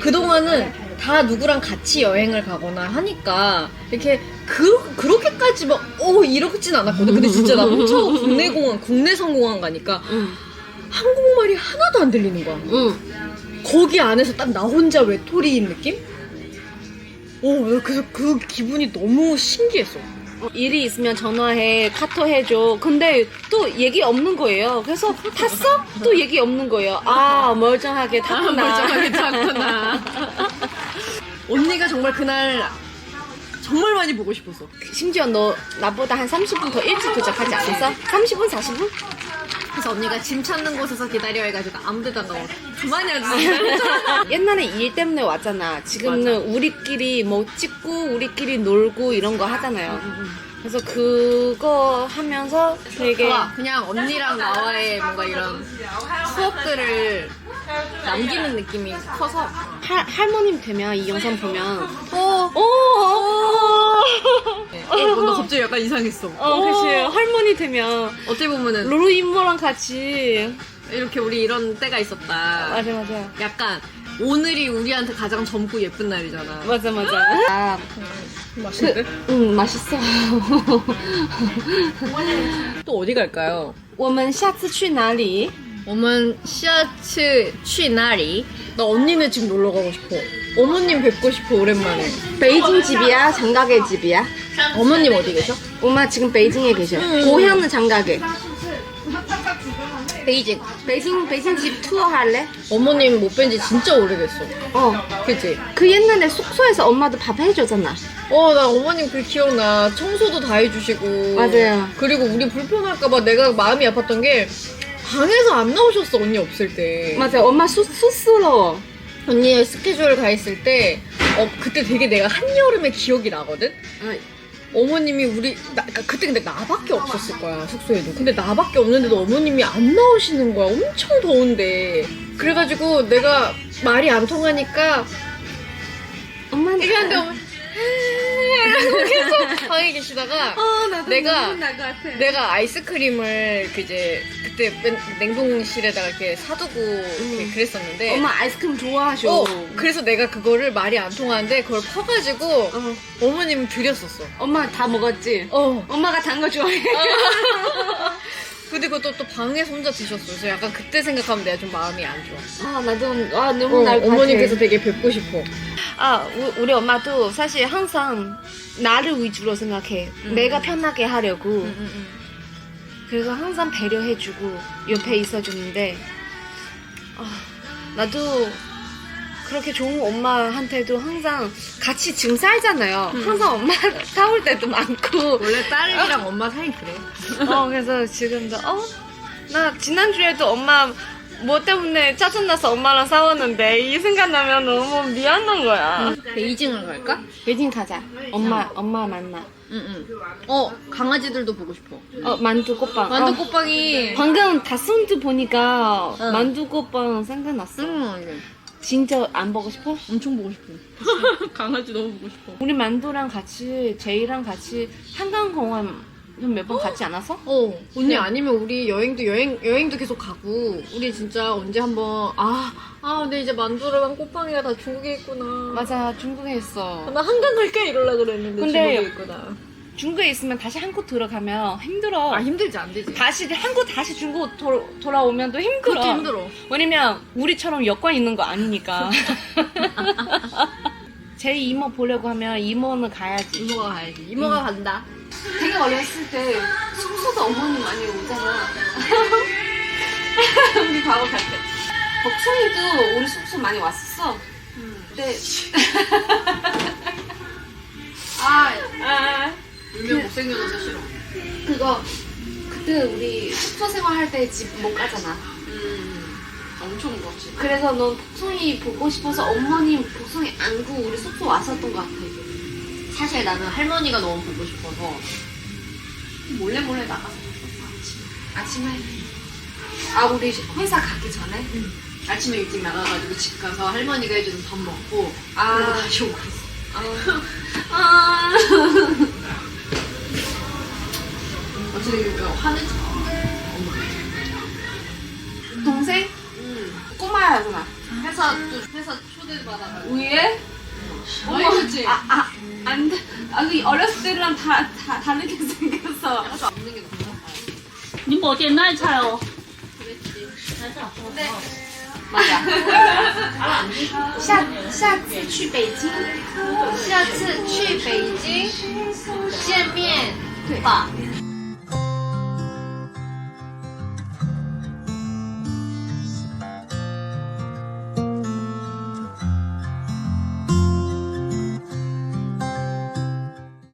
그동안은 다 누구랑 같이 여행을 가거나 하니까 이렇게 그렇게까지 막 이렇진 않았거든. 근데 진짜 나 홍차오 국내선 공항 가니까 한국말이 하나도 안 들리는 거야. 거기 안에서 딱 나 혼자 외톨이인 느낌? 그래서 그 기분이 너무 신기했어. 일이 있으면 전화해, 카톡 해줘. 근데 또 얘기 없는 거예요. 그래서 탔어? 또 얘기 없는 거예요. 아, 멀쩡하게 탔구나. 언니가 정말 그날 정말 많이 보고 싶었어. 심지어 너 나보다 한 30분 더 일찍 도착하지 않았어? 30분, 40분? 그래서 언니가 짐 찾는 곳에서 기다려 해가지고 아무 데도 안 가고 가만히 앉아. 옛날에 일 때문에 왔잖아. 지금은 우리끼리 뭐 찍고 우리끼리 놀고 이런 거 하잖아요. 그래서 그거 하면서 되게 그냥 언니랑 나와의 뭔가 이런 추억들을 남기는 느낌이 커서 할머님 되면 이 영상 보면 너 갑자기 약간 이상했어. 그치. 할머니 되면 어떻게 보면은 로로 이모랑 같이 이렇게 우리 이런 때가 있었다. 맞아. 약간 오늘이 우리한테 가장 젊고 예쁜 날이잖아. 맞아. 맛있대? 맛있어. 또 어디 갈까요? 我们下次去哪里? 我们下次去哪里? 나 언니네 집 놀러 가고 싶어. 어머님 뵙고 싶어 오랜만에. 베이징 집이야? 장가게 집이야? 어머님 어디 계셔? 엄마 지금 베이징에 계셔. 고향은 장가게. 베이징 집 투어 할래? 어머님 못 뵌 지 진짜 오래됐어. 그치? 그 옛날에 숙소에서 엄마도 밥 해줬잖아. 나 어머님 그 기억나. 청소도 다 해주시고. 맞아요. 그리고 우리 불편할까봐 내가 마음이 아팠던 게 방에서 안 나오셨어 언니 없을 때. 맞아. 엄마 쑥스러워. 언니 스케줄 가 있을 때 그때 되게 내가 한여름에 기억이 나거든? 어머님이 그때 근데 나밖에 없었을 거야 숙소에도. 근데 나밖에 없는데도 어머님이 안 나오시는 거야. 엄청 더운데. 그래가지고 내가 말이 안 통하니까 엄마는 얘기하는데 엄마 이러고 계속 방에 계시다가 나도 내가 눈물 날것 같아. 내가 아이스크림을 그때 냉동실에다가 이렇게 사두고 이렇게 그랬었는데 엄마 아이스크림 좋아하셔. 그래서 내가 그거를 말이 안 통하는데 그걸 퍼가지고 어머님 드렸었어. 엄마 다 먹었지? 엄마가 단 거 좋아해. 그리고 또 방에서 혼자 드셨어. 그래서 약간 그때 생각하면 내가 좀 마음이 안 좋아. 나도 너무 날 것 같아. 어머님께서 되게 뵙고 싶어. 우리 엄마도 사실 항상 나를 위주로 생각해. 내가 편하게 하려고. 그래서 항상 배려해주고 옆에 있어주는데 나도 그렇게 좋은 엄마한테도 항상 같이 지금 살잖아요. 항상 엄마 싸울 때도 많고. 원래 딸이랑 엄마 사이 그래. 그래서 지금도 나 지난주에도 엄마 뭐 때문에 짜증나서 엄마랑 싸웠는데 이 생각나면 너무 미안한 거야. 베이징을 갈까? 베이징 가자. 엄마 만나. 강아지들도 보고 싶어. 만두 꽃빵. 만두 꽃빵이 방금 다솜트 보니까 만두 꽃빵 생각났어. 진짜 안 보고 싶어? 엄청 보고 싶어. 강아지 너무 보고 싶어. 우리 만두랑 같이 제이랑 같이 한강공원 몇 번 갔지 않았어? 언니 아니면 우리 여행도 계속 가고 우리 진짜 언제 한번 근데 이제 만두랑 꽃빵이가 다 중국에 있구나. 맞아, 중국에 있어. 나 한강 갈게 이러려고 그랬는데 근데 중국에 있구나. 중국에 있으면 다시 한국 들어가면 힘들어. 힘들지 안 되지. 한국 다시 중국 돌아오면 또 힘들어. 그것도 힘들어. 왜냐면 우리처럼 여권 있는 거 아니니까. 제 이모 보려고 하면 이모는 가야지. 이모가 가야지. 이모가 간다. 되게 어렸을 때 숙소도 어머니 많이 오잖아. 우리 바보 같아. 복숭이도 우리 숙소 많이 왔었어. 근데 울면 못생겨져서 싫어. 그거 그때 우리 숙소 생활할 때 집 못 가잖아. 엄청 울었지. 그래서 넌 복숭이 보고 싶어서 어머님 복숭이 안고 우리 숙소 왔었던 것 같아. 사실 나는 할머니가 너무 보고 싶어서 몰래 나가서 아침에 우리 회사 가기 전에 아침에 일찍 나가가지고 집 가서 할머니가 해주는 밥 먹고 그러고 다시 오고 있어. 어떻게 화내지 마. 동생? 꼬마야구나. 회사 초대받아가지고 위에? 어머지. 안 돼. 그 어렸을 때랑 다르게 생겼어. 없는 게 너무 좋아. 你冇点奶菜哦。 맞아. 下次去北京见面，对吧？